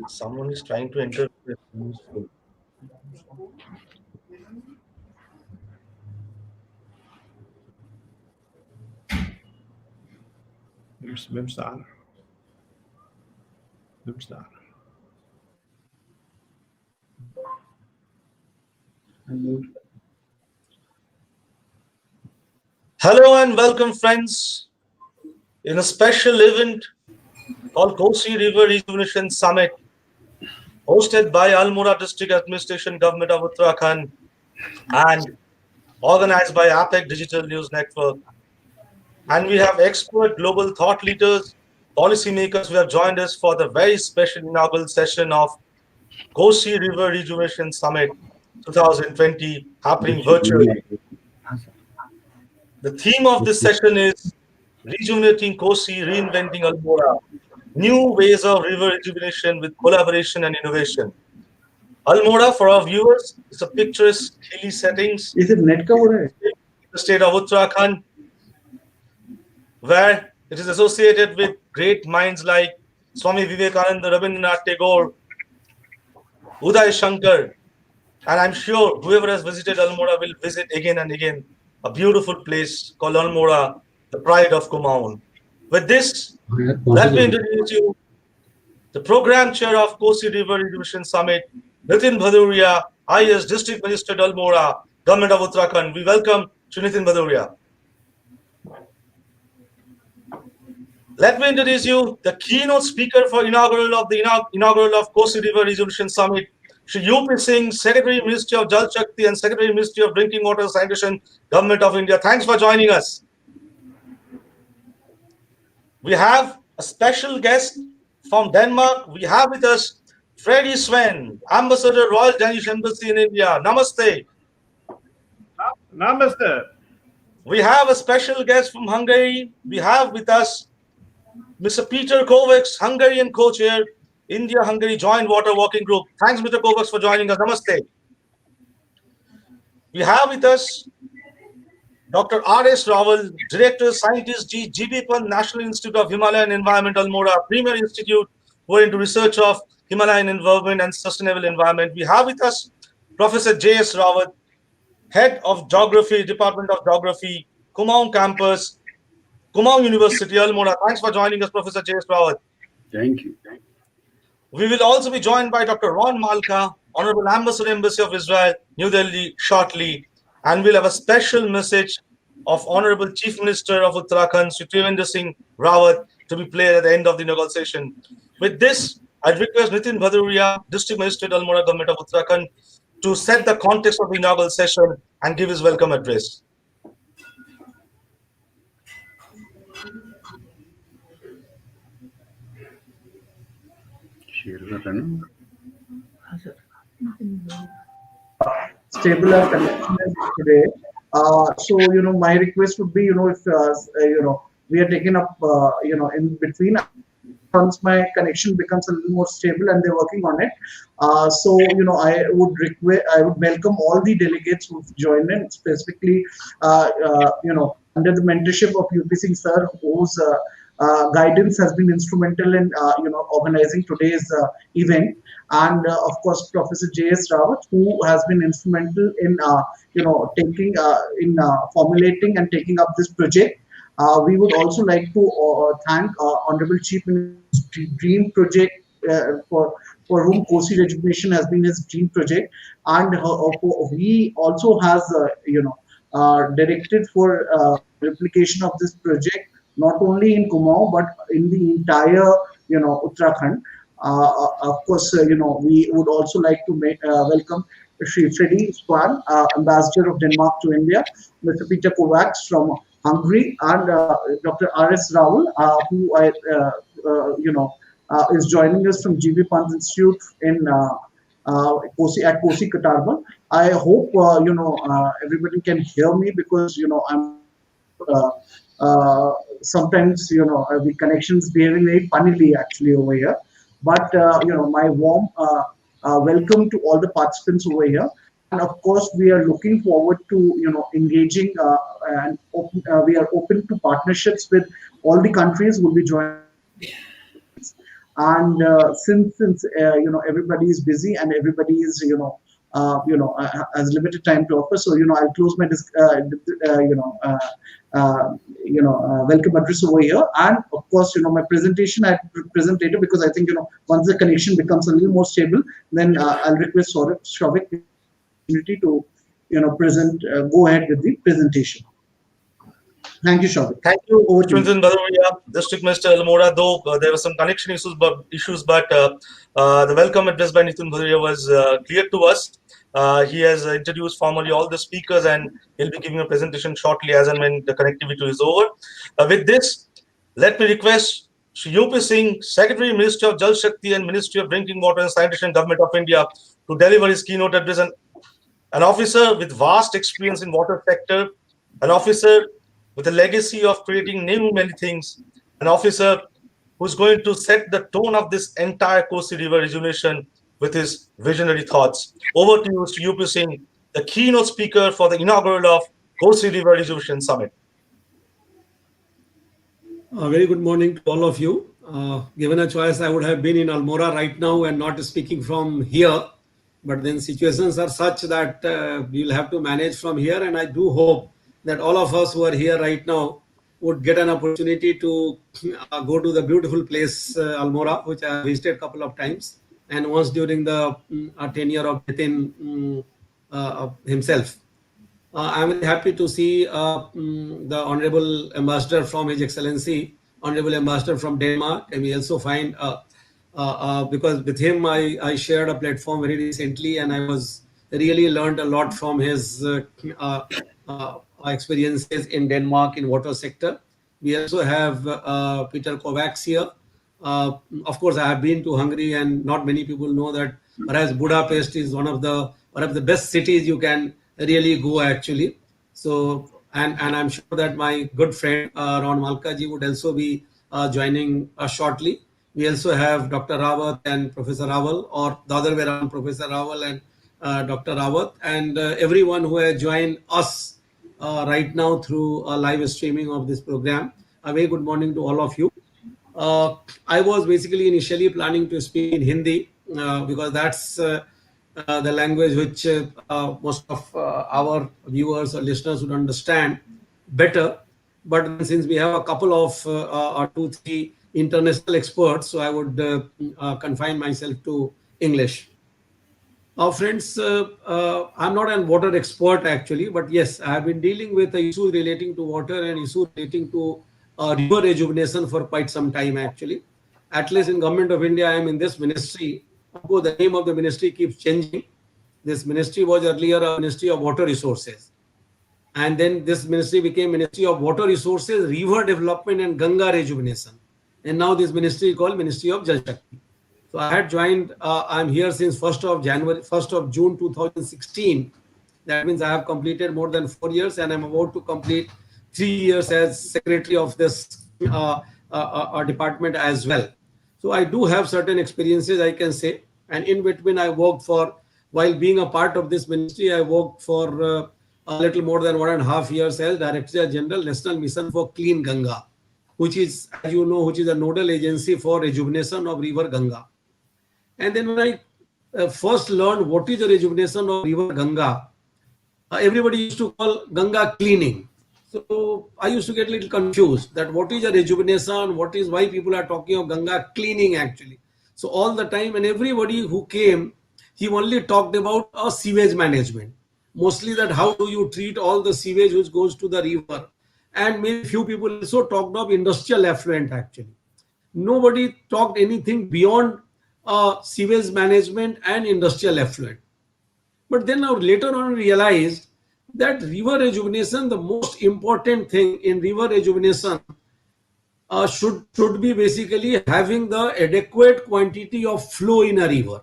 Someone is trying to enter. Hvem starter? Hvem starter? Hello and welcome, friends, in a special event called Kosi River Rejuvenation Summit, hosted by Almora District Administration, Government of Uttarakhand, and organized by APEC Digital News Network. And we have expert global thought leaders, policymakers who have joined us for the very special inaugural session of Kosi River Rejuvenation Summit 2020, happening virtually. The theme of this session is Rejuvenating Kosi, Reinventing Almora, new ways of river rejuvenation with collaboration and innovation. Almora, for our viewers, is a picturesque hilly settings. Is it net cover? The state of Uttarakhand, where it is associated with great minds like Swami Vivekananda, Rabindranath Tagore, Uday Shankar, and I'm sure whoever has visited Almora will visit again and again. A beautiful place called Almora, the pride of Kumaun. With this, let me introduce you the program chair of Kosi River Rejuvenation Summit, Nitin Bhadauria, IS District Magistrate Almora, Government of Uttarakhand. We welcome Shri Nitin Bhadauria. Let me introduce you the keynote speaker for inaugural of Kosi River Rejuvenation Summit, Shri UP Singh, Secretary Ministry of Jal Shakti and Secretary Ministry of Drinking Water Sanitation, Government of India. Thanks for joining us. We have a special guest from Denmark. We have with us Freddy Svane, Ambassador, Royal Danish Embassy in India. Namaste. Namaste. We have a special guest from Hungary. We have with us Mr. Peter Kovacs, Hungarian co-chair, India-Hungary Joint Water Working Group. Thanks, Mr. Kovacs, for joining us. Namaste. We have with us Dr. R.S. Rawal, Director, Scientist, GB Pant, National Institute of Himalayan Environment, Almora, Premier Institute, who are into research of Himalayan environment and sustainable environment. We have with us Professor J.S. Rawat, Head of Geography, Department of Geography, Kumaun Campus, Kumaun University, Almora. Thanks for joining us, Professor J.S. Rawat. Thank you. We will also be joined by Dr. Ron Malka, Honorable Ambassador, Embassy of Israel, New Delhi, shortly. And we'll have a special message of Honorable Chief Minister of Uttarakhand, Sri Rejuvenating Rawat, to be played at the end of the inaugural session. With this, I'd request Nitin Bhadauria, District Magistrate, Almora, Government of Uttarakhand, to set the context of the inaugural session and give his welcome address. Stable our connection today. So my request would be if we are taking up in between. Once my connection becomes a little more stable and they're working on it, so I would welcome all the delegates who've joined in, specifically under the mentorship of UP Singh sir, whose guidance has been instrumental in organizing today's event, and of course Professor J.S. Rawat, who has been instrumental in formulating and taking up this project. We would also like to thank Honorable Chief Minister's dream project, for whom Kosi Rejuvenation has been his dream project, and he also has directed for replication of this project not only in Kumaun but in the entire Uttarakhand. Of course, we would also like to welcome Shri Freddy, Svane, Ambassador of Denmark to India, Mr. Peter Kovacs from Hungary, and Dr. R.S. Rawal, who is joining us from GB Pant Institute in Kosi at Kosi Katarban. I hope everybody can hear me, because I'm sometimes the connections behaving very funnily actually over here. But my warm welcome to all the participants over here. And of course, we are looking forward to engaging and we are open to partnerships with all the countries who will be joining. And since everybody is busy and everybody is has limited time to offer, so I'll close my welcome address over here, and of course my presentation I present later, because I think once the connection becomes a little more stable, then I'll request Shavik opportunity to present go ahead with the presentation. Thank you, Shavik. Thank you, Over to you. Bhadauria, District Minister Almora. Though there were some connection issues, but the welcome address by Nitin Bhadauria was clear to us. He has introduced formally all the speakers, and he'll be giving a presentation shortly as and when the connectivity is over. With this, let me request Shri UP Singh, Secretary, Ministry of Jal Shakti and Ministry of Drinking Water and Sanitation, Government of India, to deliver his keynote address. An officer with vast experience in water sector, an officer with a legacy of creating new many things, an officer who's going to set the tone of this entire Kosi River rejuvenation with his visionary thoughts. Over to you, Mr. UP Singh, the keynote speaker for the inaugural of Kosi River Rejuvenation Summit. Very good morning to all of you. Given a choice, I would have been in Almora right now and not speaking from here. But then situations are such that we'll have to manage from here. And I do hope that all of us who are here right now would get an opportunity to go to the beautiful place Almora, which I visited a couple of times, and once during the tenure of Nitin himself. I'm very happy to see the Honorable Ambassador from His Excellency, Honorable Ambassador from Denmark, and we also find because with him I shared a platform very recently, and I was really learned a lot from his experiences in Denmark in water sector. We also have Peter Kovacs here. Of course, I have been to Hungary, and not many people know that perhaps Budapest is one of the best cities you can really go actually. So, and I'm sure that my good friend Ron Malka ji would also be joining shortly. We also have Dr. Rawat and Professor Rawal, or the other way around, Professor Rawal and Dr. Rawat, and everyone who has joined us right now through live streaming of this program. A very good morning to all of you. I was basically initially planning to speak in Hindi because that's the language which most of our viewers or listeners would understand better. But since we have a couple of or 2-3 international experts, so I would confine myself to English. Friends, I'm not a water expert actually, but yes, I have been dealing with the issues relating to water and issues relating to river rejuvenation for quite some time actually. At least in Government of India, I am in this ministry. Of course, the name of the ministry keeps changing. This ministry was earlier a Ministry of Water Resources. And then this ministry became Ministry of Water Resources, River Development and Ganga Rejuvenation. And now this ministry is called Ministry of Jal Shakti. So I had joined, I'm here since 1st of June 2016. That means I have completed more than 4 years, and I'm about to complete 3 years as secretary of this department as well. So I do have certain experiences, I can say. And in between, I worked for, while being a part of this ministry, I worked for a little more than 1.5 years as Director General, National Mission for Clean Ganga, which is, as you know, which is a nodal agency for rejuvenation of River Ganga. And then when I first learned what is the rejuvenation of River Ganga, everybody used to call Ganga cleaning. So I used to get a little confused that what is a rejuvenation, why people are talking of Ganga cleaning actually. So all the time, and everybody who came, he only talked about a sewage management. Mostly that how do you treat all the sewage which goes to the river. And maybe few people also talked of industrial effluent actually. Nobody talked anything beyond sewage management and industrial effluent. But then now later on realized that river rejuvenation, the most important thing in river rejuvenation should be basically having the adequate quantity of flow in a river.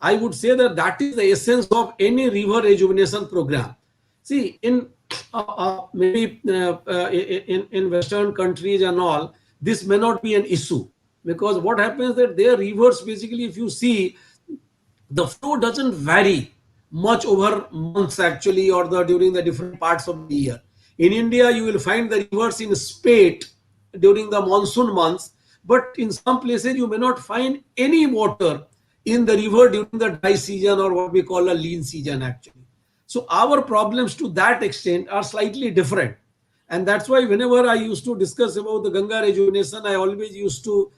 I would say that that is the essence of any river rejuvenation program. See, in maybe in Western countries and all, this may not be an issue, because what happens that their rivers basically, if you see, the flow doesn't vary much over months actually, or during the different parts of the year. In India, you will find the rivers in spate during the monsoon months, but in some places you may not find any water in the river during the dry season, or what we call a lean season actually. So our problems to that extent are slightly different. And that's why whenever I used to discuss about the Ganga rejuvenation, I always used to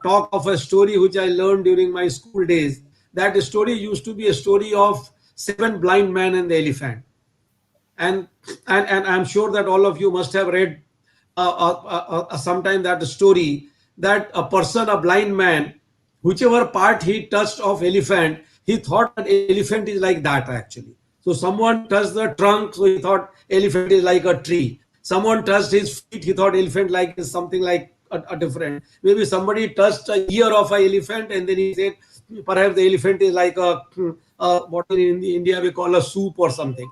talk of a story which I learned during my school days. That story used to be a story of 7 blind men and the elephant. And I'm sure that all of you must have read sometime that story, that a person, a blind man, whichever part he touched of elephant, he thought that elephant is like that actually. So someone touched the trunk, so he thought elephant is like a tree. Someone touched his feet, he thought elephant like is something like a different. Maybe somebody touched a ear of an elephant, and then he said perhaps the elephant is like what in India we call a soup or something.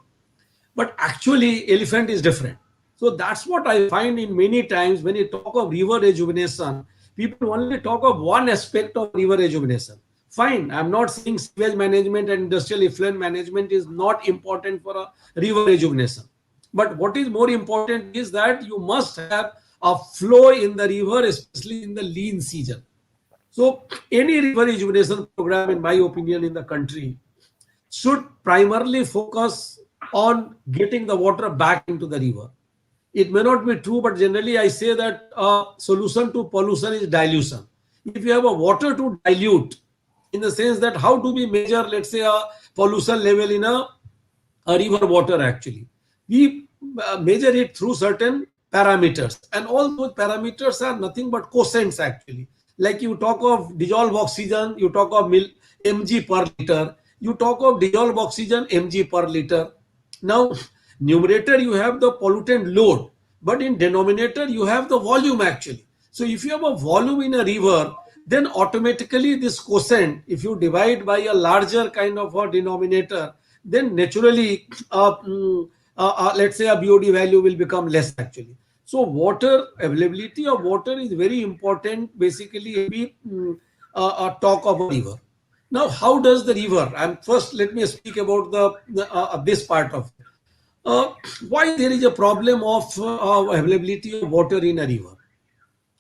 But actually elephant is different. So that's what I find in many times when you talk of river rejuvenation, people only talk of one aspect of river rejuvenation. Fine, I'm not saying sewage management and industrial effluent management is not important for a river rejuvenation. But what is more important is that you must have a flow in the river, especially in the lean season. So any river rejuvenation program, in my opinion, in the country should primarily focus on getting the water back into the river. It may not be true, but generally I say that a solution to pollution is dilution. If you have a water to dilute, in the sense that how do we measure, let's say, a pollution level in a river water actually? We measure it through certain parameters, and all those parameters are nothing but quotients actually. Like you talk of dissolved oxygen, you talk of mg per liter, you talk of dissolved oxygen mg per liter. Now, numerator you have the pollutant load, but in denominator you have the volume actually. So if you have a volume in a river, then automatically this quotient, if you divide by a larger kind of a denominator, then naturally let's say a BOD value will become less actually. So water, availability of water is very important basically if we talk of a river. Now, how does the river? First, let me speak about this part of it. Why there is a problem of availability of water in a river?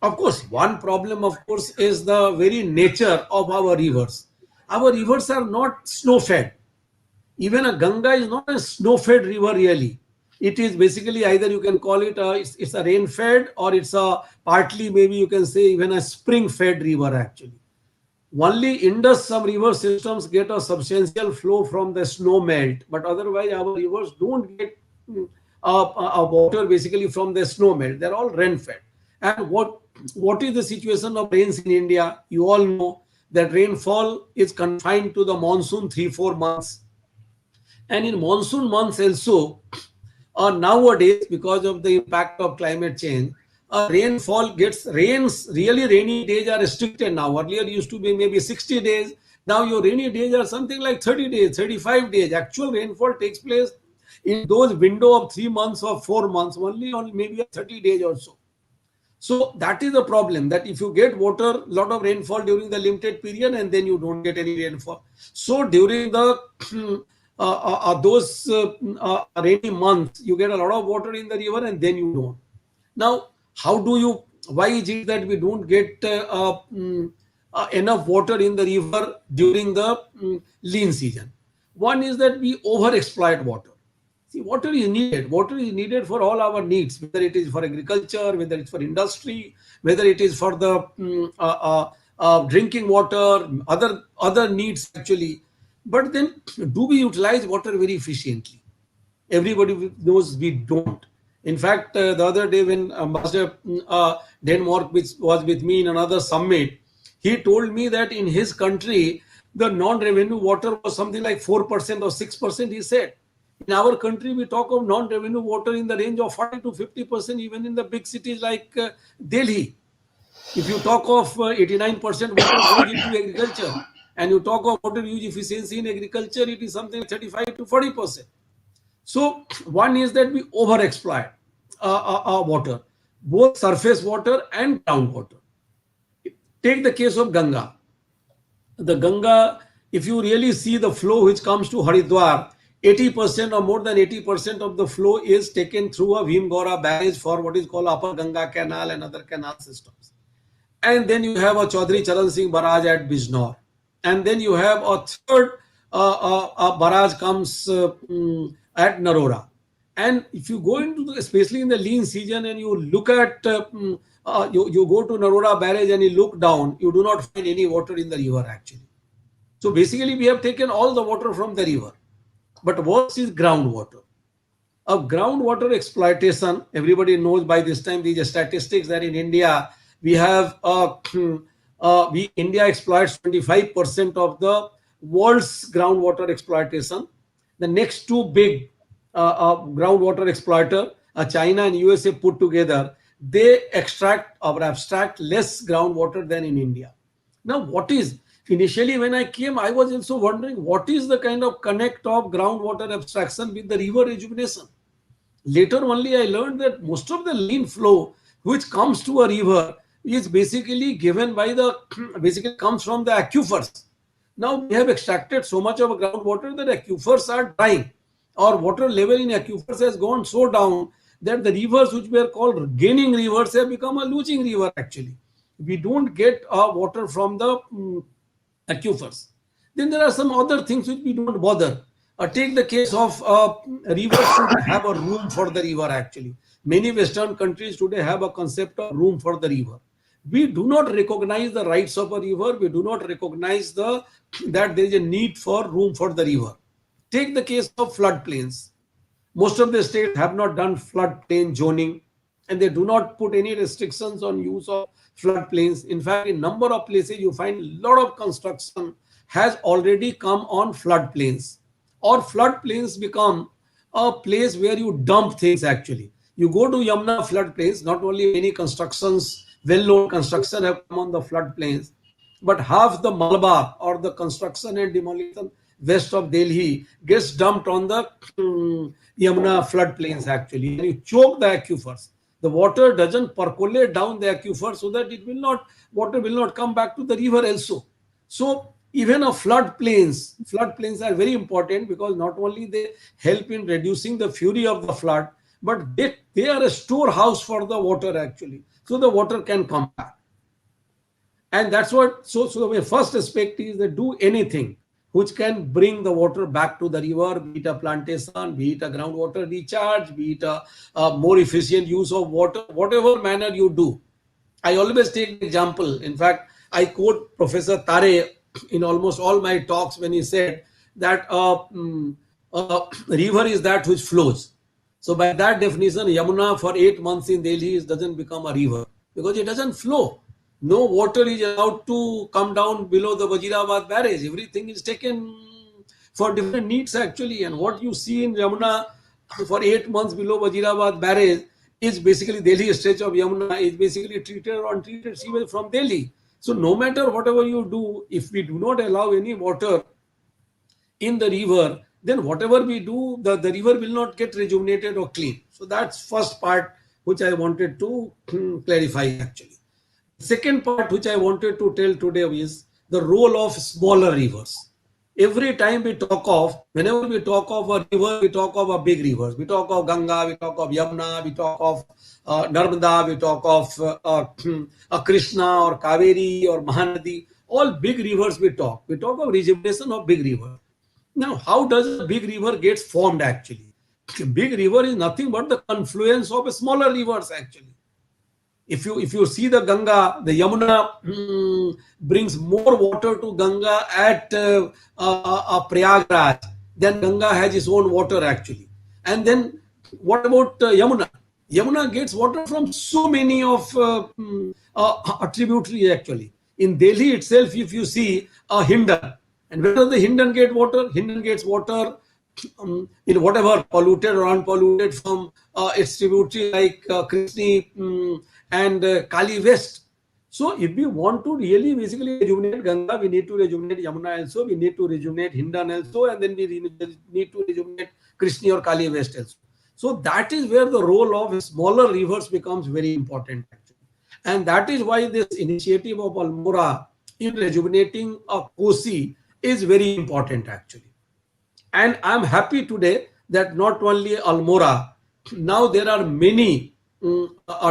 Of course, one problem, of course, is the very nature of our rivers. Our rivers are not snow-fed. Even a Ganga is not a snow-fed river really. It is basically either you can call it it's a rain-fed, or it's a partly maybe you can say even a spring-fed river actually. Only Indus some river systems get a substantial flow from the snow melt, but otherwise our rivers don't get water basically from the snow melt. They're all rain-fed. And what is the situation of rains in India? You all know that rainfall is confined to the monsoon 3-4 months. And in monsoon months also, nowadays, because of the impact of climate change, rains, really rainy days are restricted now. Earlier used to be maybe 60 days. Now your rainy days are something like 30 days, 35 days. Actual rainfall takes place in those window of 3 months or 4 months, only on maybe 30 days or so. So that is the problem, that if you get water, lot of rainfall during the limited period, and then you don't get any rainfall. So during the those rainy months, you get a lot of water in the river, and then you don't. Now, why is it that we don't get enough water in the river during the lean season? One is that we over-exploit water. See, water is needed. Water is needed for all our needs, whether it is for agriculture, whether it's for industry, whether it is for the drinking water, other needs actually. But then, do we utilize water very efficiently? Everybody knows we don't. In fact, the other day when Ambassador Denmark, which was with me in another summit, he told me that in his country, the non-revenue water was something like 4% or 6%, he said. In our country, we talk of non-revenue water in the range of 40 to 50%, even in the big cities like Delhi. If you talk of 89% water goes into agriculture, and you talk of water use efficiency in agriculture, it is something like 35 to 40%. So one is that we over-exploit water, both surface water and groundwater. Take the case of Ganga. The Ganga, if you really see the flow which comes to Haridwar, 80% or more than 80% of the flow is taken through a Bhimgora barrage for what is called Upper Ganga Canal and other canal systems. and then you have a Chaudhry Charan Singh barrage at Bijnor, and then you have a third barrage comes at Narora. And if you go into especially in the lean season, and you look at you go to Narora barrage and you look down, you do not find any water in the river actually. So basically we have taken all the water from the river. But what is groundwater? A groundwater exploitation, everybody knows by this time these statistics that in India we have India exploits 25% of the world's groundwater exploitation. The next two big groundwater exploiter, China and USA put together, they extract or abstract less groundwater than in India. Now, what is initially when I came, I was also wondering what is the kind of connect of groundwater abstraction with the river rejuvenation. Later only I learned that most of the lean flow which comes to a river is basically given by the basically comes from the aquifers. Now we have extracted so much of groundwater that aquifers are drying, or water level in aquifers has gone so down that the rivers which were called gaining rivers have become a losing river actually. We don't get water from the aquifers. Then there are some other things which we don't bother. Take the case of rivers should have a room for the river actually. Many Western countries today have a concept of room for the river. We do not recognize the rights of a river. We do not recognize that there is a need for room for the river. Take the case of floodplains. Most of the states have not done floodplain zoning, and they do not put any restrictions on use of floodplains. In fact, in number of places you find a lot of construction has already come on floodplains. Or floodplains become a place where you dump things actually. You go to Yamuna floodplains, not only many constructions, well-known construction have come on the floodplains, but half the Malabar or the construction and demolition west of Delhi gets dumped on the Yamuna floodplains actually. And you choke the aquifers. The water doesn't percolate down the aquifer so that water will not come back to the river also. So even floodplains are very important because not only they help in reducing the fury of the flood, but they are a storehouse for the water actually. So the water can come back. And that's what, so the first aspect is that do anything which can bring the water back to the river, be it a plantation, be it a groundwater recharge, be it a more efficient use of water, whatever manner you do. I always take the example. In fact, I quote Professor Tare in almost all my talks when he said that river is that which flows. So by that definition, Yamuna for 8 months in Delhi doesn't become a river because it doesn't flow. No water is allowed to come down below the Wajirabad barrage. Everything is taken for different needs actually. And what you see in Yamuna for 8 months below Wajirabad barrage is basically Delhi stretch of Yamuna is basically treated or untreated sewage from Delhi. So no matter whatever you do, if we do not allow any water in the river, then whatever we do, the river will not get rejuvenated or clean. So that's first part which I wanted to clarify actually. Second part which I wanted to tell today is the role of smaller rivers. Every time whenever we talk of a river, we talk of a big rivers. We talk of Ganga, we talk of Yamuna, we talk of Narmada, we talk of Krishna or Kaveri or Mahanadi. All big rivers we talk. We talk of rejuvenation of big river. Now, how does a big river get formed actually? A big river is nothing but the confluence of smaller rivers actually. If you see the Ganga, the Yamuna brings more water to Ganga at Prayagraj than Ganga has its own water actually. And then what about Yamuna? Yamuna gets water from so many of tributaries actually. In Delhi itself, if you see a Hindan, and where does the Hindan get water? Hindan gets water in whatever polluted or unpolluted from its tributary like Krishni and Kali West. So if we want to really basically rejuvenate Ganga, we need to rejuvenate Yamuna also, we need to rejuvenate Hindan also, and then we need to rejuvenate Krishni or Kali West also. So that is where the role of smaller rivers becomes very important actually. And that is why this initiative of Almora in rejuvenating Kosi is very important actually. And I'm happy today that not only Almora, now there are many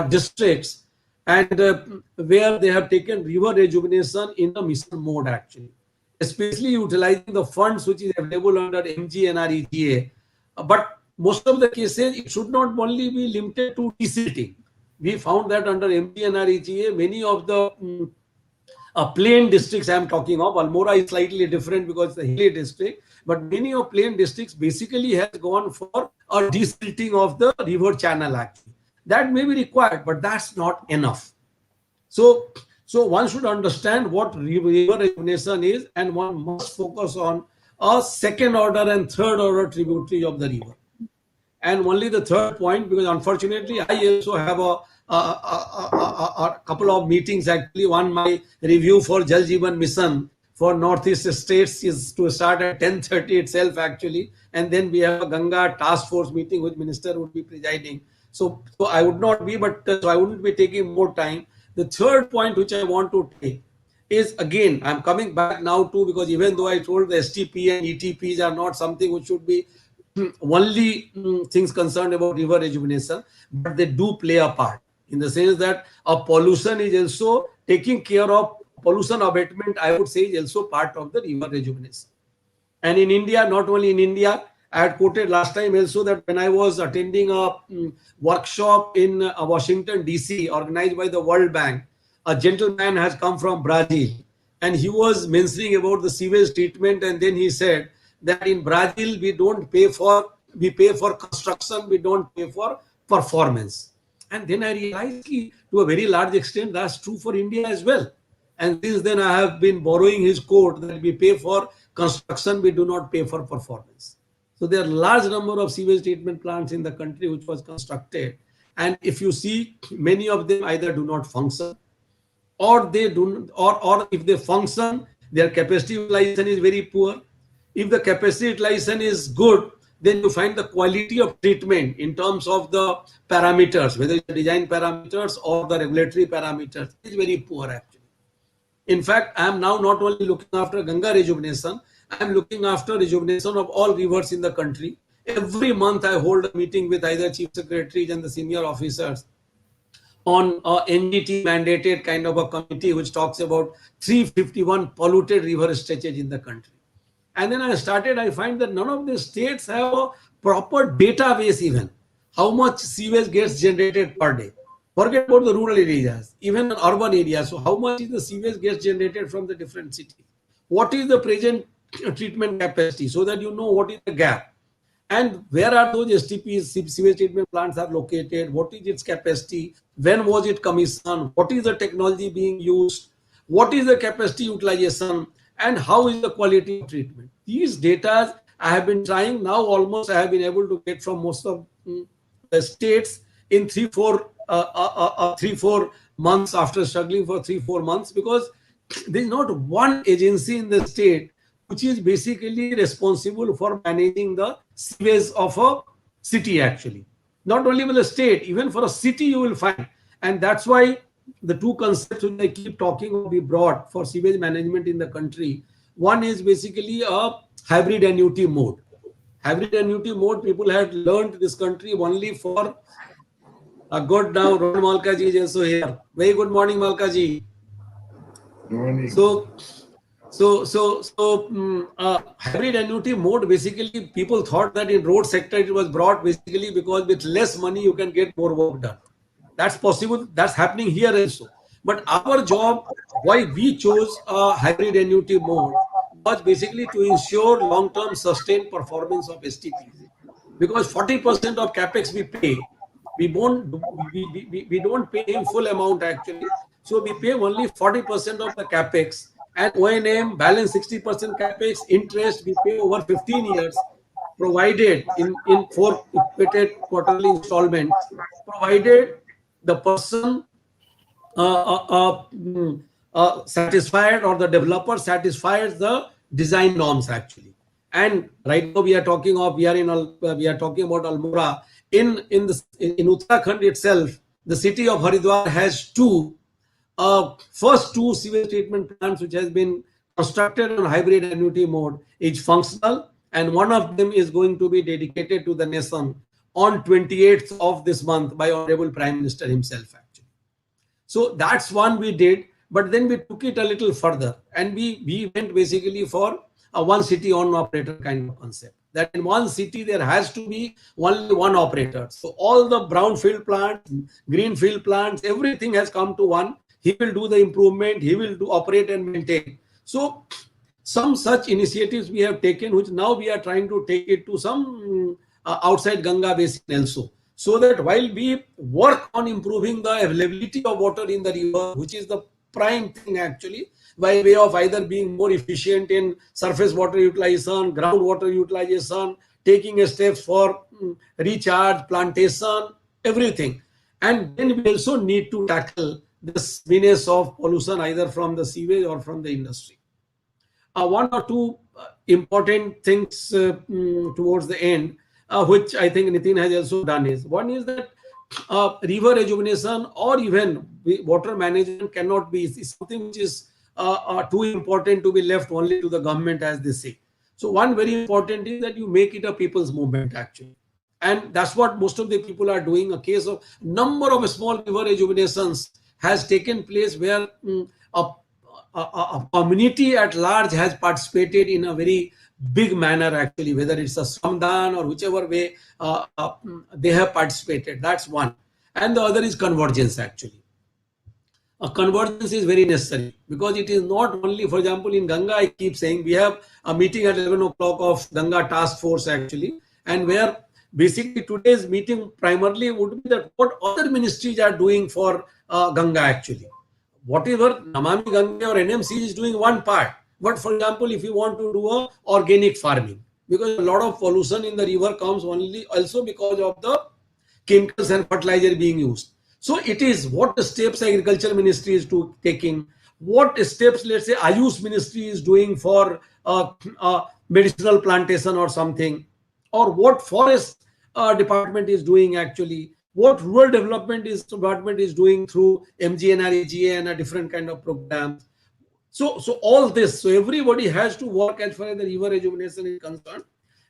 districts and where they have taken river rejuvenation in a mission mode actually, especially utilizing the funds which is available under MGNREGA. But most of the cases, it should not only be limited to desilting. We found that under MGNREGA, many of the plain districts I am talking of, Almora is slightly different because it's a hilly district, but many of plain districts basically has gone for a desilting of the river channel actually. That may be required, but that's not enough. So one should understand what river rejuvenation is, and one must focus on a second order and third order tributary of the river. And only the third point, because unfortunately I also have a couple of meetings actually. One, my review for Jal Jeevan Mission for Northeast states is to start at 10:30 itself actually, and then we have a Ganga task force meeting which minister would be presiding. So I would not be, but so I wouldn't be taking more time. The third point which I want to take is, again, I'm coming back now to, because even though I told the STP and ETPs are not something which should be only things concerned about river rejuvenation, but they do play a part in the sense that a pollution is also taking care of pollution abatement, I would say, is also part of the river rejuvenation. And in India, not only in India, I had quoted last time also that when I was attending a workshop in Washington, DC, organized by the World Bank, a gentleman has come from Brazil, and he was mentioning about the sewage treatment, and then he said that in Brazil, we pay for construction, we don't pay for performance. And then I realized to a very large extent, that's true for India as well. And since then, I have been borrowing his quote that we pay for construction, we do not pay for performance. So there are large number of sewage treatment plants in the country which was constructed. And if you see, many of them either do not function, or they do, or if they function, their capacity utilization is very poor. If the capacity utilization is good, then you find the quality of treatment in terms of the parameters, whether it's the design parameters or the regulatory parameters, is very poor actually. In fact, I am now not only looking after Ganga rejuvenation, I am looking after rejuvenation of all rivers in the country. Every month I hold a meeting with either chief secretaries and the senior officers on a NGT mandated kind of a committee which talks about 351 polluted river stretches in the country. And then I find that none of the states have a proper database even. How much sewage gets generated per day? Forget about the rural areas, even in urban areas. So how much is the sewage gets generated from the different cities? What is the present treatment capacity, so that you know what is the gap? And where are those STPs, sewage treatment plants are located? What is its capacity? When was it commissioned? What is the technology being used? What is the capacity utilization? And how is the quality of treatment? These data I have been trying now, almost I have been able to get from most of the states in 3-4 months, after struggling for 3-4 months, because there is not one agency in the state which is basically responsible for managing the sewage of a city actually. Not only for the state, even for a city you will find. And that's why the two concepts which I keep talking will be brought for sewage management in the country. One is basically a hybrid annuity mode. Hybrid annuity mode, people had learned this country only for a good now. Malka ji is also here. Very good morning, Malka ji. Good morning. Hybrid annuity mode, basically people thought that in road sector it was brought basically because with less money you can get more work done. That's possible. That's happening here also. But our job, why we chose a hybrid annuity mode, was basically to ensure long-term sustained performance of STPs. Because 40% of capex we pay, we don't pay in full amount actually. So we pay only 40% of the capex, and O&M balance 60% capex, interest we pay over 15 years, provided in 4 equated quarterly installments, provided the person satisfied, or the developer satisfies the design norms actually. And right now we are talking about Almora. In Uttarakhand itself, the city of Haridwar has first two sewage treatment plants which has been constructed on hybrid annuity mode is functional, and one of them is going to be dedicated to the nation on 28th of this month by Honorable Prime Minister himself actually. So that's one we did, but then we took it a little further, and we went basically for a one city one operator kind of concept. That in one city there has to be only one operator. So all the brownfield plants, greenfield plants, everything has come to one. He will do the improvement. He will do operate and maintain. So some such initiatives we have taken, which now we are trying to take it to some outside Ganga basin also, so that while we work on improving the availability of water in the river, which is the prime thing actually, by way of either being more efficient in surface water utilization, groundwater utilization, taking steps for recharge, plantation, everything. And then we also need to tackle this menace of pollution either from the sewage or from the industry. One or two important things towards the end, which I think Nitin has also done, is one is that river rejuvenation or even water management cannot be something which is too important to be left only to the government, as they say. So one very important is that you make it a people's movement actually. And that's what most of the people are doing. A case of number of small river rejuvenations has taken place where a community at large has participated in a very big manner actually, whether it's a samdan or whichever way they have participated. That's one. And the other is convergence actually. A convergence is very necessary because it is not only, for example, in Ganga, I keep saying we have a meeting at 11 o'clock of Ganga task force actually, and where basically today's meeting primarily would be that what other ministries are doing for Ganga actually. Whatever Namami Ganga or NMC is doing one part, but for example, if you want to do a organic farming, because a lot of pollution in the river comes only also because of the chemicals and fertilizer being used. So it is what steps agriculture ministry is taking, what steps let's say Ayush ministry is doing for medicinal plantation or something, or what forest department is doing actually, what rural development department is doing through MGNREGA and a different kind of programs. So all this, so everybody has to work as far as the river rejuvenation is concerned.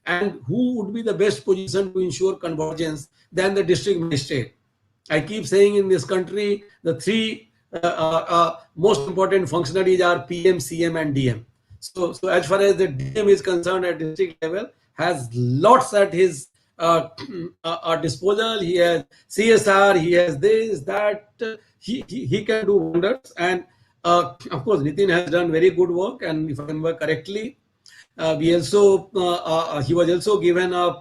And who would be the best position to ensure convergence than the district magistrate? I keep saying in this country, the three most important functionaries are PM, CM, and DM. So as far as the DM is concerned at district level, has lots at his disposal. He has CSR, he has this, that. He can do wonders. And of course, Nitin has done very good work. And if I remember correctly, we also he was also given a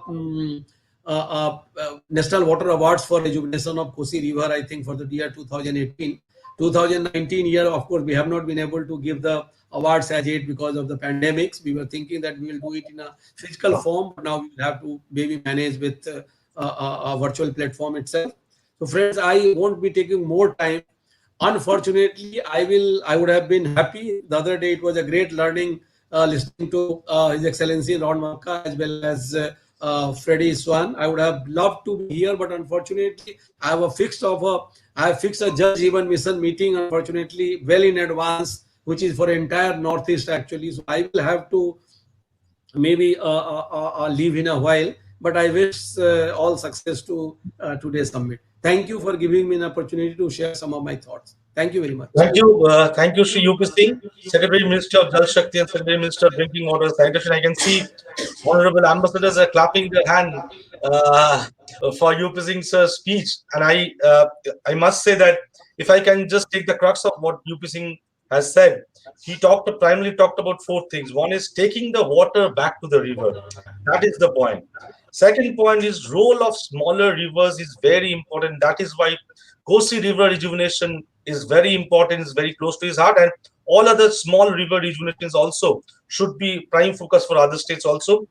National Water Awards for rejuvenation of Kosi River, I think, for the year 2018. 2019 year, of course, we have not been able to give the awards as yet because of the pandemics. We were thinking that we will do it in a physical form, but now we will have to maybe manage with a virtual platform itself. So friends, I won't be taking more time. Unfortunately, I would have been happy. The other day, it was a great learning listening to His Excellency Lord Malka as well as Freddy, Svane. I would have loved to be here, but unfortunately, I have fixed a judge even mission meeting, unfortunately, well in advance, which is for entire Northeast actually. So I will have to maybe leave in a while, but I wish all success to today's summit. Thank you for giving me an opportunity to share some of my thoughts. Thank you very much. Thank you, Shri UP Singh, Secretary Minister of Jal Shakti and Secretary Minister of Drinking Water and Sanitation. I can see honorable ambassadors are clapping their hand for UP Singh's speech, and I must say that if I can just take the crux of what UP Singh has said, he primarily talked about four things. One is taking the water back to the river. That is the point. Second point is role of smaller rivers is very important. That is why Kosi River rejuvenation is very important, is very close to his heart, and all other small river rejuvenations also should be prime focus for other states also.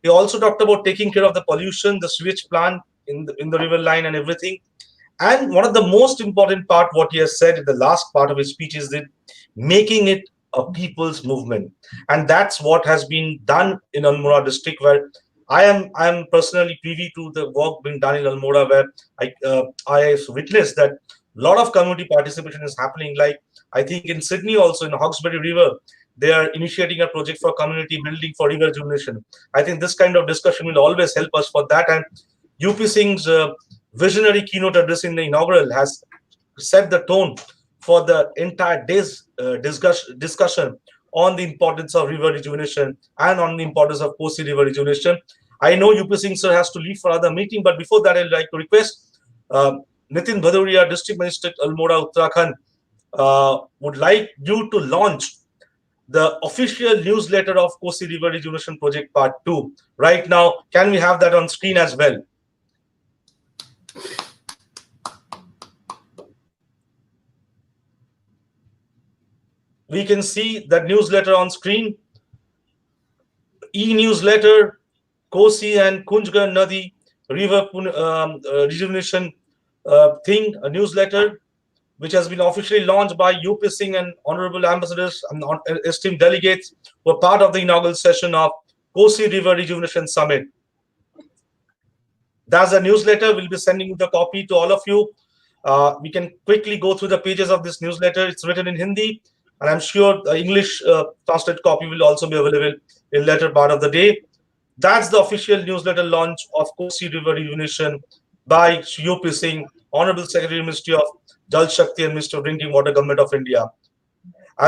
He also talked about taking care of the pollution, the sewage plant in the river line and everything. And one of the most important part, what he has said in the last part of his speech, is that making it a people's movement. And that's what has been done in Almora district, where I am personally privy to the work being done in Almora, where I have witnessed that a lot of community participation is happening. Like I think in Sydney also, in the Hawkesbury River, they are initiating a project for community building for river rejuvenation. I think this kind of discussion will always help us for that. And UP Singh's visionary keynote address in the inaugural has set the tone for the entire day's discussion on the importance of river rejuvenation and on the importance of Kosi river rejuvenation. I know UP Singh sir has to leave for another meeting, but before that, I'd like to request Nitin, Bhadauria, District Magistrate, Almora, Uttarakhand, would like you to launch the official newsletter of Kosi River Rejuvenation Project Part 2. Right now, can we have that on screen as well? We can see that newsletter on screen. E-newsletter, Kosi and Kunjgar Nadi River Rejuvenation thing, a newsletter which has been officially launched by UP Singh and honorable ambassadors and esteemed delegates who were part of the inaugural session of Kosi River Rejuvenation Summit. That's a newsletter. We'll be sending the copy to all of you. We can quickly go through the pages of this newsletter. It's written in Hindi, and I'm sure the English translated copy will also be available in later part of the day. That's the official newsletter launch of Kosi River Rejuvenation by UP Singh, Honorable Secretary, Ministry of Jal Shakti and Minister of Drinking Water, Government of India.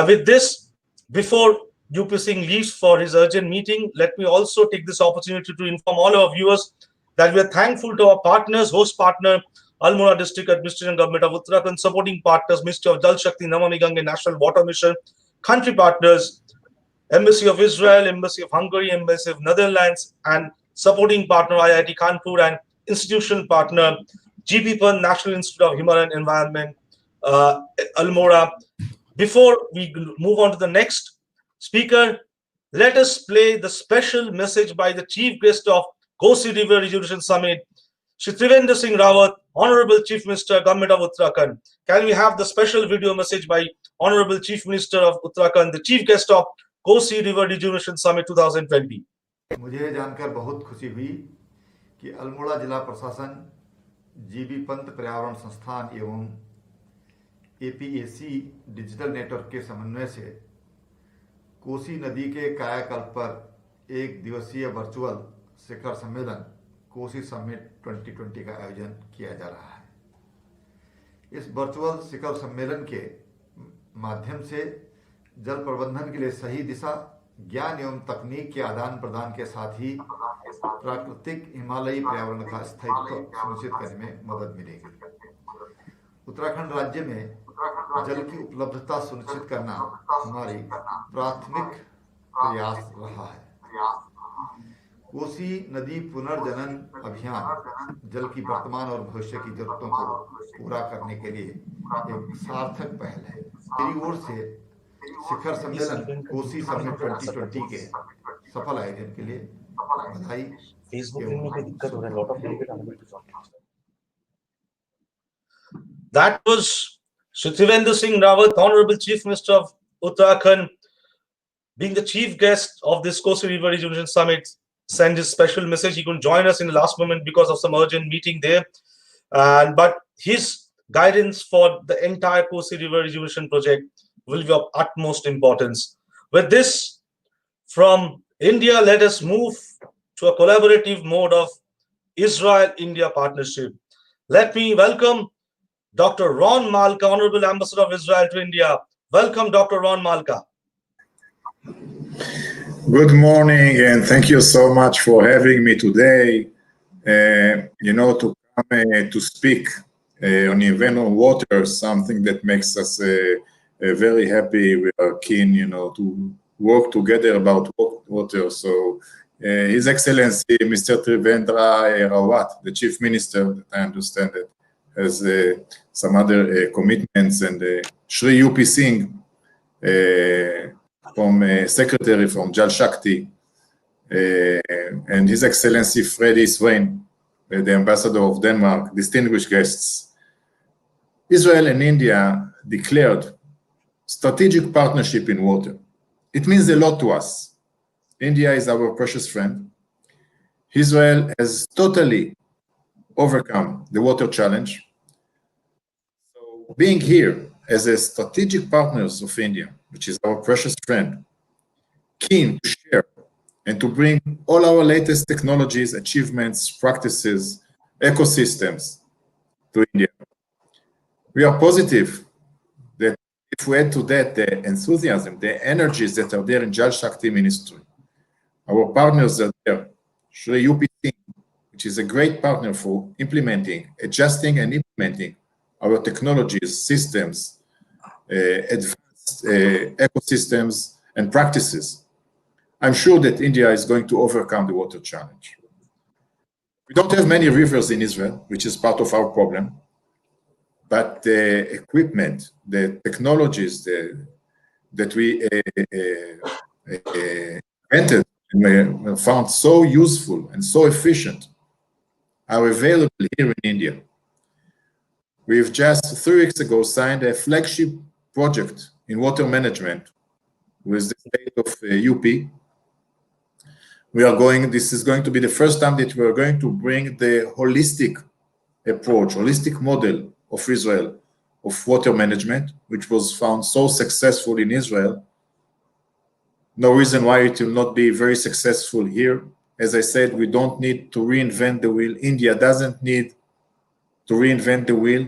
With this, before UP Singh leaves for his urgent meeting, let me also take this opportunity to inform all our viewers that we are thankful to our partners, host partner, Almora District Administration Government of Uttarakhand, supporting partners, Ministry of Jal Shakti, Namami Gange National Water Mission, country partners, Embassy of Israel, Embassy of Hungary, Embassy of Netherlands, and supporting partner IIT Kanpur and institutional partner GP Pant, National Institute of Himalayan Environment, Almora. Before we move on to the next speaker, let us play the special message by the Chief Guest of Kosi River Rejuvenation Summit, Shri Trivendra Singh Rawat, Honorable Chief Minister, Government of Uttarakhand. Can we have the special video message by Honorable Chief Minister of Uttarakhand, the Chief Guest of Kosi River Rejuvenation Summit 2020? मुझे जानकर बहुत खुशी हुई कि अल्मोड़ा जिला प्रशासन, GB Pant पर्यावरण संस्थान एवं एपीएसी डिजिटल नेटवर्क के समन्वय से कोसी नदी के कायाकल्प पर एक दिवसीय वर्चुअल शिखर सम्मेलन कोसी समिट 2020 का आयोजन किया जा रहा है। इस वर्चुअल शिखर सम्मेलन के माध्यम से जल प्रबंधन के लिए सही दिशा, ज्ञान एवं तकनीक के आदान प्रदान के साथ ही प्राकृतिक हिमालयी पर्यावरण का स्थायित्व सुनिश्चित करने में मदद मिलेगी। उत्तराखंड राज्य में जल की उपलब्धता सुनिश्चित करना हमारी प्राथमिक प्रयास रहा है। कोसी नदी पुनर्जनन अभियान जल की वर्तमान और भविष्य की जरूरतों को पूरा करने के लिए एक सार्थक पहल है। मेरी ओर से शिखर सम्मेलन कोसी समिट 2020 के सफल आयोजन के लिए बधाई। That was Shri Trivendra Singh Rawat, Honorable Chief Minister of Uttarakhand, being the chief guest of this Kosi River Rejuvenation Summit, send his special message. He couldn't join us in the last moment because of some urgent meeting there. But his guidance for the entire Kosi River Rejuvenation project will be of utmost importance. With this, from India, let us move to a collaborative mode of Israel-India partnership. Let me welcome Dr. Ron Malka, Honorable Ambassador of Israel to India. Welcome, Dr. Ron Malka. Good morning, and thank you so much for having me today. To come to speak on the event on water, something that makes us very happy. We are keen, to work together about water. So, His Excellency, Mr. Trivendra Rawat, the Chief Minister, that I understand that has some other commitments, and Shri UP Singh, from Secretary from Jal Shakti, and His Excellency Freddy, Svane, the Ambassador of Denmark, distinguished guests. Israel and India declared strategic partnership in water. It means a lot to us. India is our precious friend. Israel has totally overcome the water challenge. So being here as a strategic partners of India, which is our precious friend, keen to share and to bring all our latest technologies, achievements, practices, ecosystems to India. We are positive that if we add to that the enthusiasm, the energies that are there in Jal Shakti ministry, our partners are there, Shri UP Singh, which is a great partner for implementing, adjusting and implementing our technologies, systems, advanced ecosystems and practices. I'm sure that India is going to overcome the water challenge. We don't have many rivers in Israel, which is part of our problem, but the equipment, the technologies that we invented and found so useful and so efficient are available here in India. We've just 3 weeks ago signed a flagship project in water management with the state of UP. This is going to be the first time that we are going to bring the holistic approach, holistic model of Israel of water management, which was found so successful in Israel. No reason why it will not be very successful here. As I said, we don't need to reinvent the wheel. India doesn't need to reinvent the wheel,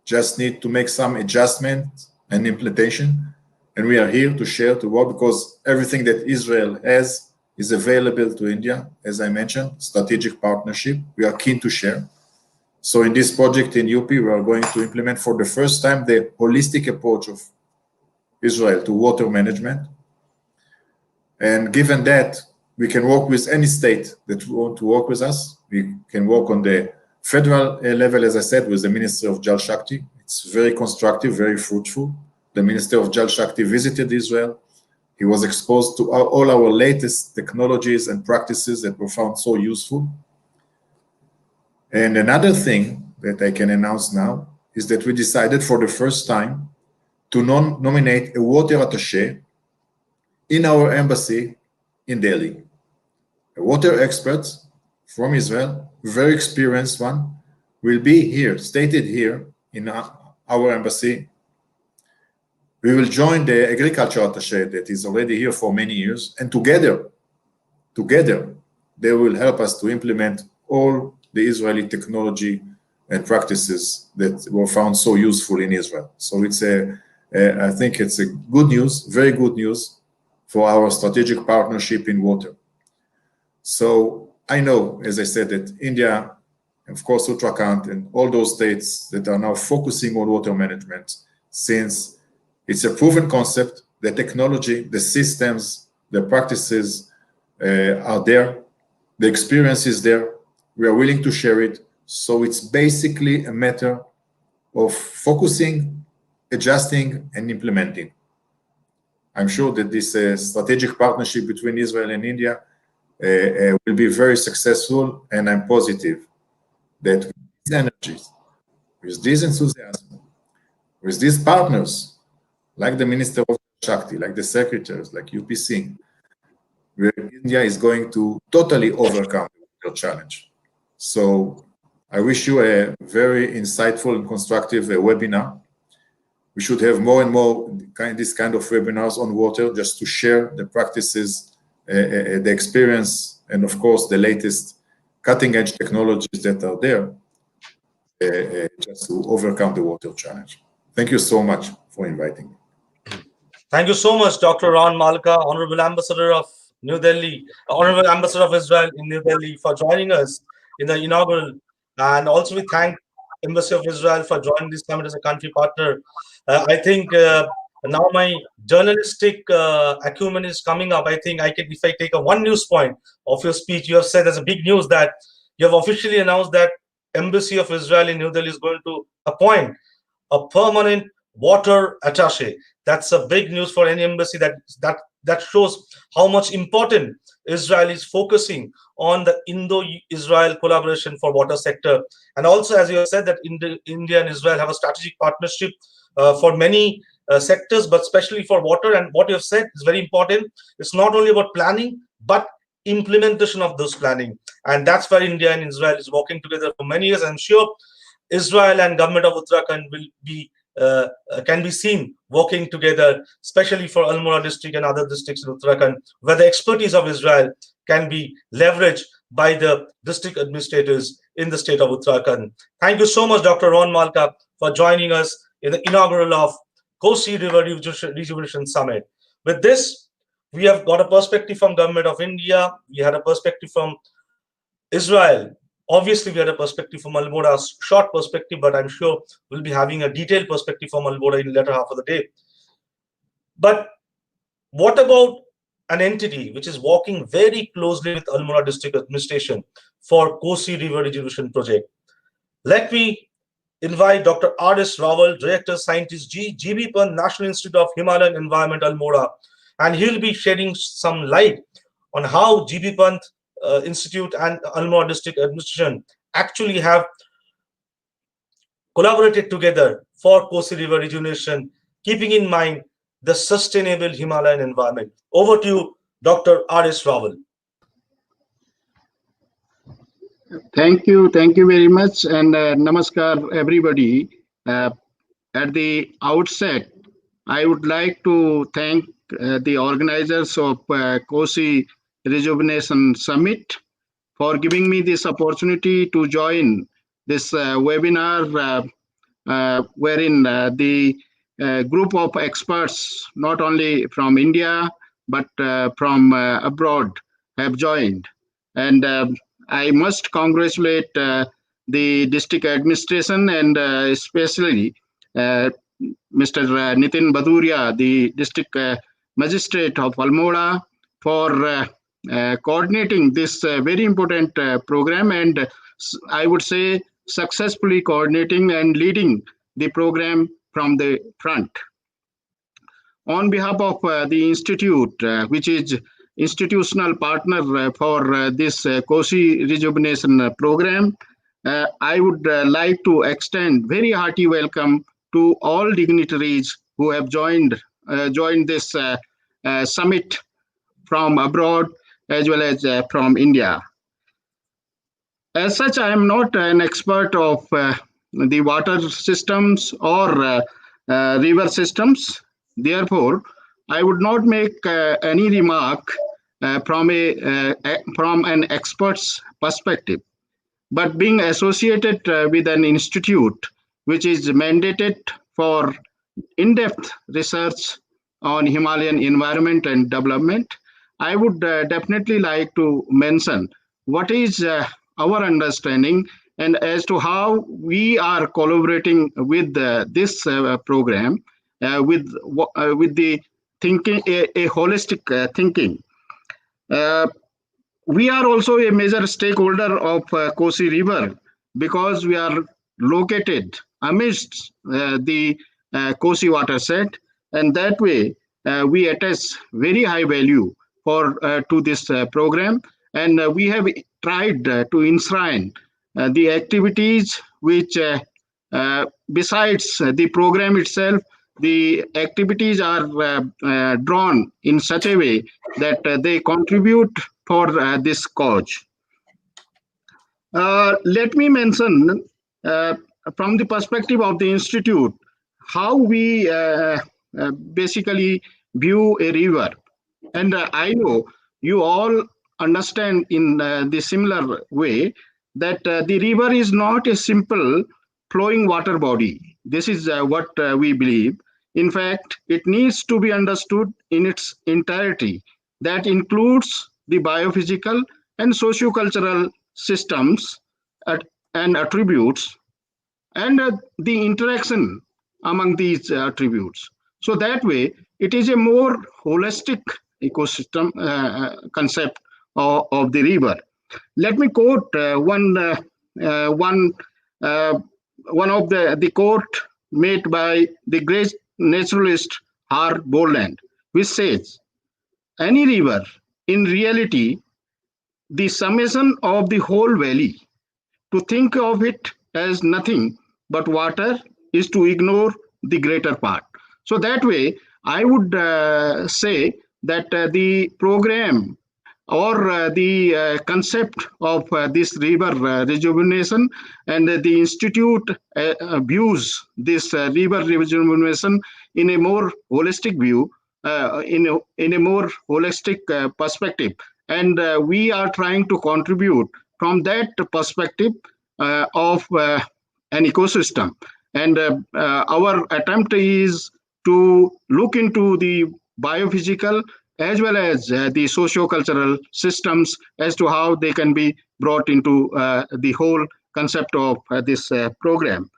just need to make some adjustments and implementation. And we are here to share the world because everything that Israel has is available to India. As I mentioned, strategic partnership, we are keen to share. So in this project in UP, we are going to implement for the first time the holistic approach of Israel to water management. And given that, we can work with any state that want to work with us. We can work on the federal level, as I said, with the Ministry of Jal Shakti. It's very constructive, very fruitful. The Minister of Jal Shakti visited Israel. He was exposed to all our latest technologies and practices that were found so useful. And another thing that I can announce now is that we decided for the first time to nominate a water attaché in our embassy in Delhi. A water expert from Israel, very experienced one, will be here, stated here in our embassy. We will join the agriculture attaché that is already here for many years, and together, they will help us to implement all the Israeli technology and practices that were found so useful in Israel. So it's I think it's a good news, very good news for our strategic partnership in water. So I know, as I said, that India, of course, Uttarakhand and all those states that are now focusing on water management, since it's a proven concept, the technology, the systems, the practices are there, the experience is there, we are willing to share it. So it's basically a matter of focusing, adjusting, and implementing. I'm sure that this strategic partnership between Israel and India will be very successful, and I'm positive that with these energies, with this enthusiasm, with these partners, like the Minister of Shakti, like the secretaries, like UP Singh, India is going to totally overcome the challenge. So I wish you a very insightful and constructive webinar. We should have more and more this kind of webinars on water, just to share the practices, the experience, and of course the latest cutting-edge technologies that are there, just to overcome the water challenge. Thank you so much for inviting me. Thank you so much, Dr. Ron Malka, Honorable Ambassador of New Delhi, Honorable Ambassador of Israel in New Delhi, for joining us in the inaugural. And also we thank Embassy of Israel for joining this summit as a country partner. I think now my journalistic acumen is coming up. I think I can, if I take one news point of your speech, you have said as a big news that you have officially announced that Embassy of Israel in New Delhi is going to appoint a permanent water attaché. That's a big news for any embassy. That shows how much important Israel is focusing on the Indo-Israel collaboration for water sector. And also, as you have said, that India and Israel have a strategic partnership for many sectors, but especially for water. And what you have said is very important. It's not only about planning, but implementation of those planning. And that's where India and Israel is working together for many years. I'm sure Israel and government of Uttarakhand will be can be seen working together, especially for Almora district and other districts in Uttarakhand, where the expertise of Israel can be leveraged by the district administrators in the state of Uttarakhand. Thank you so much, Dr. Ron Malka, for for joining us in the inaugural of Kosi River Rejuvenation Summit. With this, we have got a perspective from Government of India. We had a perspective from Israel. Obviously, we had a perspective from Almora, short perspective, but I'm sure we'll be having a detailed perspective from Almora in the latter half of the day. But what about an entity which is working very closely with Almora District Administration for Kosi River Rejuvenation Project? Let me invite Dr. R.S. Rawal, Director Scientist, GB Pant, National Institute of Himalayan Environment, Almora, and he'll be shedding some light on how GB Pant Institute and Almora District Administration actually have collaborated together for Kosi River Rejuvenation, keeping in mind the sustainable Himalayan environment. Over to you, Dr. R.S. Rawal. Thank you very much, and namaskar, everybody. At the outset, I would like to thank the organizers of Kosi Rejuvenation Summit for giving me this opportunity to join this webinar, wherein the group of experts, not only from India, but from abroad, have joined. And I must congratulate the district administration and especially Mr. Nitin Bhadauria, the district magistrate of Almora, for coordinating this very important program, and I would say successfully coordinating and leading the program from the front. On behalf of the institute, which is institutional partner for this Kosi Rejuvenation program, I would like to extend very hearty welcome to all dignitaries who have joined this summit from abroad as well as from India. As such, I am not an expert of the water systems or river systems. Therefore, I would not make any remark from an expert's perspective. But being associated with an institute which is mandated for in-depth research on Himalayan environment and development, I would definitely like to mention what is our understanding and as to how we are collaborating with this program with the thinking, a holistic thinking. We are also a major stakeholder of Kosi River because we are located amidst the Kosi watershed, and that way we attach very high value to this program, and we have tried to enshrine the activities which, besides the program itself, the activities are drawn in such a way that they contribute for this cause. Let me mention from the perspective of the institute how we basically view a river. And I know you all understand in the similar way that the river is not a simple flowing water body. This is what we believe. In fact, it needs to be understood in its entirety. That includes the biophysical and socio-cultural systems and attributes, and the interaction among these attributes. So that way, it is a more holistic ecosystem concept of the river. Let me quote one of the quote made by the great naturalist R. Boland, which says, "Any river, in reality, the summation of the whole valley. To think of it as nothing but water is to ignore the greater part." So that way, I would say that the program or the concept of this river rejuvenation and the institute views this river rejuvenation in a more holistic view, in a more holistic perspective, and we are trying to contribute from that perspective of an ecosystem. And our attempt is to look into the biophysical as well as the socio-cultural systems as to how they can be brought into the whole concept of this program.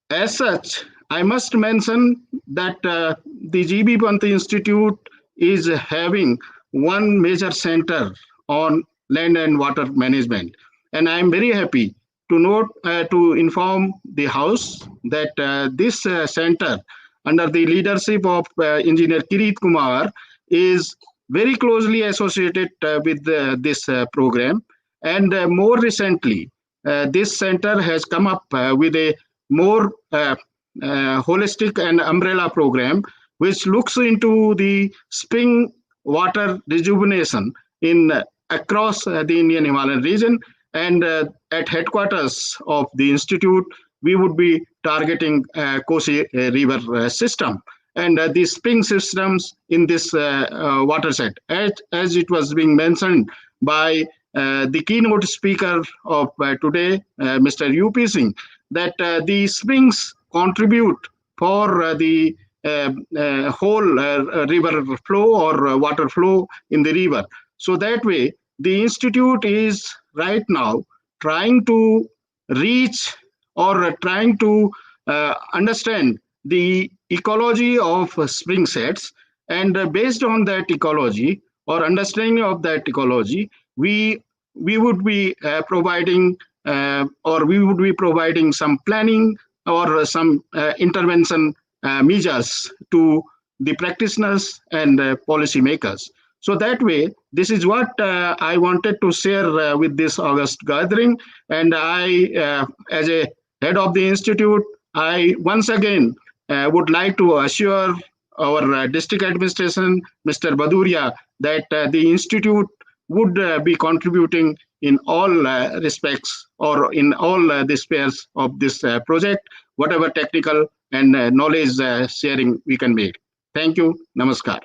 As such, I must mention that the GB Pant Institute is having one major center on land and water management. And I'm very happy to note, to inform the House that this center, under the leadership of Engineer Kirit Kumar, is very closely associated with this program. And more recently, this center has come up with a more holistic and umbrella program, which looks into the spring water rejuvenation in across the Indian Himalayan region. And at headquarters of the institute, we would be targeting Kosi river system and the spring systems in this watershed. As it was being mentioned by the keynote speaker of today, Mr. U.P. Singh, that the springs contribute for the whole river flow or water flow in the river. So that way, the institute is right now trying to reach or trying to understand the ecology of spring sets, and based on that ecology or understanding of that ecology, we would be providing some planning or some intervention measures to the practitioners and policy makers. So that way, this is what I wanted to share with this August gathering. And I, as a head of the institute, I once again would like to assure our district administration, Mr. Bhadauria, that the institute would be contributing in all respects or in all the spheres of this project, whatever technical and knowledge sharing we can make. Thank you. Namaskar.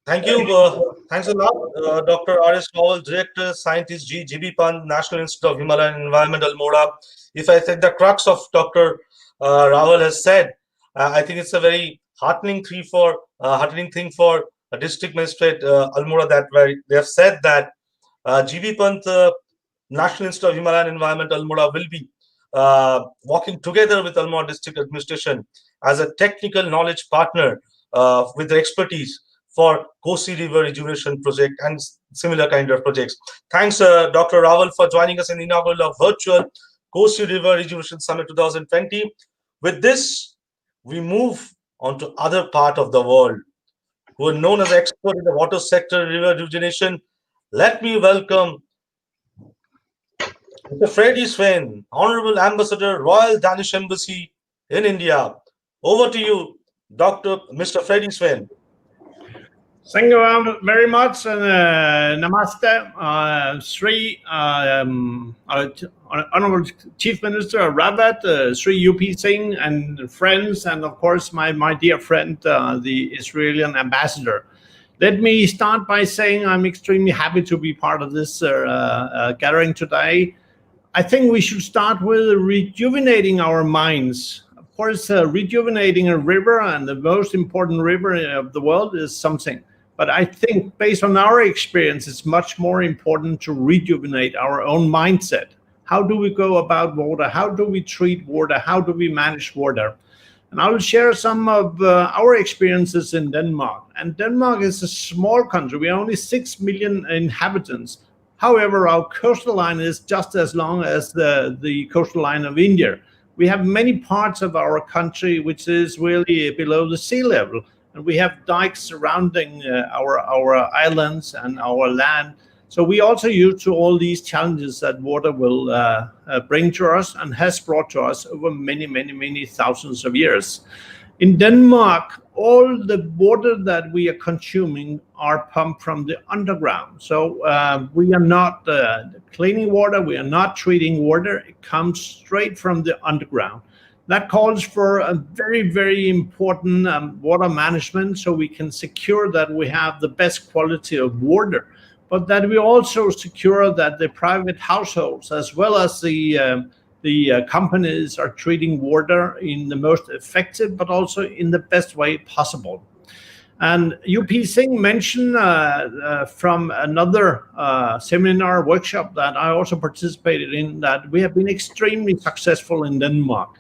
Thank you. Thanks a lot, Dr. R.S. Rawal, Director, Scientist, GB Pant, National Institute of Himalayan Environment, Almora. If I take the crux of Dr. Rawal has said, I think it's a very heartening thing for a district magistrate Almora, that they have said that GB Pant, National Institute of Himalayan Environment, Almora, will be working together with Almora District Administration as a technical knowledge partner with their expertise for Kosi River Rejuvenation project and similar kind of projects. Thanks, Dr. Rawal, for joining us in the inaugural virtual Kosi River Rejuvenation Summit 2020. With this, we move on to other part of the world who are known as experts in the water sector, river rejuvenation. Let me welcome Mr. Freddy Svane, Honorable Ambassador, Royal Danish Embassy in India. Over to you, Mr. Freddy Svane. Thank you very much, and namaste, Sri Honorable Chief Minister Rawat, Sri UP Singh and friends, and of course my dear friend, the Israeli ambassador. Let me start by saying I'm extremely happy to be part of this gathering today. I think we should start with rejuvenating our minds. Of course, rejuvenating a river, and the most important river of the world, is something. But I think based on our experience, it's much more important to rejuvenate our own mindset. How do we go about water? How do we treat water? How do we manage water? And I will share some of our experiences in Denmark. And Denmark is a small country. We are only 6 million inhabitants. However, our coastal line is just as long as the coastal line of India. We have many parts of our country which is really below the sea level. And we have dikes surrounding our islands and our land. So we also used to all these challenges that water will bring to us and has brought to us over many, many, many thousands of years. In Denmark, all the water that we are consuming are pumped from the underground. So we are not cleaning water, we are not treating water, it comes straight from the underground. That calls for a very, very important water management so we can secure that we have the best quality of water. but that we also secure that the private households as well as the companies are treating water in the most effective, but also in the best way possible. And UP Singh mentioned from another seminar workshop that I also participated in that we have been extremely successful in Denmark.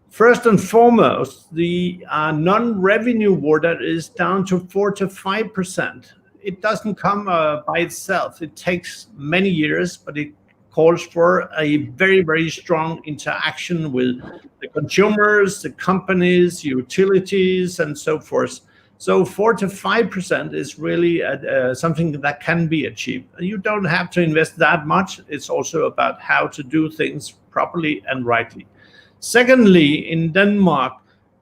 First and foremost, the non-revenue water is down to 4 to 5%. It doesn't come by itself. It takes many years, but it calls for a very, very strong interaction with the consumers, the companies, utilities, and so forth. So 4 to 5% is really something that can be achieved. You don't have to invest that much. It's also about how to do things properly and rightly. Secondly, in Denmark,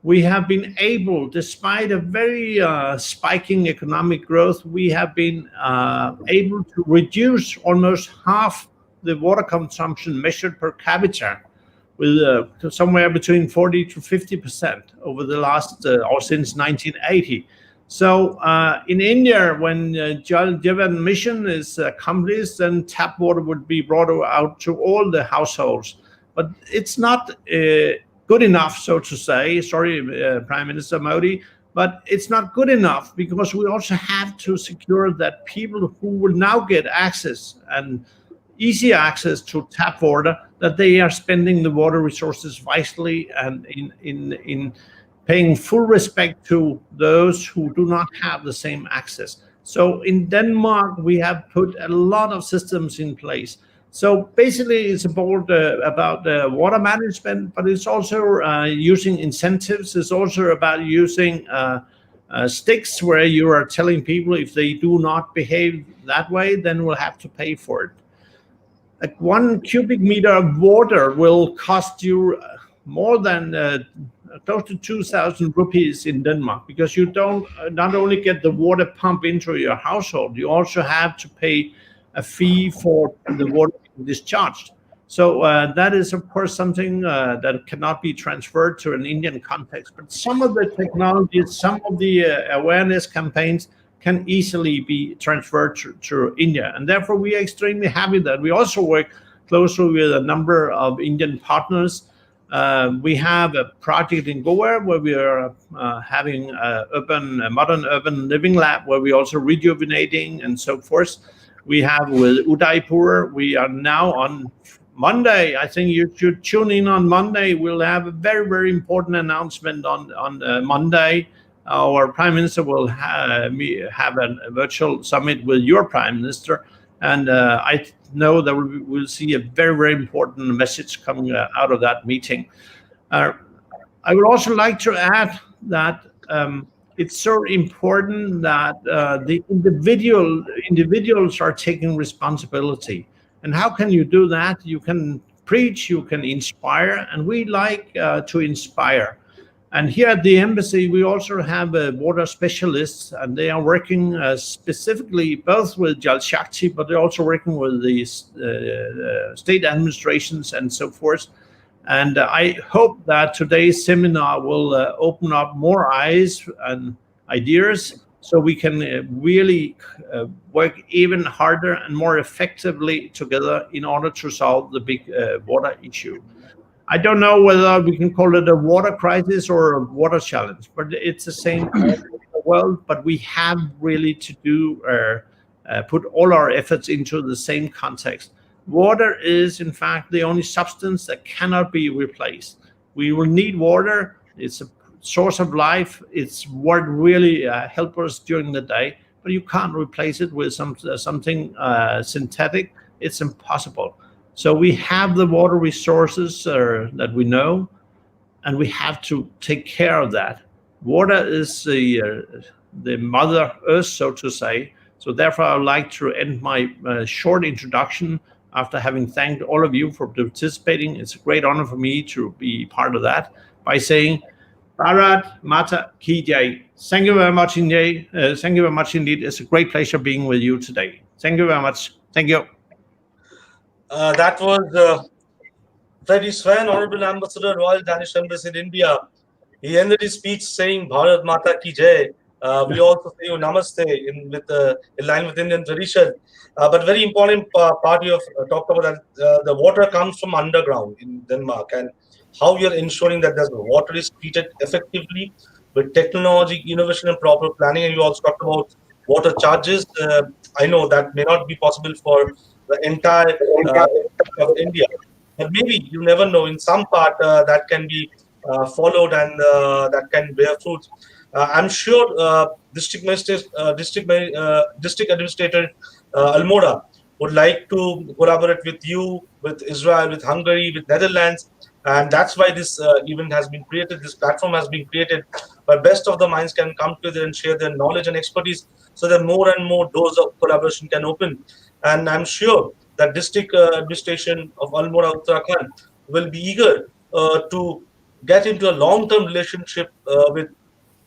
we have been able, despite a very spiking economic growth, we have been able to reduce almost half the water consumption measured per capita, with somewhere between 40 to 50% over the last or since 1980. So in India, when Jal Jeevan mission is accomplished, then tap water would be brought out to all the households. But it's not good enough, so to say. Sorry, Prime Minister Modi, but it's not good enough because we also have to secure that people who will now get access and easy access to tap water, that they are spending the water resources wisely and in paying full respect to those who do not have the same access. So in Denmark, we have put a lot of systems in place. So basically, it's about water management, but it's also using incentives. It's also about using sticks where you are telling people if they do not behave that way, then we'll have to pay for it. Like 1 cubic meter of water will cost you more than close to 2,000 rupees in Denmark, because you don't not only get the water pump into your household, you also have to pay a fee for the water discharged. So that is, of course, something that cannot be transferred to an Indian context. But some of the technologies, some of the awareness campaigns can easily be transferred to India. And therefore, we are extremely happy that we also work closely with a number of Indian partners. We have a project in Goa where we are having a modern urban living lab where we also rejuvenating and so forth. We have with Udaipur, we are now on Monday. I think you should tune in on Monday. We'll have a very, very important announcement on Monday. Our Prime Minister will have a virtual summit with your Prime Minister. And I know that we'll see a very, very important message coming out of that meeting. I would also like to add that it's so important that the individuals are taking responsibility. And how can you do that? You can preach, you can inspire, and we like to inspire. And here at the embassy, we also have water specialists, and they are working specifically both with Jal Shakti, but they're also working with the state administrations and so forth. And I hope that today's seminar will open up more eyes and ideas so we can really work even harder and more effectively together in order to solve the big water issue. I don't know whether we can call it a water crisis or a water challenge, but it's the same all over the world. But we have really to do put all our efforts into the same context. Water is, in fact, the only substance that cannot be replaced. We will need water. It's a source of life. It's what really helps us during the day, but you can't replace it with something synthetic. It's impossible. So we have the water resources that we know, and we have to take care of that. Water is the Mother Earth, so to say. So therefore, I would like to end my short introduction after having thanked all of you for participating. It's a great honor for me to be part of that by saying, Bharat Mata Ki Jai. Thank you very much, indeed. Thank you very much indeed. It's a great pleasure being with you today. Thank you very much. Thank you. That was Freddy Svane, Honorable Ambassador, Royal Danish Embassy in India. He ended his speech saying Bharat Mata Ki Jai. We also say namaste in line with Indian tradition. But very important part you have talked about that the water comes from underground in Denmark, and how you're ensuring that the water is treated effectively with technology, innovation, and proper planning. And you also talked about water charges. I know that may not be possible for the entire of India, but maybe you never know. In some part, that can be followed, and that can bear fruit. I'm sure district administrator Almora would like to collaborate with you, with Israel, with Hungary, with Netherlands, and that's why this event has been created. This platform has been created, where best of the minds can come together and share their knowledge and expertise, so that more and more doors of collaboration can open. And I'm sure that district administration of Almora, Uttarakhand, will be eager to get into a long-term relationship with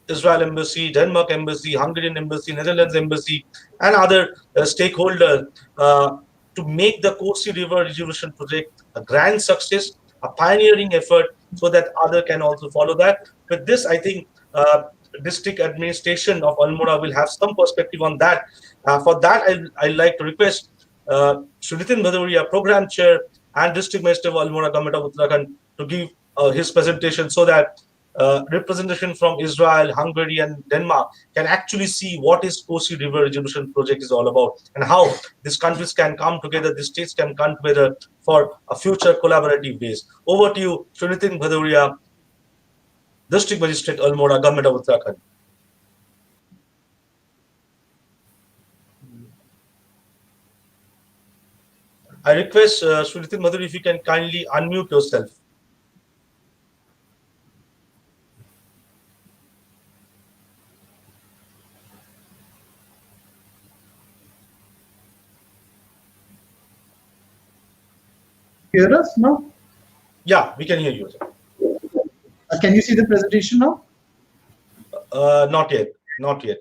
Israel Embassy, Denmark Embassy, Hungarian Embassy, Netherlands Embassy, and other stakeholders to make the Corsi River Rejuvenation project a grand success, a pioneering effort, so that other can also follow that. With this, I think district administration of Almora will have some perspective on that. For that, I'd like to request Shri Nitin Bhadauria, Program Chair and District Minister of Almora, Government of Uttarakhand, to give his presentation, so that representation from Israel, Hungary, and Denmark can actually see what is Kosi River Rejuvenation Project is all about, and how these countries can come together, these states can come together for a future collaborative base. Over to you, Shri Nitin Bhadauria, District Magistrate, Almora, Government of Uttarakhand. I request Shri Nitin Bhadauria, if you can kindly unmute yourself. Hear us now? Yeah, we can hear you. Can you see the presentation now? Not yet. Not yet.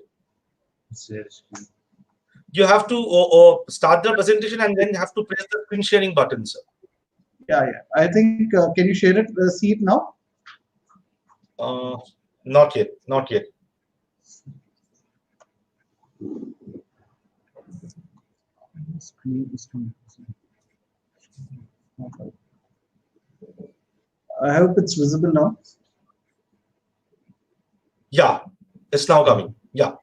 You have to start the presentation and then have to press the screen sharing button, sir. Yeah. I think, can you share it, see it now? Not yet. Not yet. I hope it's visible now. Yeah, it's now coming. Yeah.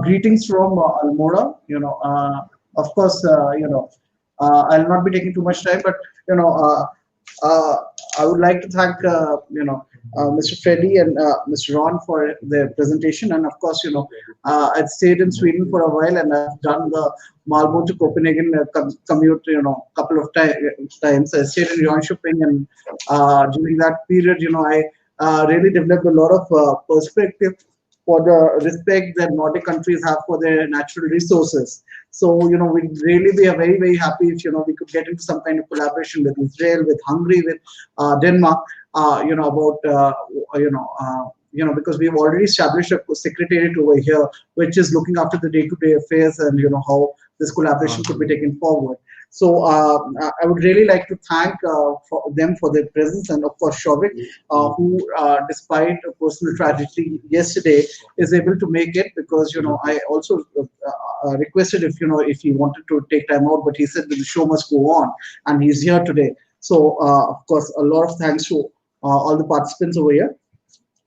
Greetings from Almora. Of course, I'll not be taking too much time, but I would like to thank Mr. Freddy and Mr. Ron for their presentation. And of course, I've stayed in Sweden for a while, and I've done the Malmo to Copenhagen commute, couple of times. I stayed in Jönköping, and during that period, I really developed a lot of perspective for the respect that Nordic countries have for their natural resources. So, we'd really be very, very happy if, we could get into some kind of collaboration with Israel, with Hungary, with Denmark, because we've already established a secretariat over here, which is looking after the day-to-day affairs and, how this collaboration could be taken forward. So I would really like to thank them for their presence, and of course Shovik, who despite a personal tragedy yesterday is able to make it, because I also requested if he wanted to take time out, but he said that the show must go on, and he's here today. So of course, a lot of thanks to all the participants over here.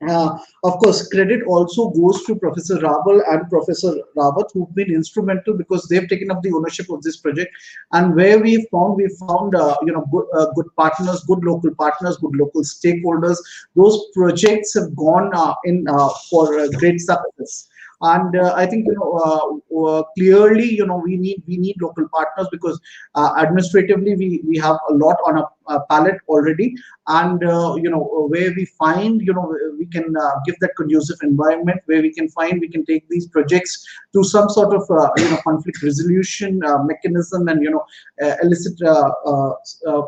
Of course, credit also goes to Professor Rawal and Professor Rawat, who've been instrumental, because they've taken up the ownership of this project. And where we've found good partners, good local partners, good local stakeholders. Those projects have gone in for great success. And I think clearly we need local partners, because administratively we have a lot on a palette already, and where we find we can give that conducive environment, where we can take these projects to some sort of conflict resolution mechanism, and elicit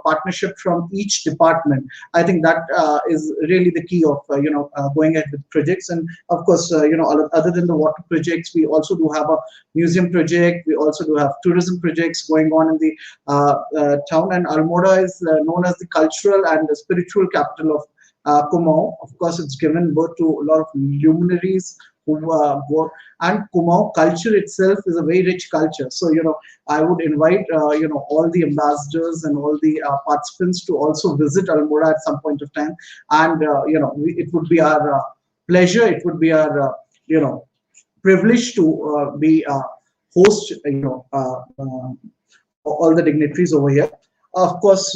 partnership from each department. I think that is really the key of going ahead with projects. And of course, other than the water projects, we also do have a museum project. We also do have tourism projects going on in the town, and Almora is known as the cultural and the spiritual capital of Kumaun. Of course, it's given birth to a lot of luminaries who were, and Kumaun culture itself is a very rich culture. So, I would invite, all the ambassadors and all the participants to also visit Almora at some point of time. And, it would be our pleasure, it would be our, privilege to be host, all the dignitaries over here. Of course,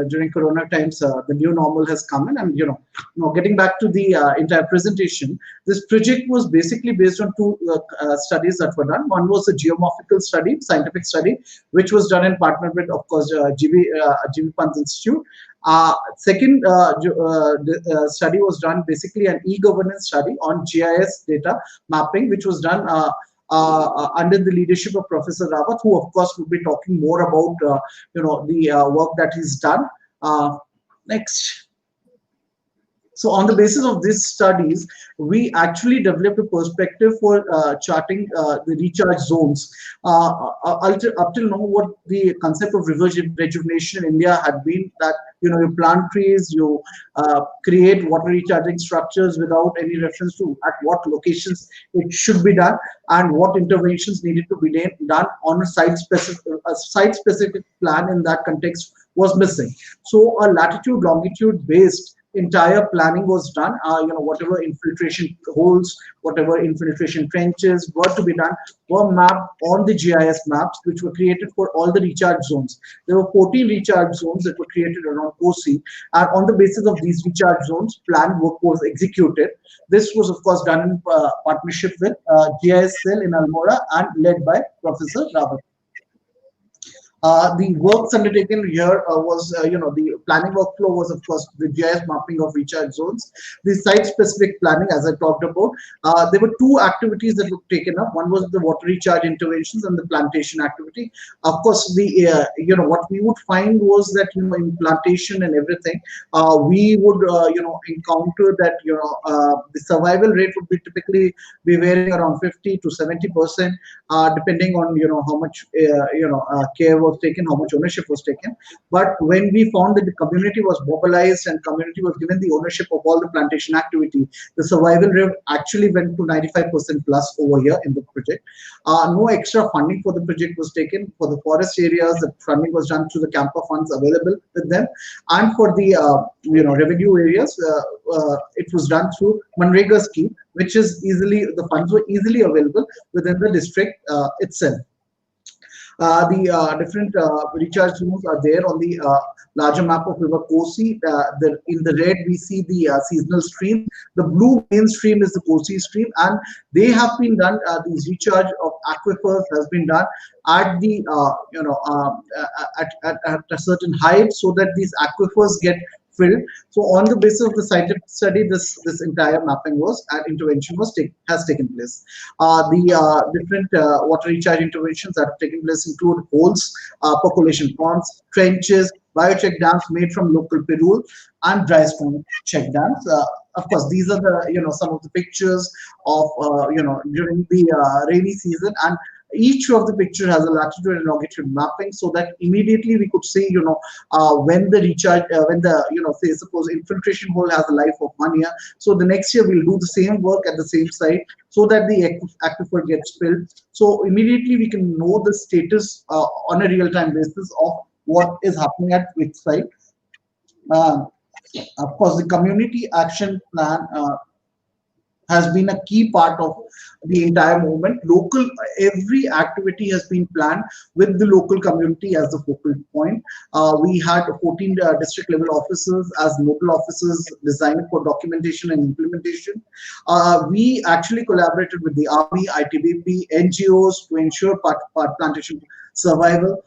during Corona times, the new normal has come in, and getting back to the entire presentation, this project was basically based on two studies that were done. One was a geomorphical study, scientific study, which was done in partnership with, of course, Pant Institute. Second study was done basically an e-governance study on GIS data mapping, which was done under the leadership of Professor Rawat, who of course will be talking more about the work that he's done. Next. So on the basis of these studies, we actually developed a perspective for charting the recharge zones. Up till now, what the concept of rejuvenation in India had been that you plant trees, you create water recharging structures without any reference to at what locations it should be done and what interventions needed to be done on a site-specific plan in that context was missing. So a latitude, longitude based entire planning was done. Whatever infiltration holes, whatever infiltration trenches were to be done were mapped on the GIS maps, which were created for all the recharge zones. There were 14 recharge zones that were created around Kosi, and on the basis of these recharge zones, planned work was executed. This was, of course, done in partnership with GIS cell in Almora and led by Professor Rawat. The works undertaken here was, the planning workflow was, of course, the GIS mapping of recharge zones. The site-specific planning, as I talked about, there were two activities that were taken up. One was the water recharge interventions and the plantation activity. Of course, the what we would find was that in plantation and everything, we would encounter that the survival rate would be typically be varying around 50 to 70%, depending on how much care was taken, how much ownership was taken. But when we found that the community was mobilized and community was given the ownership of all the plantation activity, the survival rate actually went to 95% plus over here in the project. No extra funding for the project was taken. For the forest areas, the funding was done through the camper funds available with them, and for the revenue areas, it was done through Manrega scheme, which is the funds were easily available within the district itself. The different recharge zones are there on the larger map of River Kosi. In the red, we see the seasonal stream. The blue mainstream is the Kosi stream, and they have been done. These recharge of aquifers has been done at the at a certain height, so that these aquifers get filled. So on the basis of the scientific study, this entire mapping and intervention has taken place. The different water recharge interventions that have taken place include holes, percolation ponds, trenches, biocheck dams made from local pirul, and dry stone check dams. Of course, these are the some of the pictures of during the rainy season, and each of the picture has a latitude and longitude mapping, so that immediately we could say when the recharge when the say suppose infiltration hole has a life of 1 year, so the next year we'll do the same work at the same site so that the aquifer gets filled. So immediately we can know the status on a real-time basis of what is happening at which site. Of course, the community action plan has been a key part of the entire movement. Every activity has been planned with the local community as the focal point. We had 14 district level officers as nodal officers designed for documentation and implementation. We actually collaborated with the army, ITBP, NGOs to ensure plantation survival.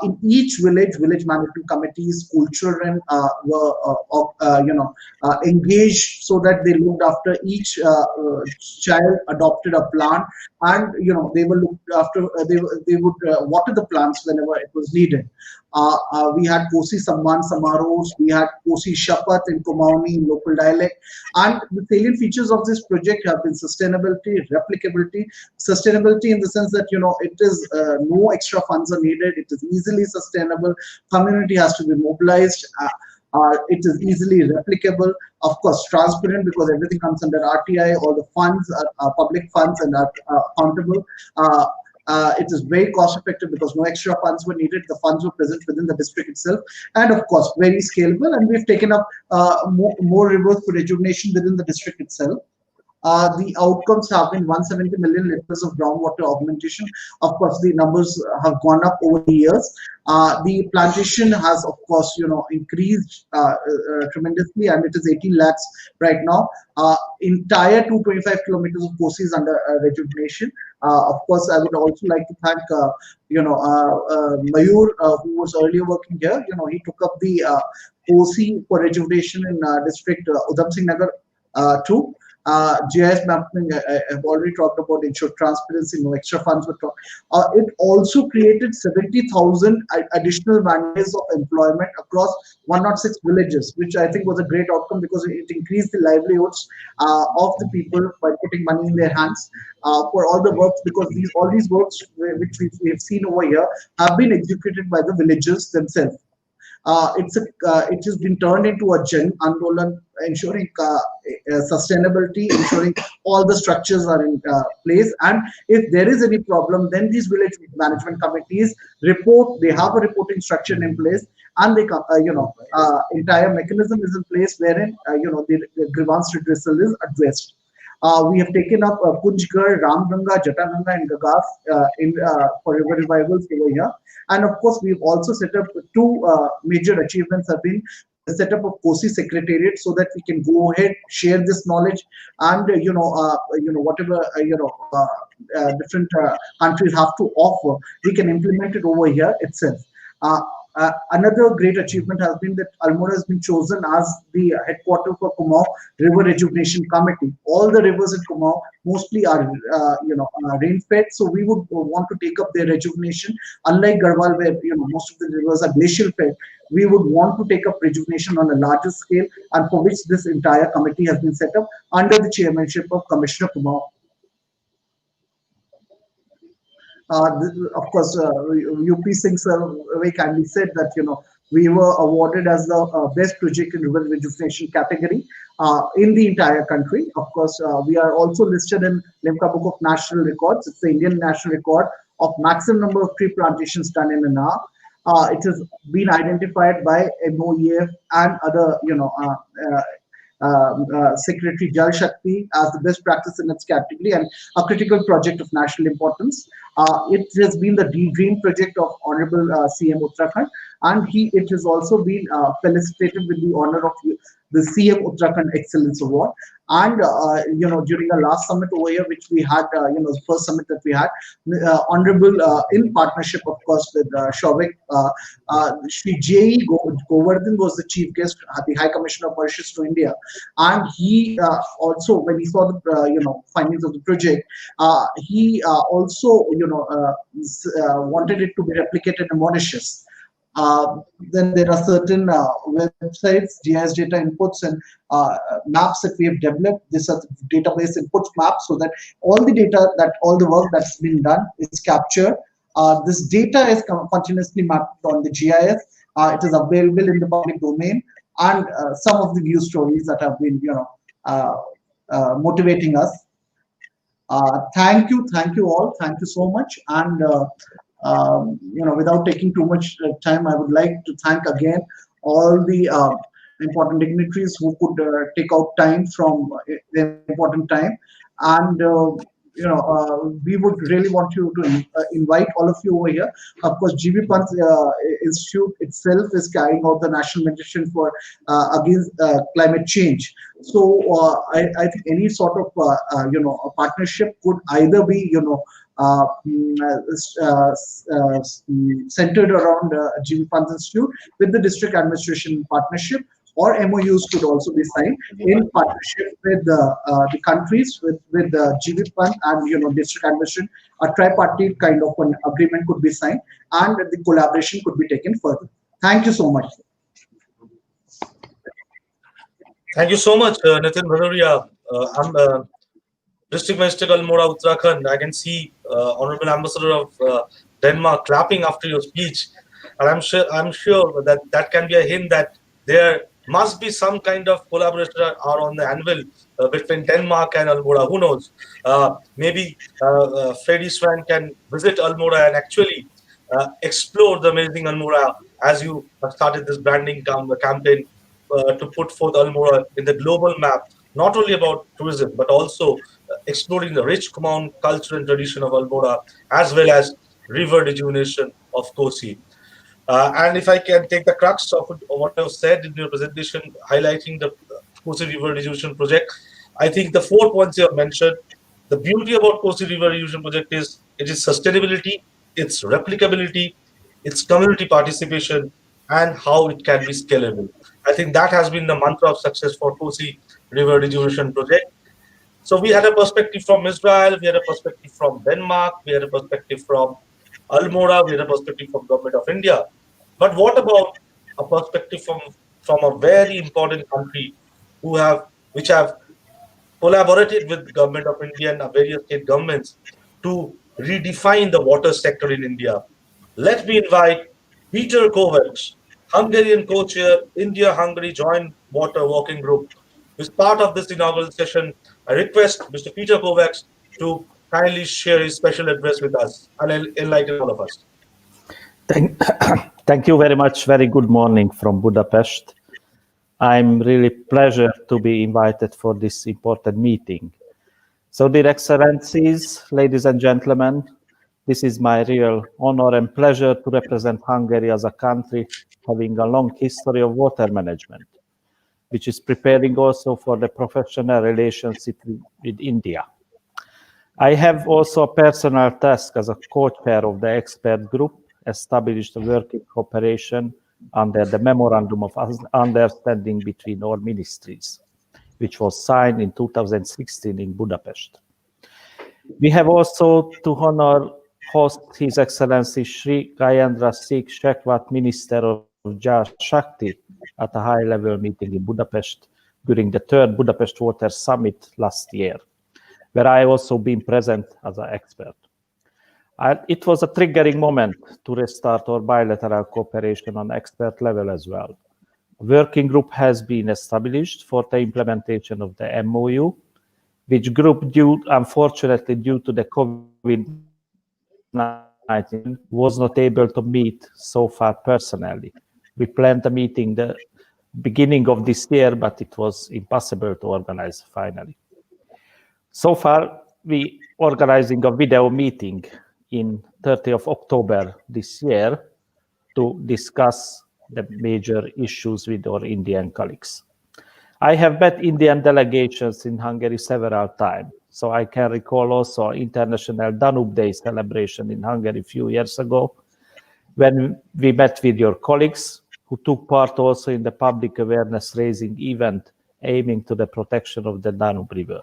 In each village management committees, school children were engaged, so that they looked after each child, adopted a plant, and they were looked after. They would water the plants whenever it was needed. We had Kosi Samman Samaros, we had Kosi Shapat in Kumaun in local dialect, and the salient features of this project have been sustainability, replicability. Sustainability in the sense that it is no extra funds are needed, it is easily sustainable, community has to be mobilized. It is easily replicable, of course, transparent because everything comes under RTI. All the funds are public funds and are accountable. It is very cost effective because no extra funds were needed. The funds were present within the district itself, and of course, very scalable. And we've taken up more rivers for rejuvenation within the district itself. The outcomes have been 170 million liters of groundwater augmentation. Of course, the numbers have gone up over the years. The plantation has, of course, increased tremendously, and it is 18 lakhs right now. Entire 225 kilometers of Kosi is under rejuvenation. Of course, I would also like to thank, Mayur, who was earlier working here. He took up the Kosi for rejuvenation in district Udham Singh Nagar too. GIS mapping, I have already talked about, ensured transparency, no extra funds were talked. It also created 70,000 additional mandates of employment across 106 villages, which I think was a great outcome because it increased the livelihoods of the people by putting money in their hands for all the works, because all these works which we have seen over here have been executed by the villagers themselves. It has been turned into a Jan Andolan, ensuring sustainability, ensuring all the structures are in place. And if there is any problem, then these village management committees report. They have a reporting structure in place, and they entire mechanism is in place wherein the grievance redressal is addressed. We have taken up Punjgarh, Ramganga, Jataganga, and Gagas for river revivals over here. And of course, we've also set up two major achievements have been the setup of Kosi Secretariat, so that we can go ahead, share this knowledge, and whatever different countries have to offer, we can implement it over here itself. Another great achievement has been that Almora has been chosen as the headquarters for Kumaun River Rejuvenation Committee. All the rivers in Kumaun mostly are rain-fed, so we would want to take up their rejuvenation. Unlike Garhwal, where most of the rivers are glacial-fed, we would want to take up rejuvenation on a larger scale, and for which this entire committee has been set up under the chairmanship of Commissioner Kumaun. Of course, UP Singh sir very kindly said that we were awarded as the best project in river rejuvenation category in the entire country. Of course, we are also listed in Limca Book of National Records. It's the Indian national record of maximum number of tree plantations done in an hour. It has been identified by MOEF and other Secretary Jal Shakti as the best practice in its category and a critical project of national importance. It has been the dream project of Honorable CM Uttarakhand, and it has also been felicitated with the honor of the CM Uttarakhand Excellence Award. And during the last summit over here, which we had, the first summit that we had, Honorable in partnership, of course, with Shovik, Shri J.E. Govardhan was the chief guest, the High Commissioner of Mauritius to India, and he also, when he saw the findings of the project, he also wanted it to be replicated in Mauritius. Then there are certain websites, GIS data inputs, and maps that we have developed. These are the database inputs maps, so that all the data, all the work that's been done is captured. This data is continuously mapped on the GIS. It is available in the public domain, and some of the news stories that have been motivating us. Thank you all. Thank you so much. And without taking too much time, I would like to thank again all the important dignitaries who could take out time from their important time. And we would really want you to invite all of you over here. Of course, GB Pant Institute itself is carrying out the national meditation for against climate change. So I think any sort of a partnership could either be centered around GB Pant Institute with the district administration partnership, or MOUs could also be signed in partnership with the countries, with GB Pant and district administration. A tripartite kind of an agreement could be signed, and the collaboration could be taken further. Thank you so much. Thank you so much, Nitin Bhadauria. I'm District Magistrate Almora, Uttarakhand. I can see Honorable Ambassador of Denmark clapping after your speech, and I'm sure that can be a hint that their must be some kind of collaboration are on the anvil between Denmark and Almora. Who knows? Maybe Freddy Svane can visit Almora and actually explore the amazing Almora as you have started this branding campaign to put forth Almora in the global map, not only about tourism, but also exploring the rich Kumaun culture and tradition of Almora, as well as river rejuvenation of Kosi. And if I can take the crux of what I've said in your presentation, highlighting the Kosi River Rejuvenation Project, I think the 4 points you have mentioned, the beauty about Kosi River Rejuvenation Project is it is sustainability, its replicability, its community participation, and how it can be scalable. I think that has been the mantra of success for Kosi River Rejuvenation Project. So we had a perspective from Israel, we had a perspective from Denmark, we had a perspective from Almora, we had a perspective from Government of India. But what about a perspective from a very important country which have collaborated with Government of India and various state governments to redefine the water sector in India? Let me invite Peter Kovacs, Hungarian co-chair, India-Hungary Joint Water Working Group, who is part of this inaugural session. I request Mr. Peter Kovacs to kindly share his special address with us and enlighten all of us. Thank you very much. Very good morning from Budapest. I'm really pleasure to be invited for this important meeting. So, dear Excellencies, ladies and gentlemen, this is my real honor and pleasure to represent Hungary as a country having a long history of water management, which is preparing also for the professional relationship with India. I have also a personal task as a co-chair of the expert group, established a working cooperation under the Memorandum of Understanding between all ministries, which was signed in 2016 in Budapest. We have also to honor host His Excellency Sri Gayendra Singh Shekhawat, Minister of Shakti, at a high-level meeting in Budapest during the 3rd Budapest Water Summit last year, where I also been present as an expert. It was a triggering moment to restart our bilateral cooperation on expert level as well. A working group has been established for the implementation of the MOU, which group, unfortunately due to the COVID-19, was not able to meet so far personally. We planned a meeting the beginning of this year, but it was impossible to organize finally. So far, we organizing a video meeting in 30th of October this year to discuss the major issues with our Indian colleagues. I have met Indian delegations in Hungary several times, so I can recall also International Danube Day celebration in Hungary a few years ago, when we met with your colleagues who took part also in the public awareness raising event aiming to the protection of the Danube River.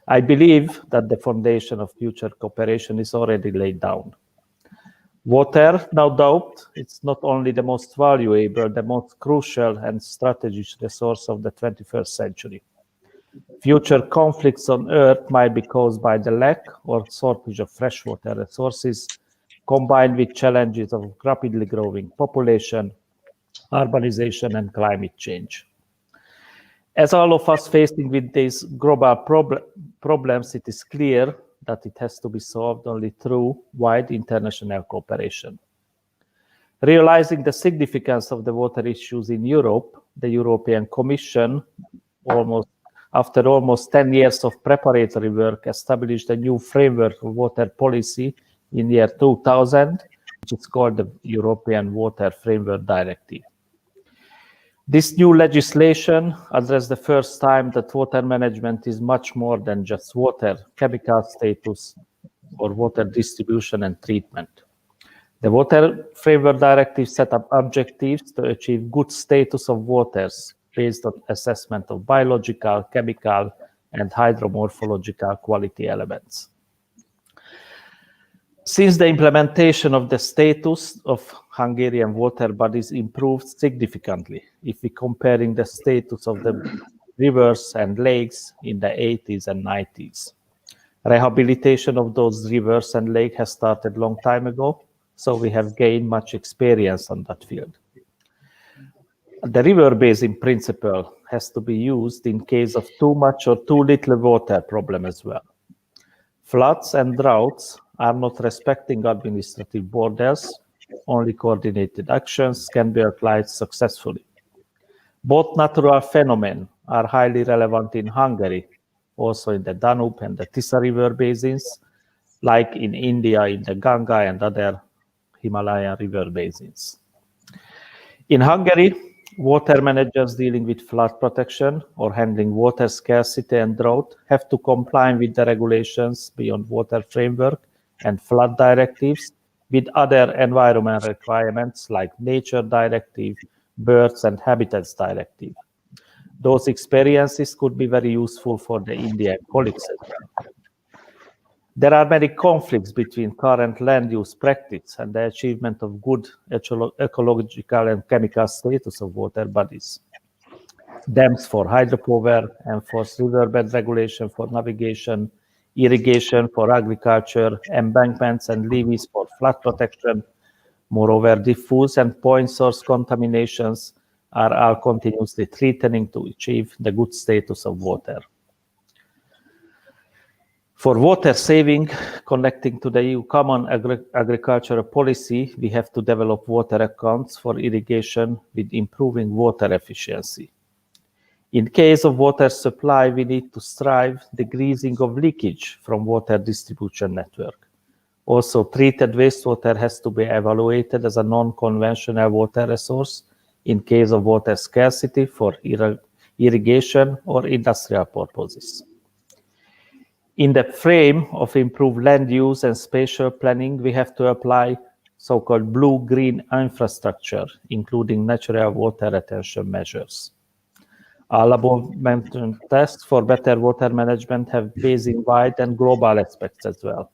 I believe that the foundation of future cooperation is already laid down. Water, no doubt, it's not only the most valuable, the most crucial and strategic resource of the 21st century. Future conflicts on Earth might be caused by the lack or shortage of freshwater resources, combined with challenges of rapidly growing population, urbanization, and climate change. As all of us facing with these global problems, it is clear that it has to be solved only through wide international cooperation. Realizing the significance of the water issues in Europe, the European Commission, after almost 10 years of preparatory work, established a new framework of water policy in the year 2000, which is called the European Water Framework Directive. This new legislation addressed the first time that water management is much more than just water, chemical status, or water distribution and treatment. The Water Framework Directive set up objectives to achieve good status of waters based on assessment of biological, chemical, and hydromorphological quality elements. Since the implementation of the status of Hungarian water bodies improved significantly, if we comparing the status of the rivers and lakes in the 80s and 90s. Rehabilitation of those rivers and lakes has started a long time ago, so we have gained much experience on that field. The river basin principle has to be used in case of too much or too little water problem as well. Floods and droughts are not respecting administrative borders. Only coordinated actions can be applied successfully. Both natural phenomena are highly relevant in Hungary, also in the Danube and the Tisa river basins, like in India in the Ganga and other Himalayan river basins. In Hungary, water managers dealing with flood protection or handling water scarcity and drought have to comply with the regulations beyond water framework and flood directives with other environment requirements like nature directive, birds and habitats directive. Those experiences could be very useful for the Indian colleagues as well. There are many conflicts between current land use practice and the achievement of good ecological and chemical status of water bodies. Dams for hydropower, enforced riverbed regulation for navigation, irrigation for agriculture, embankments and levees for flood protection. Moreover, diffuse and point source contaminations are all continuously threatening to achieve the good status of water. For water saving, connecting to the EU Common Agricultural Policy, we have to develop water accounts for irrigation with improving water efficiency. In case of water supply, we need to strive decreasing of leakage from water distribution network. Also, treated wastewater has to be evaluated as a non-conventional water resource in case of water scarcity for irrigation or industrial purposes. In the frame of improved land use and spatial planning, we have to apply so-called blue-green infrastructure, including natural water retention measures. All above-mentioned tests for better water management have basin-wide and global aspects as well.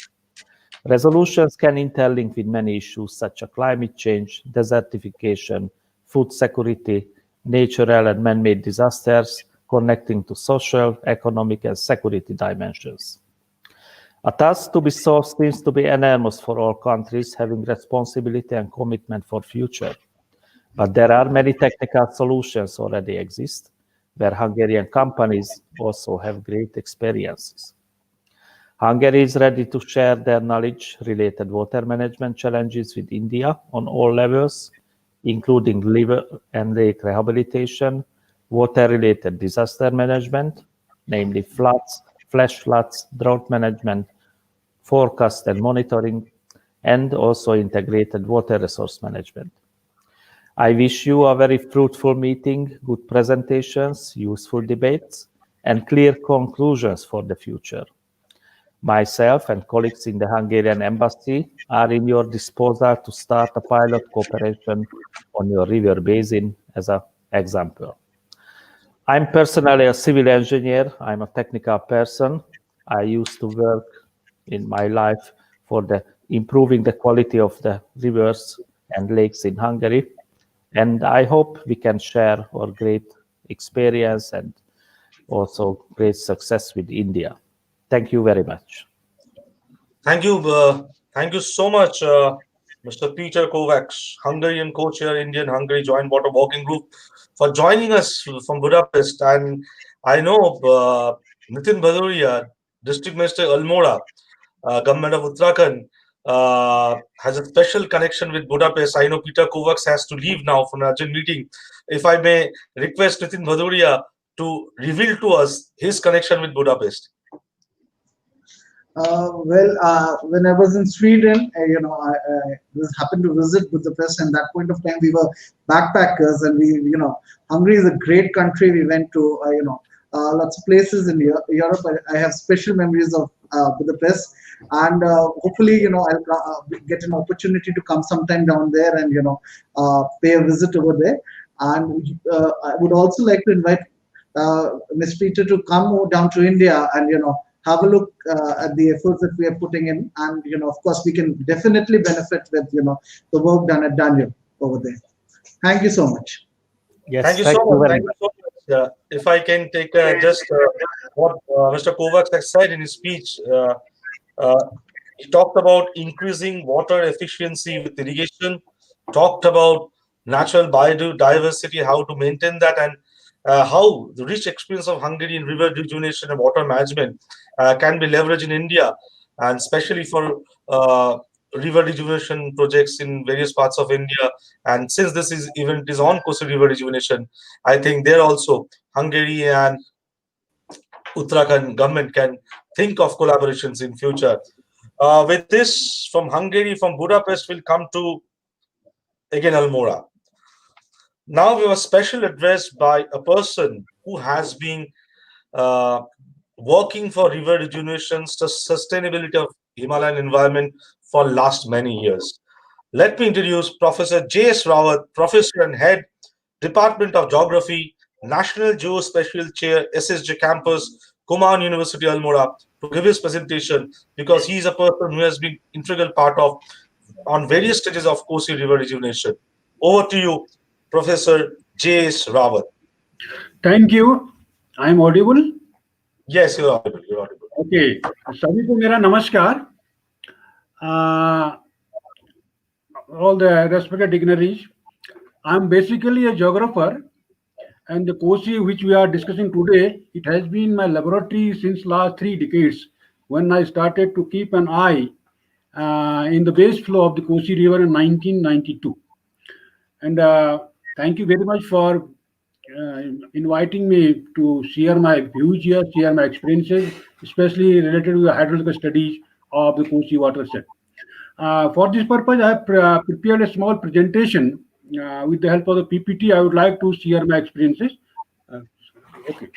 Resolutions can interlink with many issues such as climate change, desertification, food security, natural and man-made disasters, connecting to social, economic, and security dimensions. A task to be solved seems to be enormous for all countries having responsibility and commitment for future. But there are many technical solutions already exist, where Hungarian companies also have great experiences. Hungary is ready to share their knowledge-related water management challenges with India on all levels, including river and lake rehabilitation, water-related disaster management, namely floods, flash floods, drought management, forecast and monitoring, and also integrated water resource management. I wish you a very fruitful meeting, good presentations, useful debates, and clear conclusions for the future. Myself and colleagues in the Hungarian Embassy are in your disposal to start a pilot cooperation on your river basin as an example. I'm personally a civil engineer. I'm a technical person. I used to work in my life for improving the quality of the rivers and lakes in Hungary. And I hope we can share our great experience and also great success with India. Thank you very much. Thank you so much, Mr. Peter Kovacs, Hungarian co-chair, Indian-Hungary Joint Water Working Group, for joining us from Budapest. And I know Nitin Bhadauria, District Minister Almora, Government of Uttarakhand, has a special connection with Budapest. I know Peter Kovacs has to leave now for an urgent meeting. If I may request Nitin Bhadauria to reveal to us his connection with Budapest. When I was in Sweden, I was happened to visit Budapest, and that point of time we were backpackers, and Hungary is a great country. We went to lots of places in Europe. I have special memories of Budapest, and hopefully I'll get an opportunity to come sometime down there and pay a visit over there. And I would also like to invite Ms. Peter to come down to India and have a look at the efforts that we are putting in, and of course we can definitely benefit with the work done at Daniel over there. Thank you so much. Yes, thank you so much. Thank you so much. If I can take just what Mr. Kovacs has said in his speech, he talked about increasing water efficiency with irrigation, talked about natural biodiversity, how to maintain that, and how the rich experience of Hungary in river rejuvenation and water management can be leveraged in India, and especially for river rejuvenation projects in various parts of India. And since this event is on Kosi river rejuvenation, I think there also Hungary and Uttarakhand government can think of collaborations in future. With this, from Hungary, from Budapest, we'll come to again Almora. Now we have a special address by a person who has been working for river rejuvenation, sustainability of Himalayan environment for last many years. Let me introduce Professor J.S. Rawat, Professor and Head, Department of Geography, National Geospatial Chair, SSJ Campus, Kumaun University, Almora, to give his presentation, because he is a person who has been integral part of on various stages of Kosi river rejuvenation. Over to you, Professor J.S. Rawat. Thank you. I am audible? Yes, you're audible. You're audible. Okay. सभी को मेरा नमस्कार. All the respected dignitaries. I am basically a geographer, and the Kosi which we are discussing today, it has been my laboratory since last 3 decades, when I started to keep an eye in the base flow of the Kosi River in 1992. And thank you very much for inviting me to share my views here, share my experiences, especially related to the hydrological studies of the Kosi watershed. For this purpose, I have prepared a small presentation with the help of the PPT. I would like to share my experiences. Okay.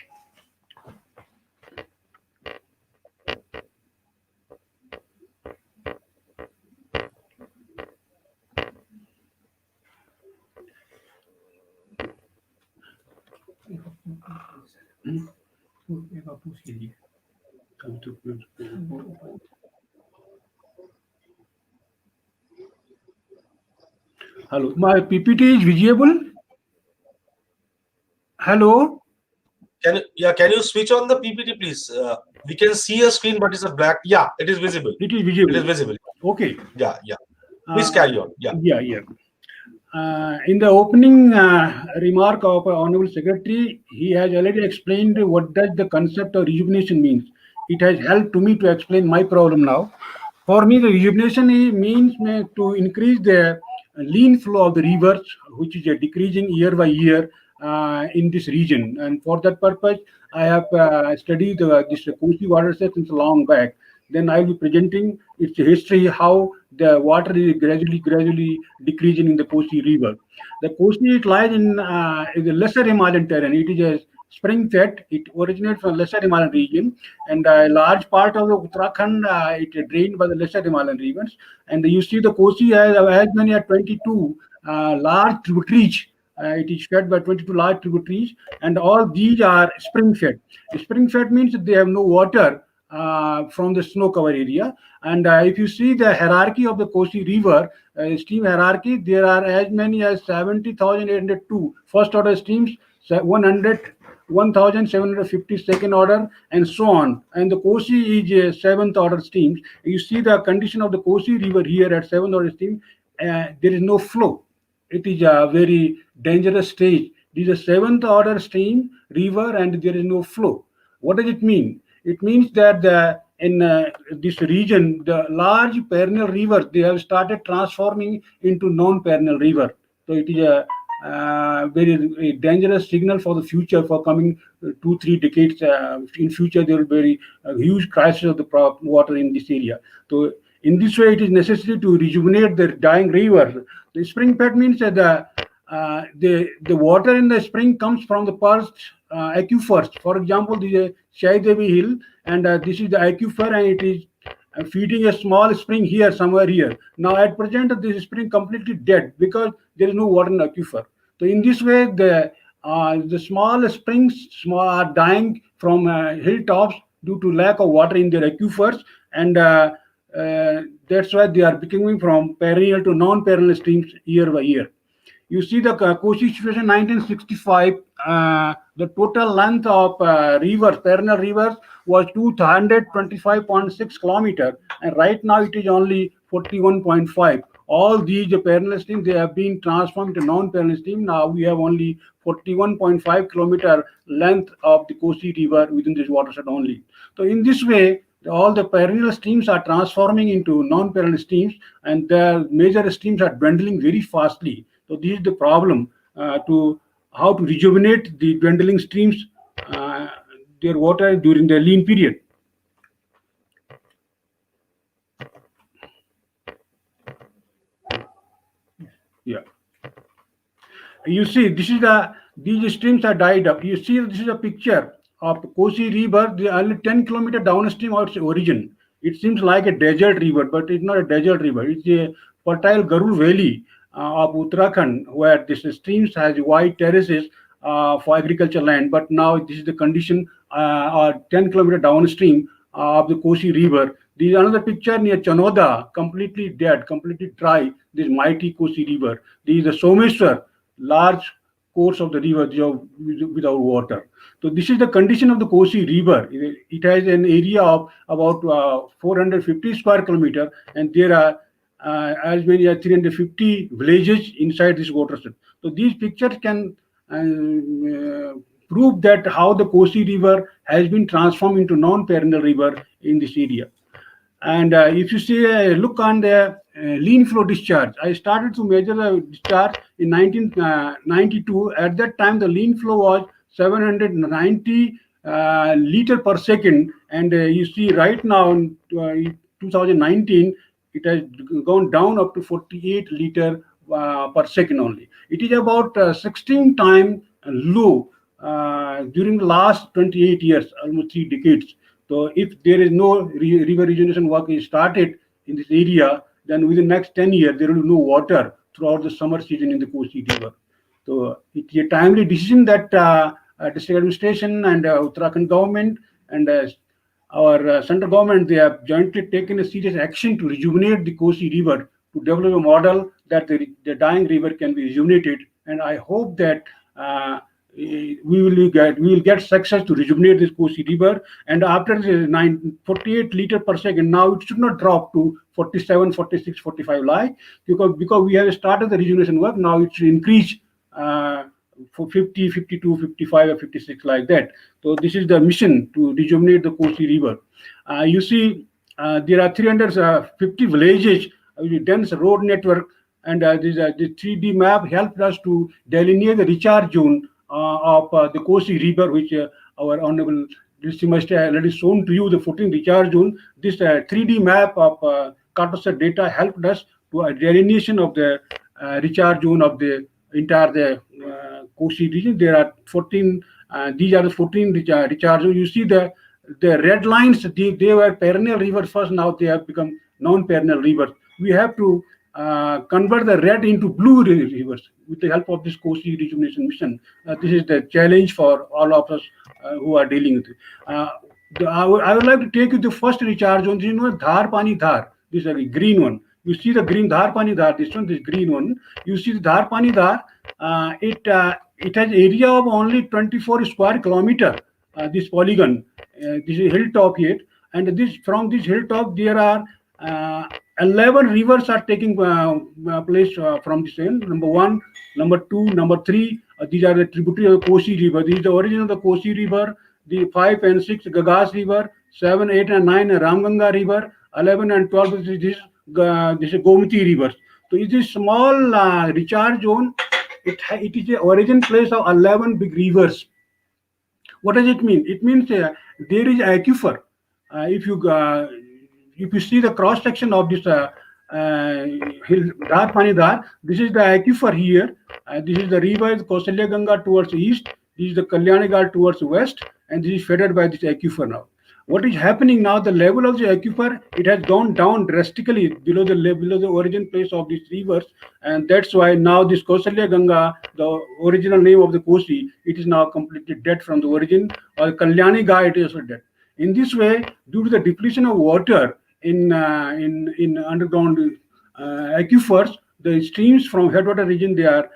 Hello, my PPT is visible. Hello. Can you switch on the PPT, please? We can see a screen, but it's a black. Yeah, it is visible. It is visible. It is visible. Okay. Yeah. Please carry on. Yeah. In the opening remark of our Honorable Secretary, he has already explained what does the concept of rejuvenation means. It has helped to me to explain my problem now. For me, the rejuvenation means to increase the lean flow of the rivers, which is decreasing year by year in this region. And for that purpose, I have studied this Kosi watershed since long back. Then I will be presenting its history, how the water is gradually decreasing in the Kosi river. The Kosi lies in the lesser Himalayan terrain. It is a spring fed. It originates from lesser Himalayan region, and a large part of the Uttarakhand it is drained by the lesser Himalayan rivers. And you see the Kosi has as many as 22 large tributaries. It is fed by 22 large tributaries, and all these are spring fed. Spring fed means they have no water from the snow cover area. And if you see the hierarchy of the Kosi river, stream hierarchy, there are as many as 70,802 first order streams, 1,750 second order, and so on. And the Kosi is 7th order streams. You see the condition of the Kosi river here at 7th order stream, there is no flow. It is a very dangerous stage. This is a 7th order stream river and there is no flow. What does it mean? It means that in this region, the large perennial rivers, they have started transforming into non-perennial river. So it is a very dangerous signal for the future, for coming 2-3 decades. In future, there will be a huge crisis of the water in this area. So in this way, it is necessary to rejuvenate the dying river. The spring fed means that the water in the spring comes from the first aquifers. For example, the Shaidevi Hill, and this is the aquifer, and it is feeding a small spring here, somewhere here. Now, at present, this spring completely dead because there is no water in the aquifer. So, in this way, the small springs are dying from hilltops due to lack of water in their aquifers, and that's why they are becoming from perennial to non-perennial streams year by year. You see the Kosi situation 1965, the total length of rivers, perennial rivers, was 225.6 kilometers, and right now it is only 41.5. all these perennial streams, they have been transformed to non-perennial stream. Now we have only 41.5 kilometer length of the Kosi River within this watershed only. So in this way, all the perennial streams are transforming into non-perennial streams, and the major streams are dwindling very fastly. So this is the problem to how to rejuvenate the dwindling streams, their water during the lean period. Yeah. You see, these streams are dried up. You see, this is a picture of Kosi River. They are only 10 kilometer downstream of its origin. It seems like a desert river, but it's not a desert river. It's a fertile Garul Valley of Uttarakhand, where this streams has wide terraces for agricultural land. But now this is the condition 10 kilometer downstream of the Kosi River. This is another picture near Chanoda, completely dead, completely dry, this mighty Kosi River. This is the Someshwar, large course of the river without water. So this is the condition of the Kosi River. It has an area of about 450 square kilometer, and there are as many as 350 villages inside this watershed. So these pictures can prove that how the Kosi River has been transformed into non-perennial river in this area. And if you see a look on the lean flow discharge, I started to measure the discharge in 1992. At that time, the lean flow was 790 liter per second, and you see right now in 2019, it has gone down up to 48 liter per second only. It is about 16 times low during the last 28 years, almost 3 decades. So if there is no river rejuvenation work is started in this area, then within the next 10 years, there will be no water throughout the summer season in the Kosi River. So it's a timely decision that district administration and Uttarakhand government and our central government, they have jointly taken a serious action to rejuvenate the Kosi River, to develop a model that the dying river can be rejuvenated. And I hope that we will get success to rejuvenate this Kosi River. And after the 48 liter per second, now it should not drop to 47, 46, 45 like, because we have started the rejuvenation work. Now it should increase for 50, 52, 55, or 56 like that. So this is the mission to rejuvenate the Kosi River. You see, there are 350 villages with dense road network, and this 3D map helped us to delineate the recharge zone of the Kosi River, which our Honorable Magistrate already shown to you, the 14 recharge zone. This 3D map of cartographic data helped us to a delineation of the recharge zone of the entire Kosi region. There are 14. These are the 14 recharge zones. You see the red lines. They were perennial rivers first. Now they have become non-perennial rivers. We have to convert the red into blue rivers with the help of this Kosi rejuvenation mission. This is the challenge for all of us who are dealing with it. I would like to take you to the first recharge zone. You know, Dhar Pani Dhar. This is a green one. You see the green Dhar Pani Dhar. This one, this green one. You see the Dhar Pani Dhar. It has area of only 24 square kilometer. This polygon. This is hilltop here, and from this hilltop there are 11 rivers are taking place from this end. Number 1, number 2, number 3. These are the tributary of the Kosi River. This is the origin of the Kosi River. The 5 and 6, Gagas River. 7, 8, and 9, Ramganga River. 11 and 12, this is Gomati River. So it is small recharge zone. It is the origin place of 11 big rivers. What does it mean? It means there is aquifer. If you see the cross section of this hill Dhar Pani Dhar, this is the aquifer here. This is the river Kausalya Ganga towards east. This is the Kalyani Ghat towards west, and this is fed by this aquifer now. What is happening now? The level of the aquifer, it has gone down drastically below the origin place of these rivers, and that's why now this Kausalya Ganga, the original name of the Kosi, it is now completely dead from the origin. Or Kalyani Ghat, it is also dead. In this way, due to the depletion of water in underground aquifers, the streams from headwater region, they are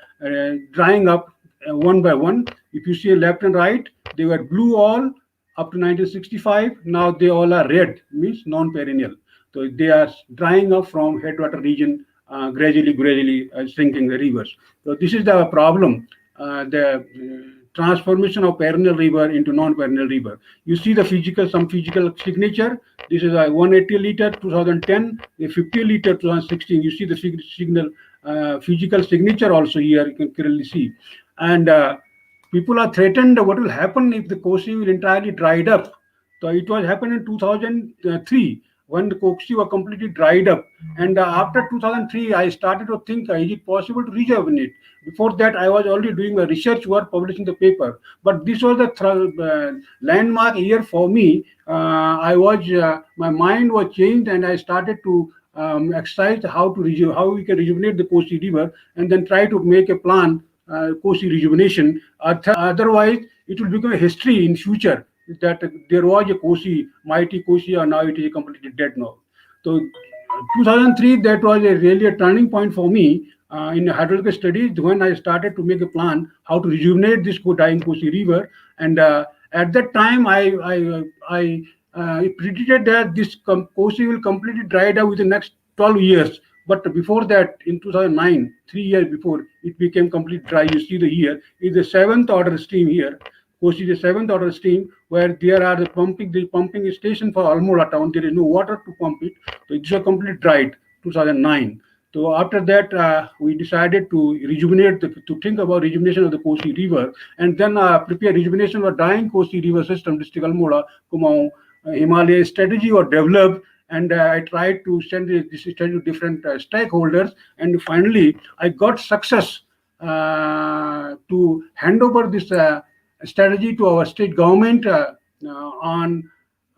drying up one by one. If you see left and right, they were blue all up to 1965. Now they all are red, means non-perennial. So they are drying up from headwater region gradually shrinking the rivers. So this is the problem, the transformation of perennial river into non-perennial river. You see the some physical signature. This is a 180 liter 2010, a 50 liter 2016. You see the signal physical signature also here. You can clearly see, and people are threatened. What will happen if the Kosi will entirely dried up? So it was happened in 2003 when the Kosi were completely dried up, and after 2003 I started to think, is it possible to rejuvenate? Before that, I was already doing a research work, publishing the paper. But this was the landmark year for me. My mind was changed, and I started to exercise how we can rejuvenate the Kosi River, and then try to make a plan, Kosi rejuvenation. Otherwise, it will become a history in future that there was a Kosi, mighty Kosi, and now it is completely dead now. So 2003, that was really a turning point for me in hydrological studies, when I started to make a plan how to rejuvenate this dying Kosi River. And at that time, I predicted that this Kosi will completely dry out within the next 12 years. But before that, in 2009, 3 years before, it became completely dry. You see the here is the 7th order stream here. Kosi is the 7th order stream, where there are the pumping station for Almora town. There is no water to pump it. So it's completely dried, 2009. So after that, we decided to rejuvenate, to think about rejuvenation of the Kosi River, and then prepare rejuvenation of dying Kosi River system, district Almora, Kumaun, Himalayan strategy was developed, and I tried to send this strategy to different stakeholders, and finally I got success to hand over this strategy to our state government on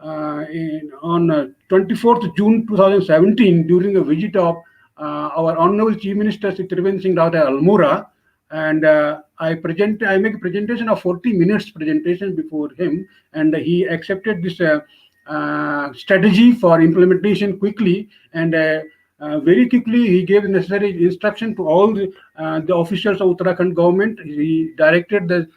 24th June 2017 during a visit of our Honorable Chief Minister Rejuvenating Almora, and I make a presentation of 40 minutes presentation before him, and he accepted this strategy for implementation quickly, and very quickly he gave necessary instruction to all the officials of Uttarakhand government. He directed the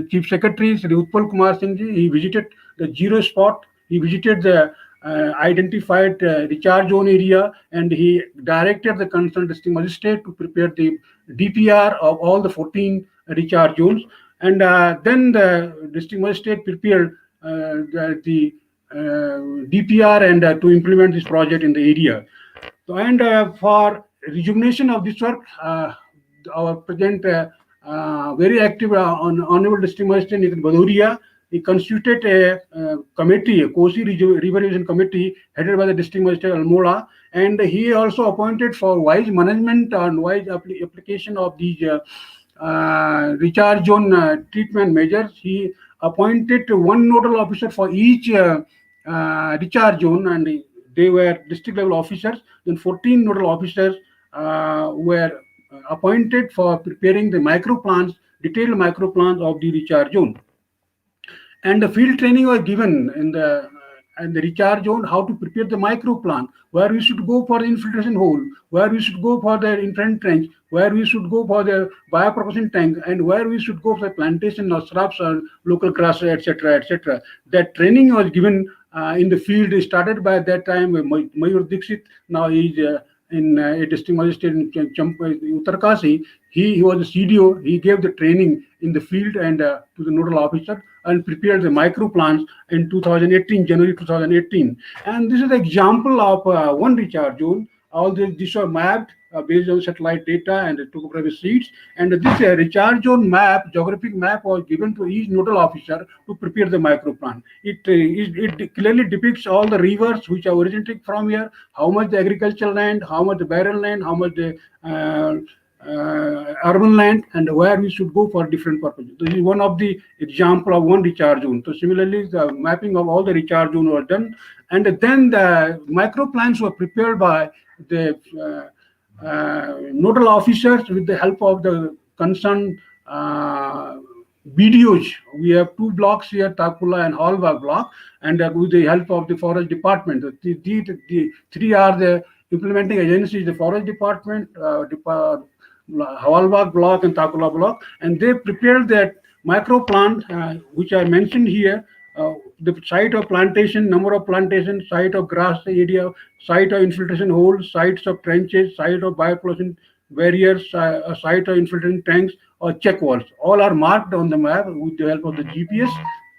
Chief Secretary Sri Utpal Kumar Singh ji. He visited the zero spot. He visited the identified recharge zone area, and he directed the concerned district magistrate to prepare the DPR of all the 14 recharge zones, and then the district magistrate prepared the DPR and to implement this project in the area. So, and for rejuvenation of this work, our present very active Honorable District Magistrate Nitin Bhadauria, he constituted a committee, a Kosi Rejuvenation Committee, headed by the District Magistrate Almora, and he also appointed for wise management and wise application of these recharge zone treatment measures. He appointed one nodal officer for each recharge zone, and they were district level officers. Then 14 nodal officers were appointed for preparing the micro plans, detailed micro plans of the recharge zone. And the field training was given in the recharge zone, how to prepare the micro plan, where we should go for the infiltration hole, where we should go for the infrared trench, where we should go for the biopropulsion tank, and where we should go for the plantation of shrubs or local grasses, etc., etc. That training was given in the field. It started by that time Mayur Dixit. Now he is in a district magistrate in Uttarakhand. He was the CDO. He gave the training in the field and to the nodal officer, and prepared the micro plans in 2018, January 2018. And this is an example of one recharge zone. All these are mapped based on satellite data and topographic sheets. And this recharge zone map, geographic map, was given to each nodal officer to prepare the micro plan. It clearly depicts all the rivers which are originating from here, how much the agricultural land, how much the barren land, how much the urban land, and where we should go for different purposes. This is one of the example of one recharge zone. So similarly, the mapping of all the recharge zones were done, and then the micro plans were prepared by the nodal officers with the help of the concerned BDOs. We have two blocks here, Takula and Halwag block, and with the help of the forest department. The three are the implementing agencies: the forest department, Hawalbag block and Takula block, and they prepared that micro plan which I mentioned here, the site of plantation, number of plantation, site of grass area, site of infiltration holes, sites of trenches, site of biopollution barriers, site of infiltration tanks or check walls. All are marked on the map with the help of the GPS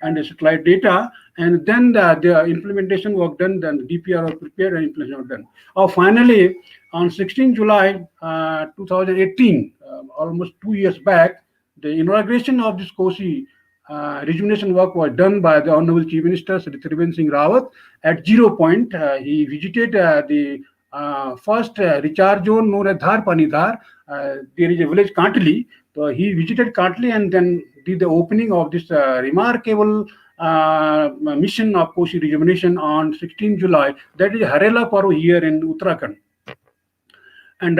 and the satellite data, and then the implementation work done, then the DPR was prepared and implementation was done. Finally, on 16 July 2018, almost 2 years back, the inauguration of this Kosi rejuvenation work was done by the Honorable Chief Minister Sri Singh Rawat at 0 point. He visited the first recharge zone known as Dhar Panidhar. There is a village Kantli. So he visited Kantli and then did the opening of this remarkable mission of Kosi rejuvenation on 16 July. That is Harela Parv here in Uttarakhand. And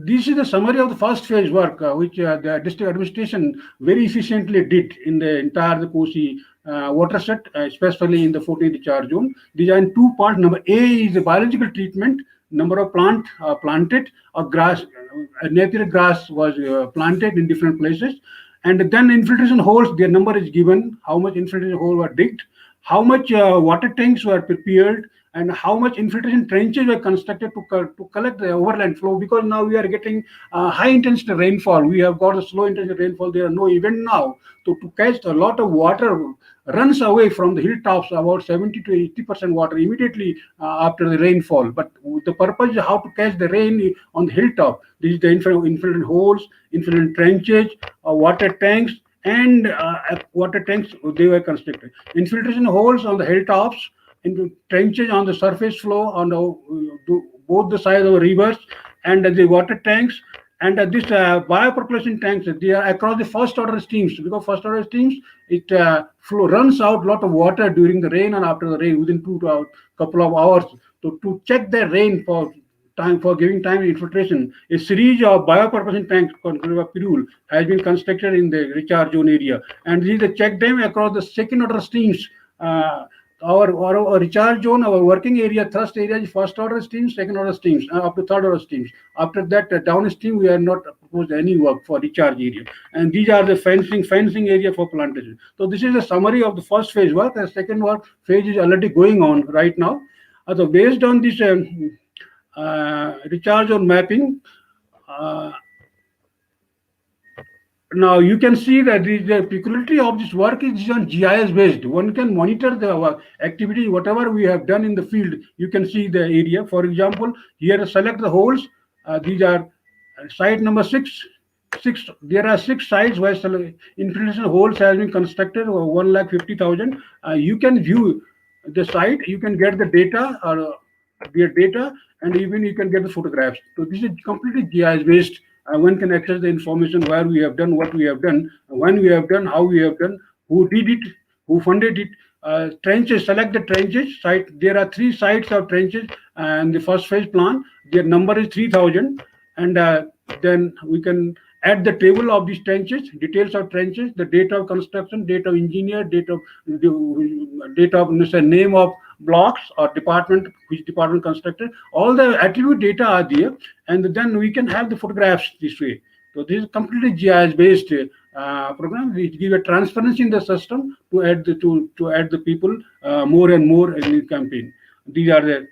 this is the summary of the first phase work, which the district administration very efficiently did in the entire Kosi watershed, especially in the 14th recharge zone. These are in two parts. Number A is the biological treatment. Number of plant planted or grass, napier grass was planted in different places. And then infiltration holes, their number is given, how much infiltration hole were digged, how much water tanks were prepared, and how much infiltration trenches were constructed to collect the overland flow, because now we are getting high intensity rainfall. We have got a slow intensity rainfall. There are no event now. So to catch a lot of water runs away from the hilltops, about 70 to 80% water immediately after the rainfall. But the purpose is how to catch the rain on the hilltop. This is the infiltration holes, infiltration trenches, water tanks, and water tanks, they were constructed. Infiltration holes on the hilltops, into trenches on the surface flow on both the sides of the rivers, and the water tanks, and this biopropulsion tanks, they are across the first order streams, because first order streams, it runs out a lot of water during the rain and after the rain within couple of hours. So to check the rain for giving time infiltration, a series of biopropulsion tanks has been constructed in the recharge zone area, and this is the check dam across the second order streams. Our recharge zone, our working area, thrust area is first order streams, second order streams, up to third order streams. After that, downstream, we are not proposed any work for recharge area. And these are the fencing area for plantation. So this is a summary of the first phase work. The second work phase is already going on right now. So based on this recharge zone mapping, now you can see that the peculiarity of this work is on GIS based. One can monitor the activity, whatever we have done in the field. You can see the area. For example, here select the holes. These are site number 6. There are 6 sites where infiltration holes has been constructed, 1,50,000. You can view the site. You can get the data or their data, and even you can get the photographs. So this is completely GIS based. One can access the information where we have done, what we have done, when we have done, how we have done, who did it, who funded it. Trenches, select the trenches site. There are 3 sites of trenches and the first phase plan. Their number is 3,000, and then we can add the table of these trenches, details of trenches, the date of construction, date of engineer, date of name of blocks or department, which department constructed. All the attribute data are there, and then we can have the photographs this way. So this is completely GIS based program. We give a transparency in the system to add the people more and more in the campaign. These are the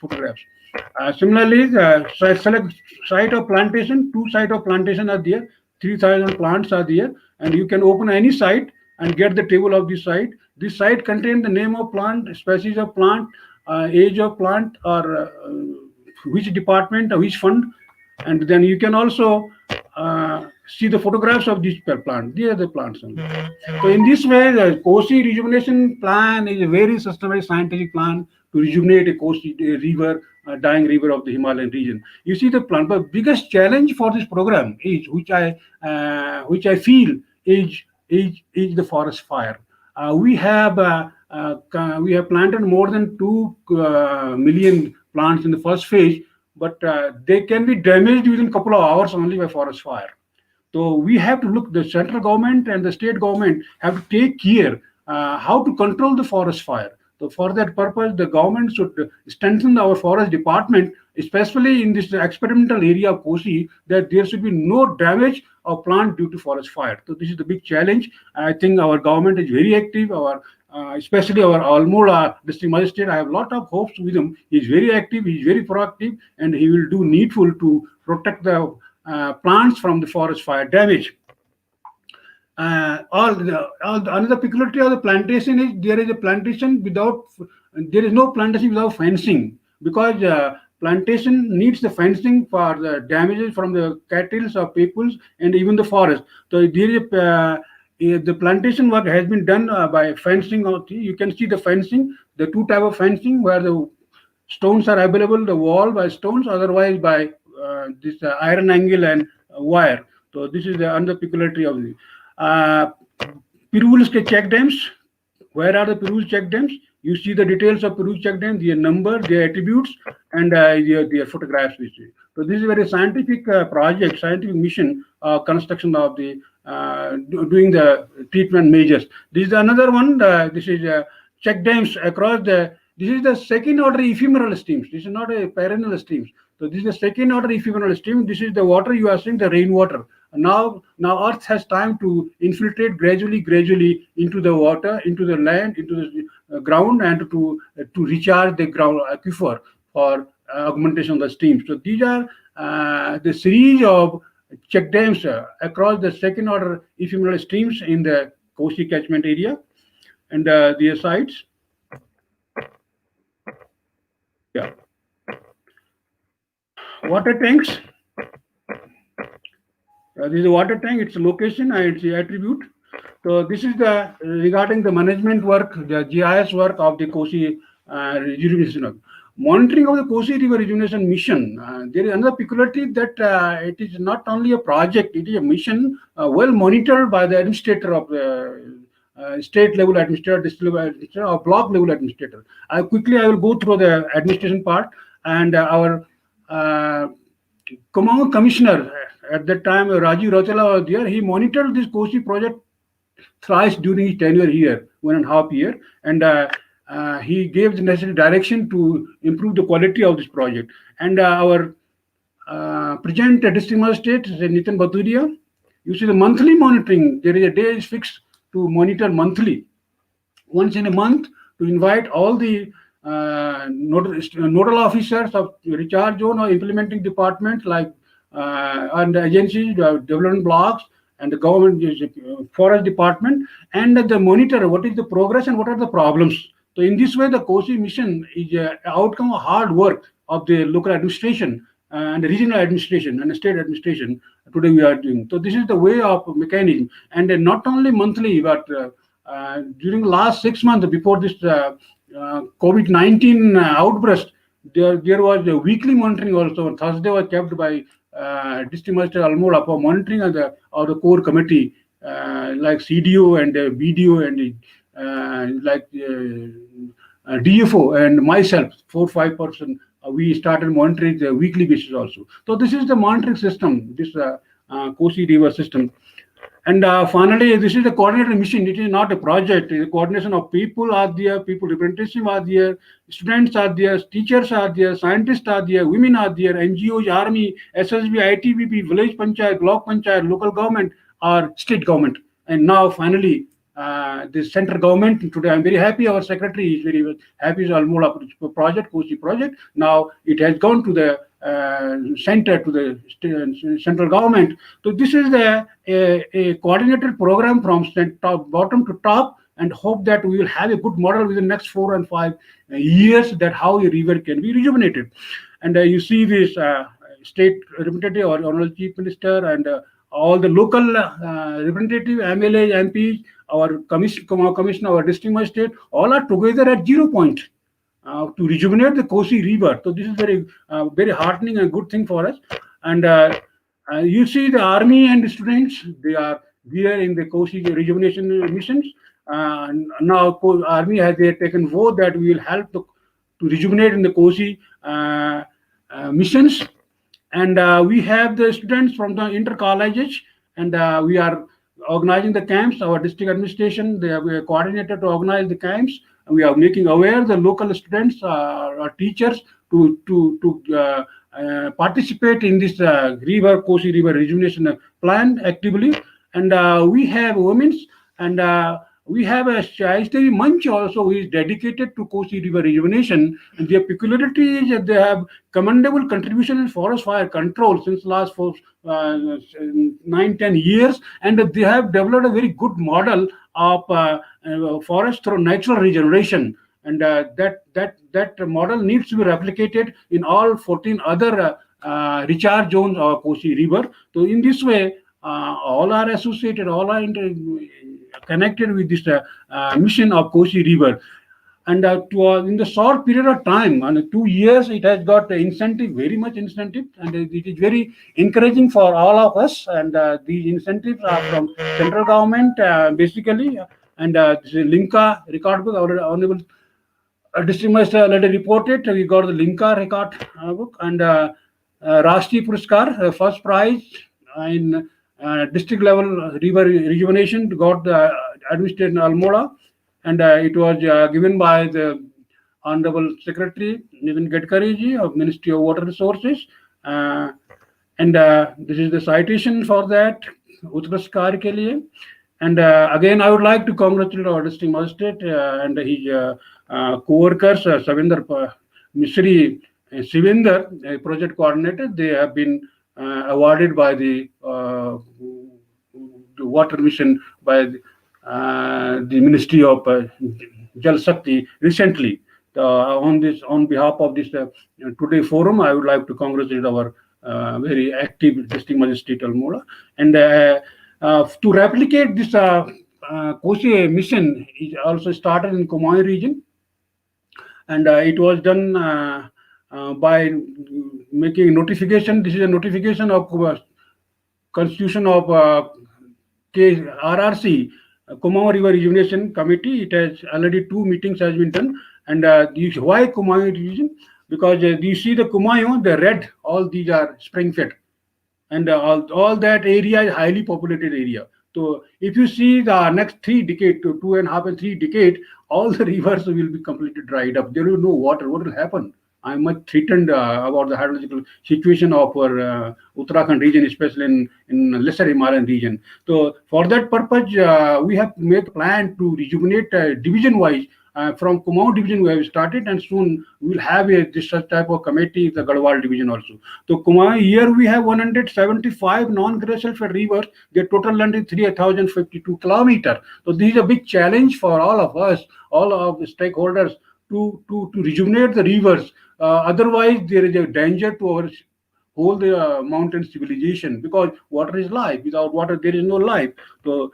photographs. Similarly, select site of plantation. 2 sites of plantation are there. 3,000 plants are there, and you can open any site and get the table of this site. This site contains the name of plant, species of plant, age of plant, or which department or which fund, and then you can also see the photographs of this plant. These are the plants. So in this way, the Kosi rejuvenation plan is a very systematic scientific plan to rejuvenate a Kosi river, dying river of the Himalayan region. You see the plan. But biggest challenge for this program is, which I feel is the forest fire. We have planted more than 2 million plants in the first phase, but they can be damaged within a couple of hours only by forest fire. So we have to look, the central government and the state government have to take care how to control the forest fire. So for that purpose, the government should strengthen our forest department especially in this experimental area of Kosi, that there should be no damage of plant due to forest fire. So this is the big challenge. I think our government is very active. Especially our Almora district magistrate, I have a lot of hopes with him. He's very active, he's very proactive, and he will do needful to protect the plants from the forest fire damage. Another peculiarity of the plantation is there is no plantation without fencing, because plantation needs the fencing for the damages from the cattle or peoples and even the forest. So there is the plantation work has been done by fencing. You can see the fencing, the two type of fencing where the stones are available, the wall by stones, otherwise by this iron angle and wire. So this is the another peculiarity of the Pirul's check dams. Where are the Pirul's check dams? You see the details of Pirul's check dams, their number, their attributes, and their photographs. So this is a very scientific project, scientific mission, construction of the doing the treatment measures. This is another one. This is check dams across the. This is the second order ephemeral streams. This is not a perennial streams. So this is the second order ephemeral stream. This is the water you are seeing, the rainwater. Now Earth has time to infiltrate gradually into the water, into the land, into the ground, and to recharge the ground aquifer for augmentation of the streams. So these are the series of check dams across the second order ephemeral streams in the Kosi catchment area and their sites. Yeah. Water tanks. This is a water tank, its location and its attribute. So this is the regarding the management work, the GIS work of the Kosi rejuvenation. Monitoring of the Kosi River Rejuvenation Mission. There is another peculiarity that it is not only a project, it is a mission well monitored by the administrator of the state level administrator, district level administrator, or block level administrator. I will go through the administration part, and our Kumaun commissioner at that time, Rajiv Rautela was there. He monitored this Kosi project thrice during his tenure here, 1.5 years, and he gave the necessary direction to improve the quality of this project. And our present district magistrate, Nitin Bhadauria, you see the monthly monitoring. There is a day is fixed to monitor monthly, once in a month, to invite all the nodal officers of recharge zone or implementing departments like and agencies, development blocks, and the government forest department, and the monitor what is the progress and what are the problems. So in this way, the Kosi mission is an outcome of hard work of the local administration and the regional administration and the state administration. Today we are doing. So this is the way of mechanism, and not only monthly, but during the last 6 months before this COVID-19 outburst, there was a weekly monitoring also. Thursday was kept by District Magistrate Almora for monitoring of the core committee like CDO and BDO and like DFO and myself, 4-5 person. We started monitoring the weekly basis also. So this is the monitoring system, this Kosi River system. And finally, this is the coordinated mission. It is not a project. The coordination of people are there, people representation are there, students are there, teachers are there, scientists are there, women are there, NGOs, army, SSB, ITBP, village panchayat, block panchayat, local government, or state government. And now finally, the central government. Today I'm very happy. Our secretary is very happy with Almora project, Kosi project. Now it has gone to the center, to the central government. So this is a coordinated program from bottom to top, and hope that we will have a good model within the next 4 and 5 years that how a river can be rejuvenated. And you see this state representative or honorable chief minister and all the local representative, MLA, MPs, our commissioner, our district magistrate, all are together at 0 point to rejuvenate the Kosi River. So this is very heartening and good thing for us. And you see the army and the students, they are there in the Kosi rejuvenation missions. Now army has taken vote that we will help to rejuvenate in the Kosi missions. And we have the students from the inter colleges, and we are organizing the camps. Our district administration, we are coordinated to organize the camps. We are making aware the local students or teachers participate in this Kosi River Rejuvenation plan actively. And we have women's, and we have a Shaisteri Munch also who is dedicated to Kosi River Rejuvenation. And their peculiarity is that they have commendable contribution in forest fire control since last 9-10 years, and they have developed a very good model of forest through natural regeneration. And that model needs to be replicated in all 14 other recharge zones of Kosi River. So in this way, all are associated, all are connected with this mission of Kosi River. And in the short period of time, 2 years, it has got incentive, very much incentive, and it is very encouraging for all of us. And these incentives are from central government, basically, and Linka record book, our honorable district master already reported. We got the Linka record book, and Rashtriya Puraskar, first prize in district level river rejuvenation, got the Administrating Almora, and it was given by the Honorable Secretary Nitin Gadkari of Ministry of Water Resources, and this is the citation for that Utkarsh Karya ke liye. And again, I would like to congratulate our district magistrate and his co-workers, Savinder Misri, Sivinder, project coordinator. They have been awarded by the water mission by the Ministry of Jal Shakti recently. On behalf of this today forum, I would like to congratulate our very active district magistrate Almora. And to replicate this Kosi mission is also started in Kumaun region, and it was done by making notification. This is a notification of constitution of RRC, Kumaun River Rejuvenation Committee. It has already 2 meetings has been done. And why Kumaun region? Because you see the Kumaun, the red, all these are spring fed, and all that area is highly populated area. So if you see the next 3 decades, 2.5 and 3 decades, all the rivers will be completely dried up. There will be no water. What will happen? I'm much threatened about the hydrological situation of our Uttarakhand region, especially in lesser Himalayan region. So for that purpose, we have made a plan to rejuvenate division-wise. From Kumaun division we have started, and soon we will have this such type of committee, the Rawal division also. So Kumaun, here we have 175 non-glacial fed rivers. Their total length is 3,052 kilometers. So this is a big challenge for all of us, all of the stakeholders, to rejuvenate the rivers. Otherwise, there is a danger to our whole mountain civilization, because water is life. Without water, there is no life. So,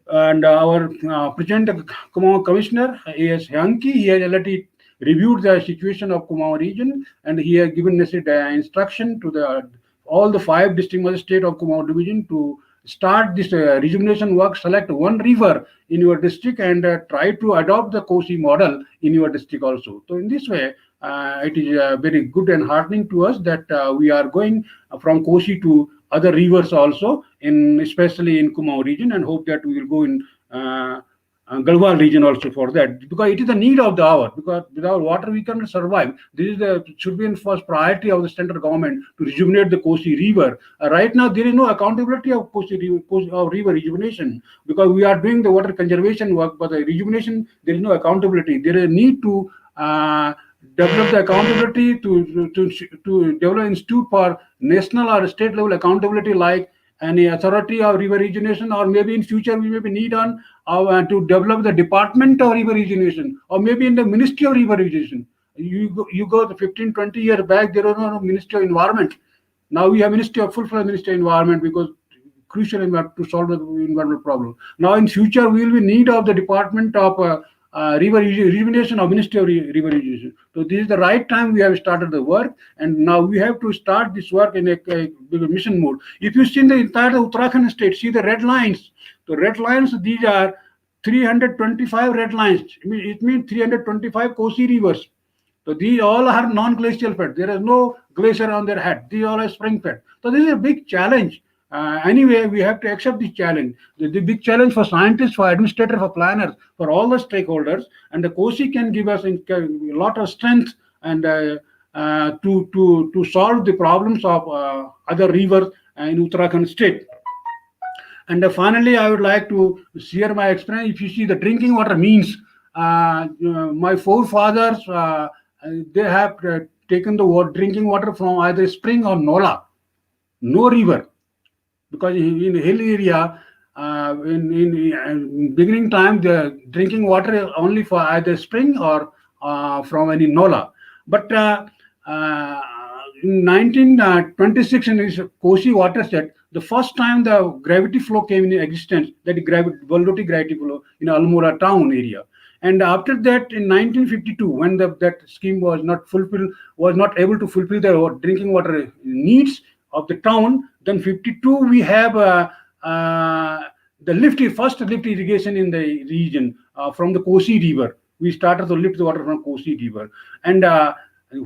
and our President Kumaun Commissioner A.S. Hanki, he has already reviewed the situation of Kumaun region, and he has given necessary instruction to all the 5 district magistrates of Kumaun division to start this rejuvenation work. Select 1 river in your district and try to adopt the Kosi model in your district also. So in this way, it is very good and heartening to us that we are going from Kosi to other rivers also, especially in Kumaun region, and hope that we will go in Galwal region also for that, because it is the need of the hour. Because without water we cannot survive. This is should be in first priority of the central government to rejuvenate the Kosi River. Right now there is no accountability of Kosi river rejuvenation, because we are doing the water conservation work, but the rejuvenation there is no accountability. There is a need to develop the accountability to develop institute for national or state level accountability, like any authority of river rejuvenation, or maybe in future we may be need on to develop the department of river rejuvenation, or maybe in the Ministry of River Rejuvenation. You go the 15-20 years back, there was no Ministry of Environment. Now we have Ministry of full-fledged Ministry of Environment, because crucial to solve the environmental problem. Now in future we will be need of the department of river rejuvenation or Ministry of River Rejuvenation. So this is the right time we have started the work, and now we have to start this work in a mission mode. If you see in the entire Uttarakhand state, see the red lines. The red lines, these are 325 red lines. It means 325 Kosi rivers. So these all are non-glacial fed. There is no glacier on their head. These all are spring fed. So this is a big challenge. Anyway, we have to accept this challenge. The big challenge for scientists, for administrators, for planners, for all the stakeholders. And the Kosi can give us a lot of strength and to solve the problems of other rivers in Uttarakhand state. And finally, I would like to share my experience. If you see, the drinking water means my forefathers, they have taken the drinking water from either spring or nola, no river, because in hill area, in beginning time, the drinking water is only for either spring or from any nola. But in 1926 in this Kosi watershed, the first time the gravity flow came in existence, that Bhadauria gravity flow in Almora town area. And after that, in 1952, when that scheme was not able to fulfill the drinking water needs of the town, then 52 we have the first lift irrigation in the region from the Kosi river. We started to lift the water from Kosi river, and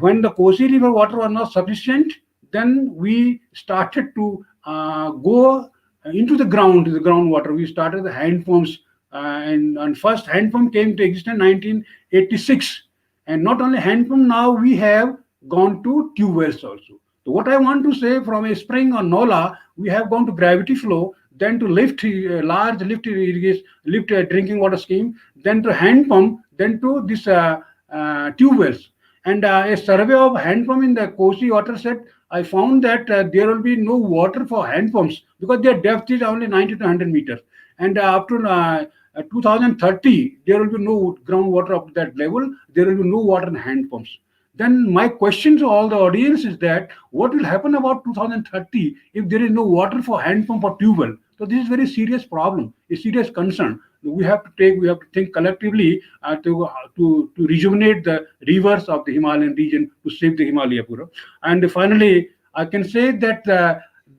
when the Kosi river water was not sufficient, then we started to go into the groundwater. We started the hand pumps, and first hand pump came to existence in 1986. And not only hand pump, now we have gone to tube wells also. So what I want to say, from a spring or nola, we have gone to gravity flow, then to large lift irrigation, drinking water scheme, then to hand pump, then to this tube wells. And a survey of hand pump in the Kosi watershed, I found that there will be no water for hand pumps because their depth is only 90 to 100 meters. And up to 2030, there will be no groundwater up to that level. There will be no water in hand pumps. Then my question to all the audience is that what will happen about 2030 if there is no water for hand pump or tube well? So this is a very serious problem, a serious concern. We have to think collectively to rejuvenate the rivers of the Himalayan region to save the Himalaya Pura. And finally, I can say that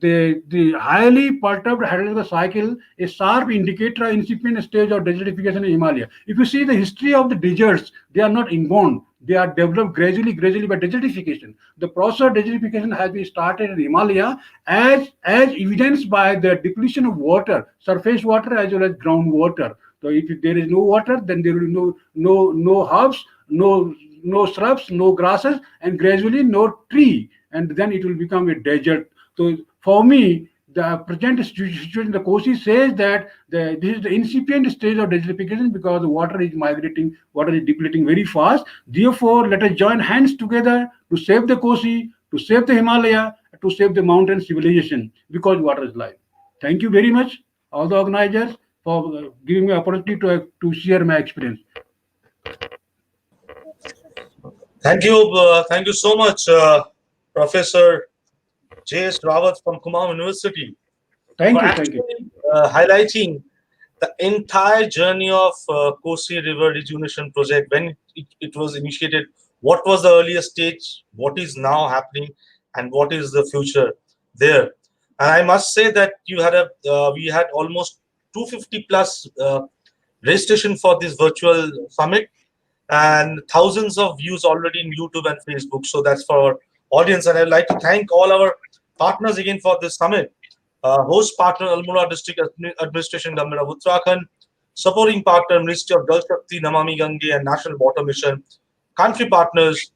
the highly perturbed hydrological cycle, a sharp indicator of incipient stage of desertification in Himalaya. If you see the history of the deserts, they are not inborn. They are developed gradually by desertification. The process of desertification has been started in Himalaya as evidenced by the depletion of water, surface water as well as groundwater. So if there is no water, then there will be no herbs, no shrubs, no grasses, and gradually no tree, and then it will become a desert. So for me, the present situation in the Kosi says that this is the incipient stage of desertification because the water is migrating, water is depleting very fast. Therefore, let us join hands together to save the Kosi, to save the Himalaya, to save the mountain civilization, because water is life. Thank you very much, all the organizers, for giving me opportunity to share my experience. Thank you so much, Professor J.S. Rawat from Kumaun University. Thank you. Highlighting the entire journey of Kosi River Rejuvenation Project, when it was initiated, what was the earliest stage, what is now happening, and what is the future there. And I must say that we had almost 250 plus registration for this virtual summit, and thousands of views already in YouTube and Facebook. So that's for our audience, and I'd like to thank all our partners again for this summit. Host partner Almora District Administration Government of Uttarakhand, supporting partner Ministry of Shakti, Namami Gange and National Water Mission, country partners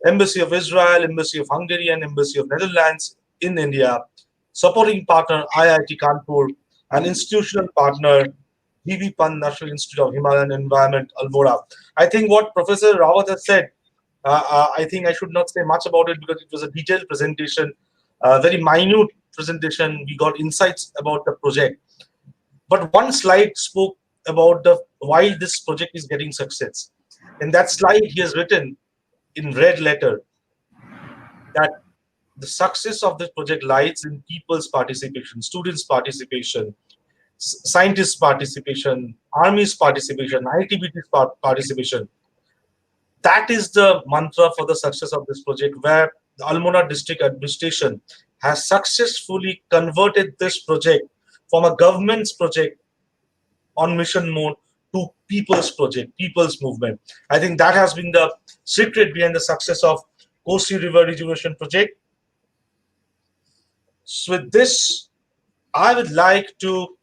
Embassy of Israel, Embassy of Hungary and Embassy of Netherlands in India, supporting partner IIT Kanpur, and institutional partner Pant National Institute of Himalayan Environment Almora. I think what Professor Rawat has said, I think I should not say much about it because it was a detailed presentation, very minute presentation. We got insights about the project. But one slide spoke about why this project is getting success. In that slide, he has written in red letter that the success of this project lies in people's participation, students' participation, scientists' participation, army's participation, ITBT's participation. That is the mantra for the success of this project, where the Almora District Administration has successfully converted this project from a government's project on mission mode to people's project, people's movement. I think that has been the secret behind the success of Kosi River Rejuvenation Project. So with this, I would like to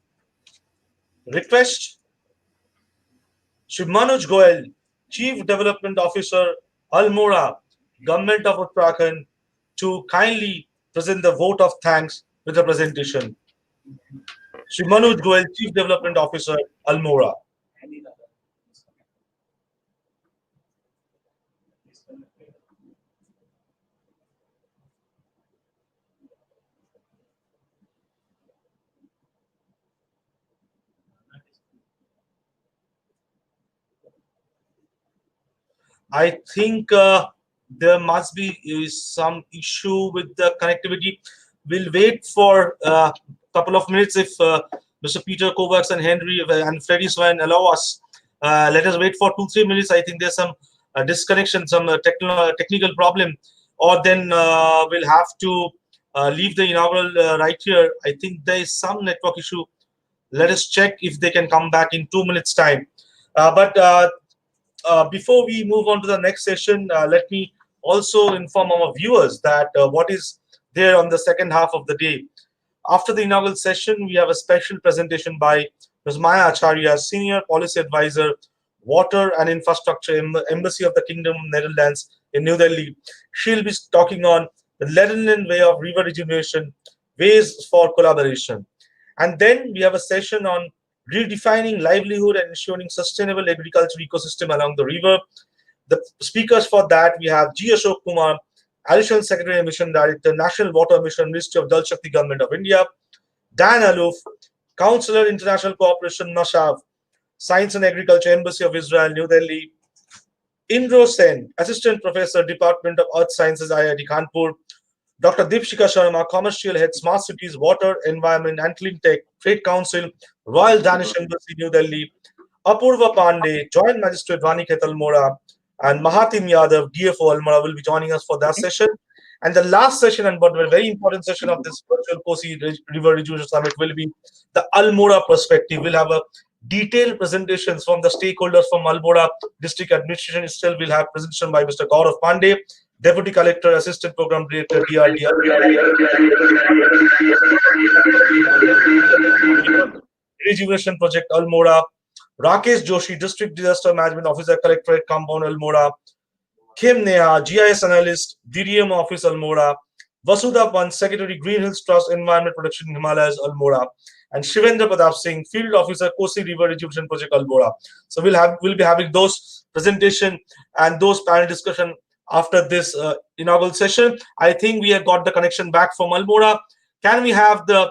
request Shri Manoj Goel, Chief Development Officer, Almora, Government of Uttarakhand to kindly present the vote of thanks with a presentation. Shri Manoj Goel, Chief Development Officer, Almora. I think there must be some issue with the connectivity. We'll wait for a couple of minutes if Mr. Peter Kovacs and Henry and Freddy Svane allow us. Let us wait for 2-3 minutes. I think there's some disconnection, some technical problem, or then we'll have to leave the inaugural right here. I think there is some network issue. Let us check if they can come back in 2 minutes' time. Before we move on to the next session, let me also inform our viewers that what is there on the second half of the day. After the inaugural session, we have a special presentation by Ms. Maya Acharya, Senior Policy Advisor, Water and Infrastructure, Embassy of the Kingdom of Netherlands in New Delhi. She'll be talking on the Netherlands way of river rejuvenation, ways for collaboration. And then we have a session on redefining livelihood and ensuring sustainable agriculture ecosystem along the river. The speakers for that, we have G. Ashok Kumar, Additional Secretary Mission Director, National Water Mission, Ministry of Jal Shakti, Government of India; Dan Aloof, Counselor, International Cooperation, Mashav, Science and Agriculture, Embassy of Israel, New Delhi; Indro Sen, Assistant Professor, Department of Earth Sciences, IIT Kanpur; Dr. Deepshika Sharma, Commercial Head, Smart Cities, Water, Environment and Clean Tech, Trade Council, Royal Danish Embassy, New Delhi; Apurva Pandey, Joint Magistrate, Vaniket Almora; and Mahatim Yadav, DFO Almora, will be joining us for that session. And the last session, and but a very important session of this virtual Kosi River Rejuvenation Summit, will be the Almora perspective. We'll have a detailed presentations from the stakeholders from Almora District Administration itself. We'll have presentation by Mr. Gaurav Pandey, Deputy Collector, Assistant Program Director, DRDR. Rejuvenation Project, Almora. Rakesh Joshi, District Disaster Management Officer, Collectorate Compound, Almora. Kim Neha, GIS Analyst, DDM Office, Almora. Vasudha Pant, Secretary, Green Hills Trust, Environment Protection, Himalayas, Almora. And Shivendra Pratap Singh, Field Officer, Kosi River Rejuvenation Project, Almora. So we'll be having those presentation and those panel discussion after this inaugural session. I think we have got the connection back from Almora. Can we have the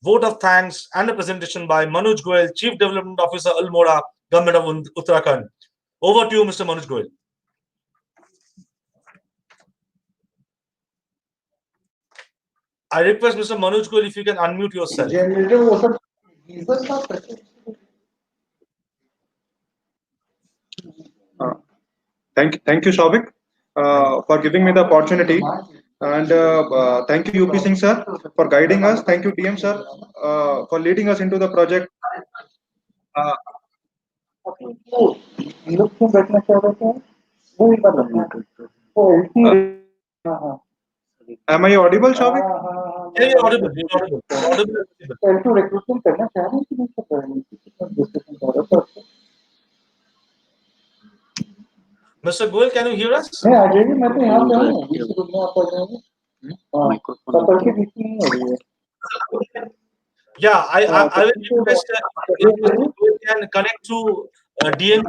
vote of thanks and a presentation by Manoj Goel, Chief Development Officer, Almora, Government of Uttarakhand? Over to you, Mr. Manoj Goel. I request Mr. Manoj Goel if you can unmute yourself. Thank you, Shavik, for giving me the opportunity. And thank you, UP Singh sir, for guiding us. Thank you, DM sir, for leading us into the project. Am I audible, Shavik? Yeah, you're audible. You're audible. Mr. Goel, can you hear us? Yeah, I will request if Mr. Goel can connect to DM.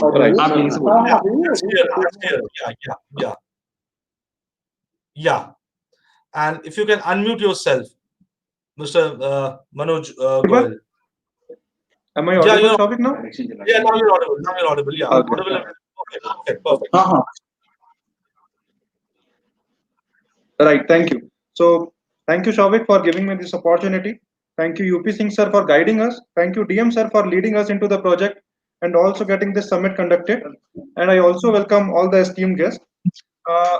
Right. That's clear. Yeah. And if you can unmute yourself, Mr. Manoj Goel. Am I audible, Shavik, now? Yeah, now you're audible. Yeah. Okay. Audible. Okay, perfect. Right, thank you. So, thank you, Shavik, for giving me this opportunity. Thank you, UP Singh sir, for guiding us. Thank you, DM sir, for leading us into the project and also getting this summit conducted. And I also welcome all the esteemed guests.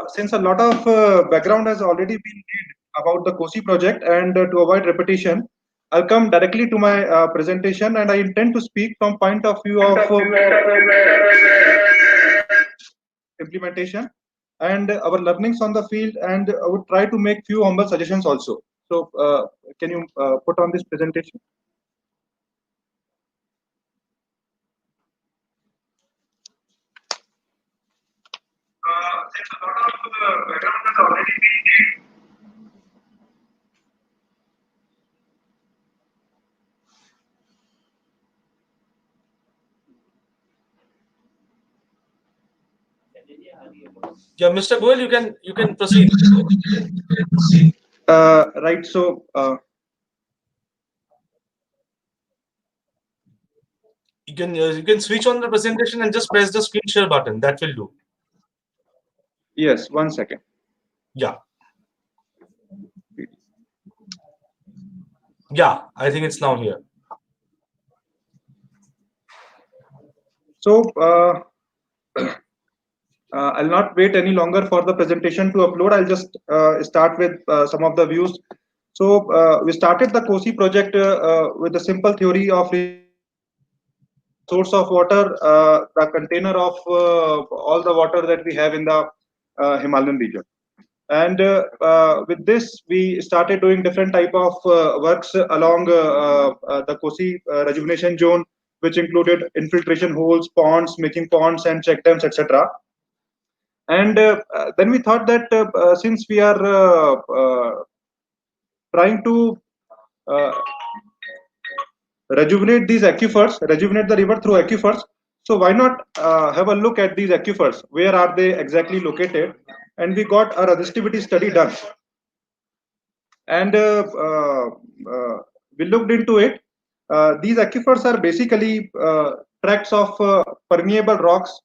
Since a lot of background has already been made about the Kosi project, and to avoid repetition, I'll come directly to my presentation, and I intend to speak from point of view of implementation and our learnings on the field, and I would try to make few humble suggestions also. So can you put on this presentation? since a lot of background has already been made. Yeah, Mr. Goel, you can proceed. Right. So. You can switch on the presentation and just press the screen share button. That will do. Yes. 1 second. Yeah. Yeah, I think it's now here. So I'll not wait any longer for the presentation to upload. I'll just start with some of the views. So we started the Kosi project with the simple theory of source of water, the container of all the water that we have in the Himalayan region. And with this, we started doing different type of works along the Kosi rejuvenation zone, which included infiltration holes, ponds, making ponds and check dams, etc. And then we thought that since we are trying to rejuvenate these aquifers, rejuvenate the river through aquifers, so why not have a look at these aquifers? Where are they exactly located? And we got a resistivity study done. And we looked into it. These aquifers are basically tracts of permeable rocks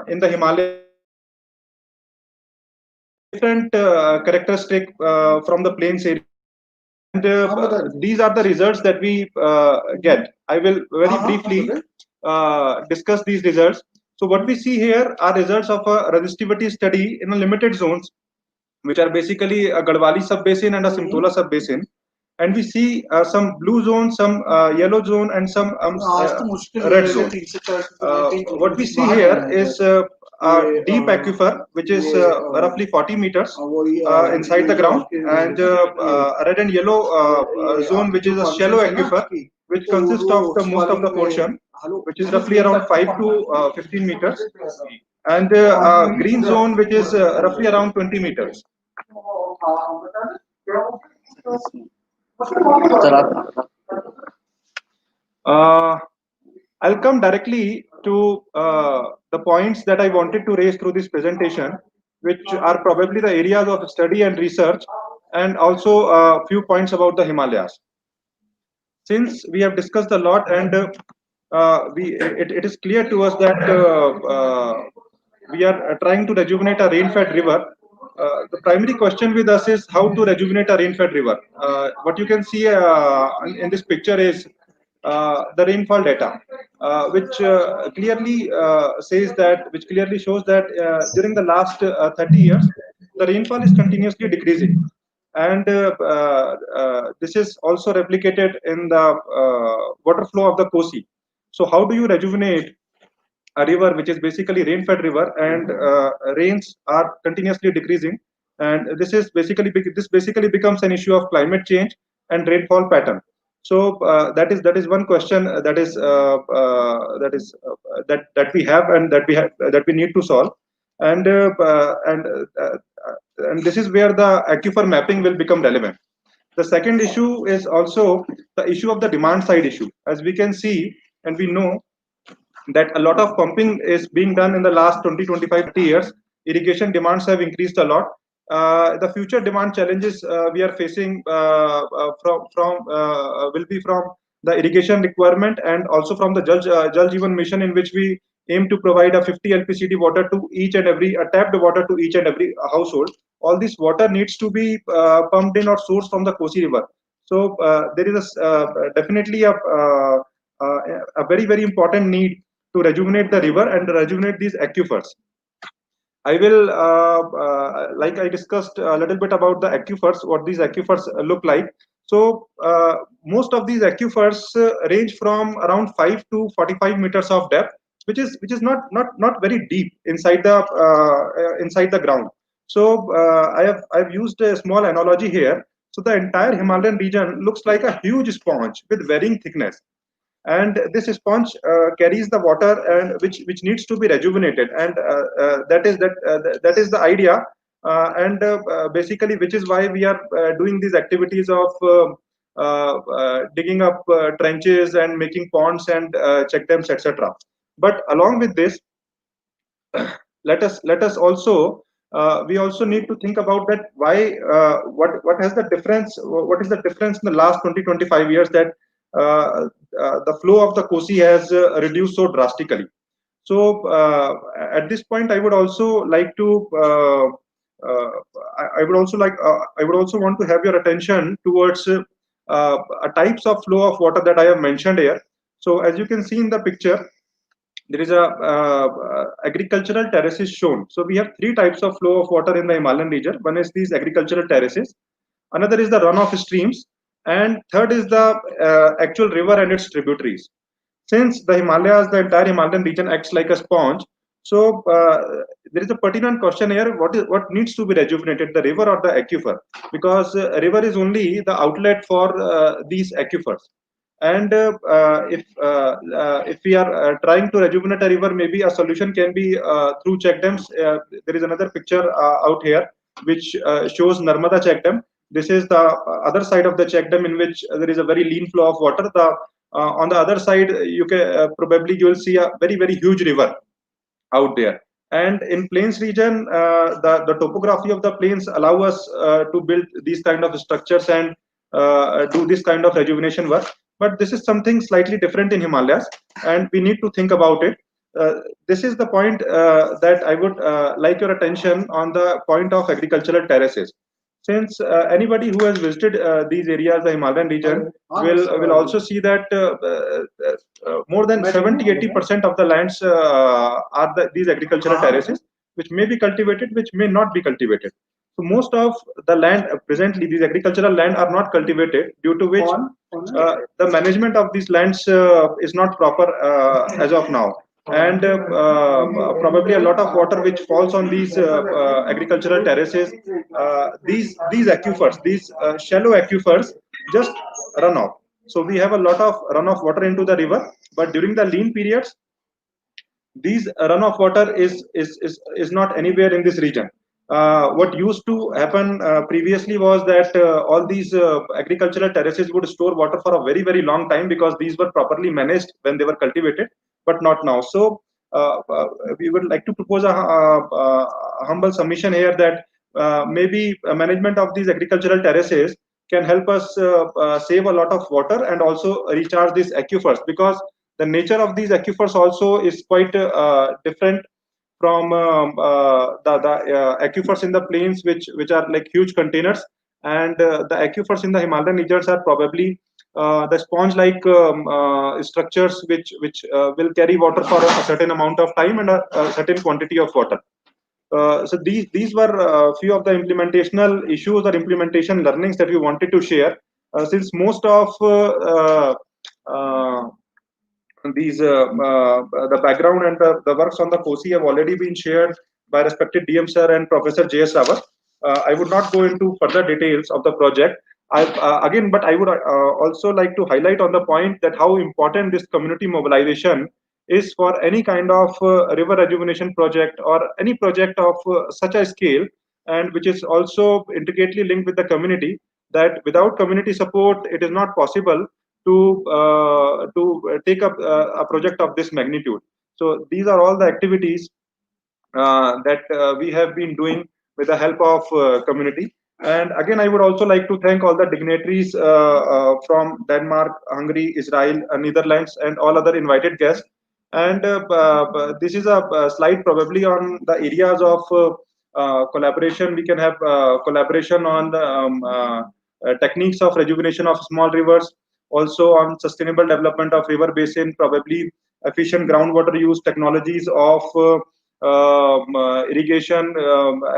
in the Himalaya. Different characteristic from the plains area. And these are the results that we get. I will very briefly discuss these results. So what we see here are results of a resistivity study in a limited zones, which are basically a Gadwali sub-basin and a Simtola sub-basin. And we see some blue zone, some yellow zone, and some red zone. What we see here is a deep aquifer, which is roughly 40 meters inside the ground, and red and yellow zone, which is a shallow aquifer, which consists of the most of the portion, which is roughly around 5 to 15 meters, and green zone, which is roughly around 20 meters. I'll come directly to the points that I wanted to raise through this presentation, which are probably the areas of study and research, and also a few points about the Himalayas. Since we have discussed a lot, and it is clear to us that we are trying to rejuvenate a rain-fed river. The primary question with us is how to rejuvenate a rain-fed river. What you can see in this picture is the rainfall data, which clearly shows that during the last 30 years, the rainfall is continuously decreasing. And this is also replicated in the water flow of the Kosi. So how do you rejuvenate a river which is basically rain-fed river, and rains are continuously decreasing? And this basically becomes an issue of climate change and rainfall pattern. So that is one question that we have and that we need to solve, and this is where the aquifer mapping will become relevant. The second issue is also the issue of the demand side issue. As we can see, and we know that a lot of pumping is being done in the last 20-25 years. Irrigation demands have increased a lot. The future demand challenges we are facing will be from the irrigation requirement, and also from the Jal Jeevan mission, in which we aim to provide a 50 LPCD water to each and every tapped water to each and every household. All this water needs to be pumped in or sourced from the Kosi river. So there is definitely a very important need to rejuvenate the river and rejuvenate these aquifers. I will, like I discussed a little bit about the aquifers, what these aquifers look like. So most of these aquifers range from around 5 to 45 meters of depth, which is not very deep inside the ground. So I've used a small analogy here. So the entire Himalayan region looks like a huge sponge with varying thickness. and this sponge carries the water and which needs to be rejuvenated, and that is the idea, and basically which is why we are doing these activities of digging up trenches and making ponds and check dams, etc. But along with this, let us also we also need to think about that why what has the difference, what is the difference in the last 20-25 years that the flow of the Kosi has reduced so drastically. So at this point, I would also like to I would also want to have your attention towards types of flow of water that I have mentioned here. So as you can see in the picture, there is a agricultural terraces shown. So we have three types of flow of water in the Himalayan region. One is these agricultural terraces, another is the runoff streams, and third is the actual river and its tributaries. Since the Himalayas, the entire Himalayan region acts like a sponge, so there is a pertinent question here: what needs to be rejuvenated, the river or the aquifer? Because river is only the outlet for these aquifers. And if we are trying to rejuvenate a river, maybe a solution can be through check dams. There is another picture out here which shows Narmada check dam. This is the other side of the check dam in which there is a very lean flow of water. On the other side, you can probably you will see a very huge river out there. And in plains region, the topography of the plains allow us to build these kind of structures and do this kind of rejuvenation work. But this is something slightly different in Himalayas, and we need to think about it. This is the point that I would like your attention on, the point of agricultural terraces. Since anybody who has visited these areas, the Himalayan region, will also see that more than 70-80% of the lands are these agricultural terraces, which may be cultivated, which may not be cultivated. So most of the land presently, these agricultural land are not cultivated, due to which the management of these lands is not proper as of now. And probably a lot of water which falls on these agricultural terraces, these aquifers, these shallow aquifers, just run off. So we have a lot of runoff water into the river, but during the lean periods, these runoff water is not anywhere in this region. What used to happen previously was that all these agricultural terraces would store water for a very long time, because these were properly managed when they were cultivated, but not now. So we would like to propose a humble submission here that maybe management of these agricultural terraces can help us save a lot of water and also recharge these aquifers, because the nature of these aquifers also is quite different from the aquifers in the plains, which are like huge containers, and the aquifers in the Himalayan regions are probably the sponge-like structures which will carry water for a certain amount of time and a certain quantity of water. So these were few of the implementational issues or implementation learnings that we wanted to share. Since most of these the background and the works on the Kosi have already been shared by respected DM sir and Professor J.S. Rawat. I would not go into further details of the project. But I would also like to highlight on the point that how important this community mobilization is for any kind of river rejuvenation project or any project of such a scale, and which is also intricately linked with the community, that without community support, it is not possible to take up a project of this magnitude. So these are all the activities that we have been doing with the help of community. And again, I would also like to thank all the dignitaries from Denmark, Hungary, Israel, Netherlands, and all other invited guests. And this is a slide probably on the areas of collaboration. We can have collaboration on the techniques of rejuvenation of small rivers, also on sustainable development of river basin, probably efficient groundwater use, technologies of irrigation,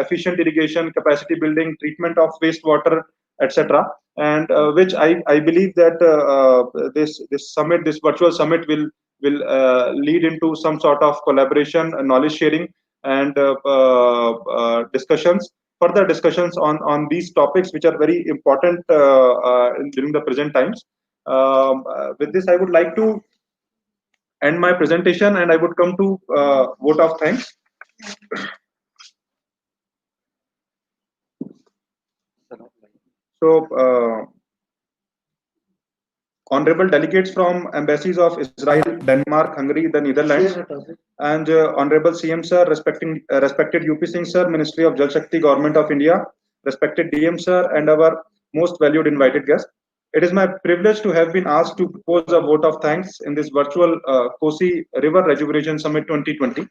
efficient irrigation, capacity building, treatment of wastewater, etc. And which I believe that this summit, this virtual summit, will lead into some sort of collaboration, knowledge sharing, and discussions, further discussions on these topics, which are very important during the present times. With this, I would like to end my presentation and I would come to vote of thanks. So, honorable delegates from embassies of Israel, Denmark, Hungary, the Netherlands, and honorable CM sir, respected UP Singh sir, Ministry of Jal Shakti, Government of India, respected DM sir, and our most valued invited guest. It is my privilege to have been asked to propose a vote of thanks in this virtual Kosi River Rejuvenation Summit 2020.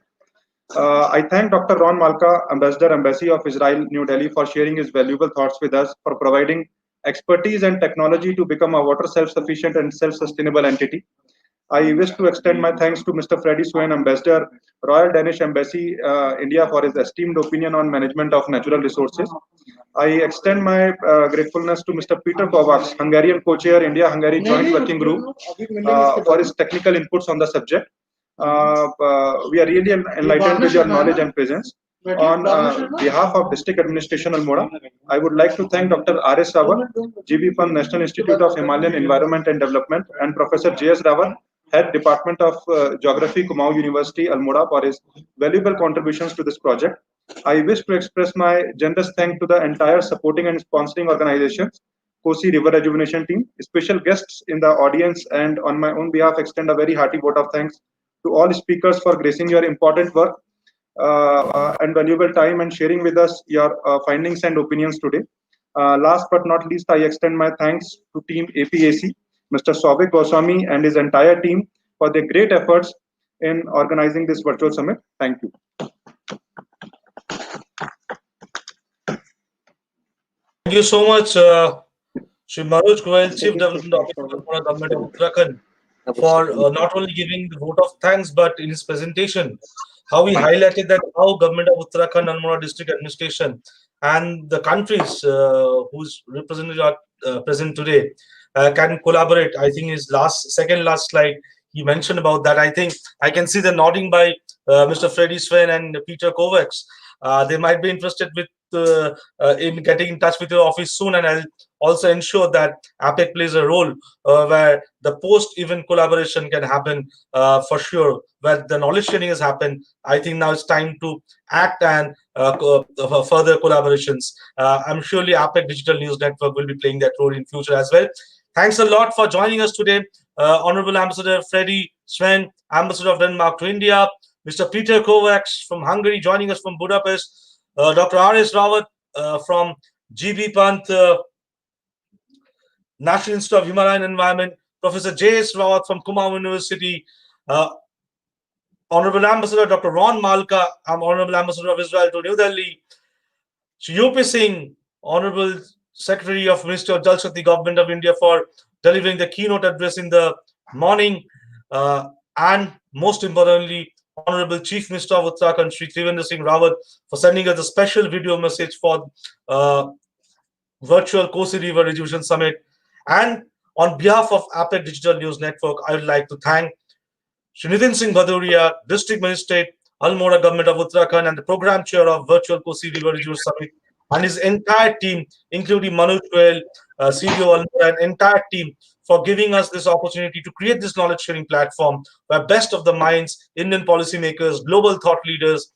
I thank Dr. Ron Malka, Ambassador, Embassy of Israel, New Delhi, for sharing his valuable thoughts with us, for providing expertise and technology to become a water self-sufficient and self-sustainable entity. I wish to extend my thanks to Mr. Freddy, Svane, Ambassador, Royal Danish Embassy, India, for his esteemed opinion on management of natural resources. I extend my gratefulness to Mr. Peter Kovacs, Hungarian co-chair, India-Hungary Joint Working Group, for his technical inputs on the subject. We are really enlightened with your knowledge and presence. On behalf of District Administration Almora, I would like to thank Dr. R.S. Rawat, GB Pant National Institute of Himalayan Environment and Development, and Professor J.S. Rawat, Head Department of Geography, Kumaun University, Almora, for his valuable contributions to this project. I wish to express my generous thanks to the entire supporting and sponsoring organizations, Kosi River Rejuvenation team, special guests in the audience, and on my own behalf, extend a very hearty vote of thanks to all speakers for gracing your important work and valuable time and sharing with us your findings and opinions today. Last but not least, I extend my thanks to Team APAC, Mr. Souvik Goswami and his entire team for their great efforts in organizing this virtual summit. Thank you. Thank you so much, Shri Manoj Goyal, Chief Development Officer of the Government of Uttarakhand, for not only giving the vote of thanks, but in his presentation, how he highlighted that how Government of Uttarakhand, Almora District Administration, and the countries whose representatives are present today can collaborate. I think his second last slide, he mentioned about that. I think I can see the nodding by Mr. Freddy, Svane, and Peter Kovacs. They might be interested with in getting in touch with your office soon, and I'll also ensure that APEC plays a role where the post-event collaboration can happen for sure, where the knowledge sharing has happened. I think now it's time to act and further collaborations. I'm surely APEC Digital News Network will be playing that role in future as well. Thanks a lot for joining us today, Honorable Ambassador Freddy, Svane, Ambassador of Denmark to India, Mr. Peter Kovacs from Hungary joining us from Budapest, Dr. R.S. Rawat from GB Pant, National Institute of Himalayan Environment, Professor J.S. Rawat from Kumaun University, Honorable Ambassador Dr. Ron Malka, Honorable Ambassador of Israel to New Delhi, UP Singh, Honorable Secretary of Ministry of Jal Shakti, Government of India, for delivering the keynote address in the morning, and most importantly, Honorable Chief Minister of Uttarakhand, Shri Rejuvenating Rawat, for sending us a special video message for virtual Kosi River Rejuvenation Summit. And on behalf of APEC Digital News Network, I would like to thank Shri Nitin Singh Bhadauria, District Magistrate, Almora, Government of Uttarakhand, and the Program Chair of Virtual Kosi River Rejuvenation Summit, and his entire team, including Manoj Goyal, CEO Almora, and entire team, for giving us this opportunity to create this knowledge sharing platform where best of the minds, Indian policymakers, global thought leaders,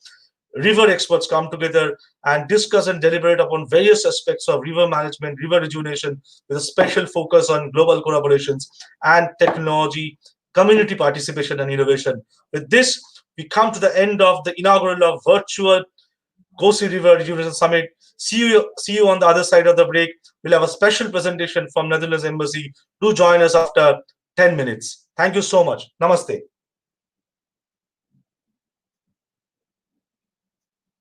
river experts come together and discuss and deliberate upon various aspects of river management, river rejuvenation, with a special focus on global collaborations and technology, community participation and innovation. With this, we come to the end of the inaugural of virtual Kosi River Rejuvenation Summit. See you on the other side of the break. We'll have a special presentation from Netherlands Embassy. Do join us after 10 minutes. Thank you so much. Namaste.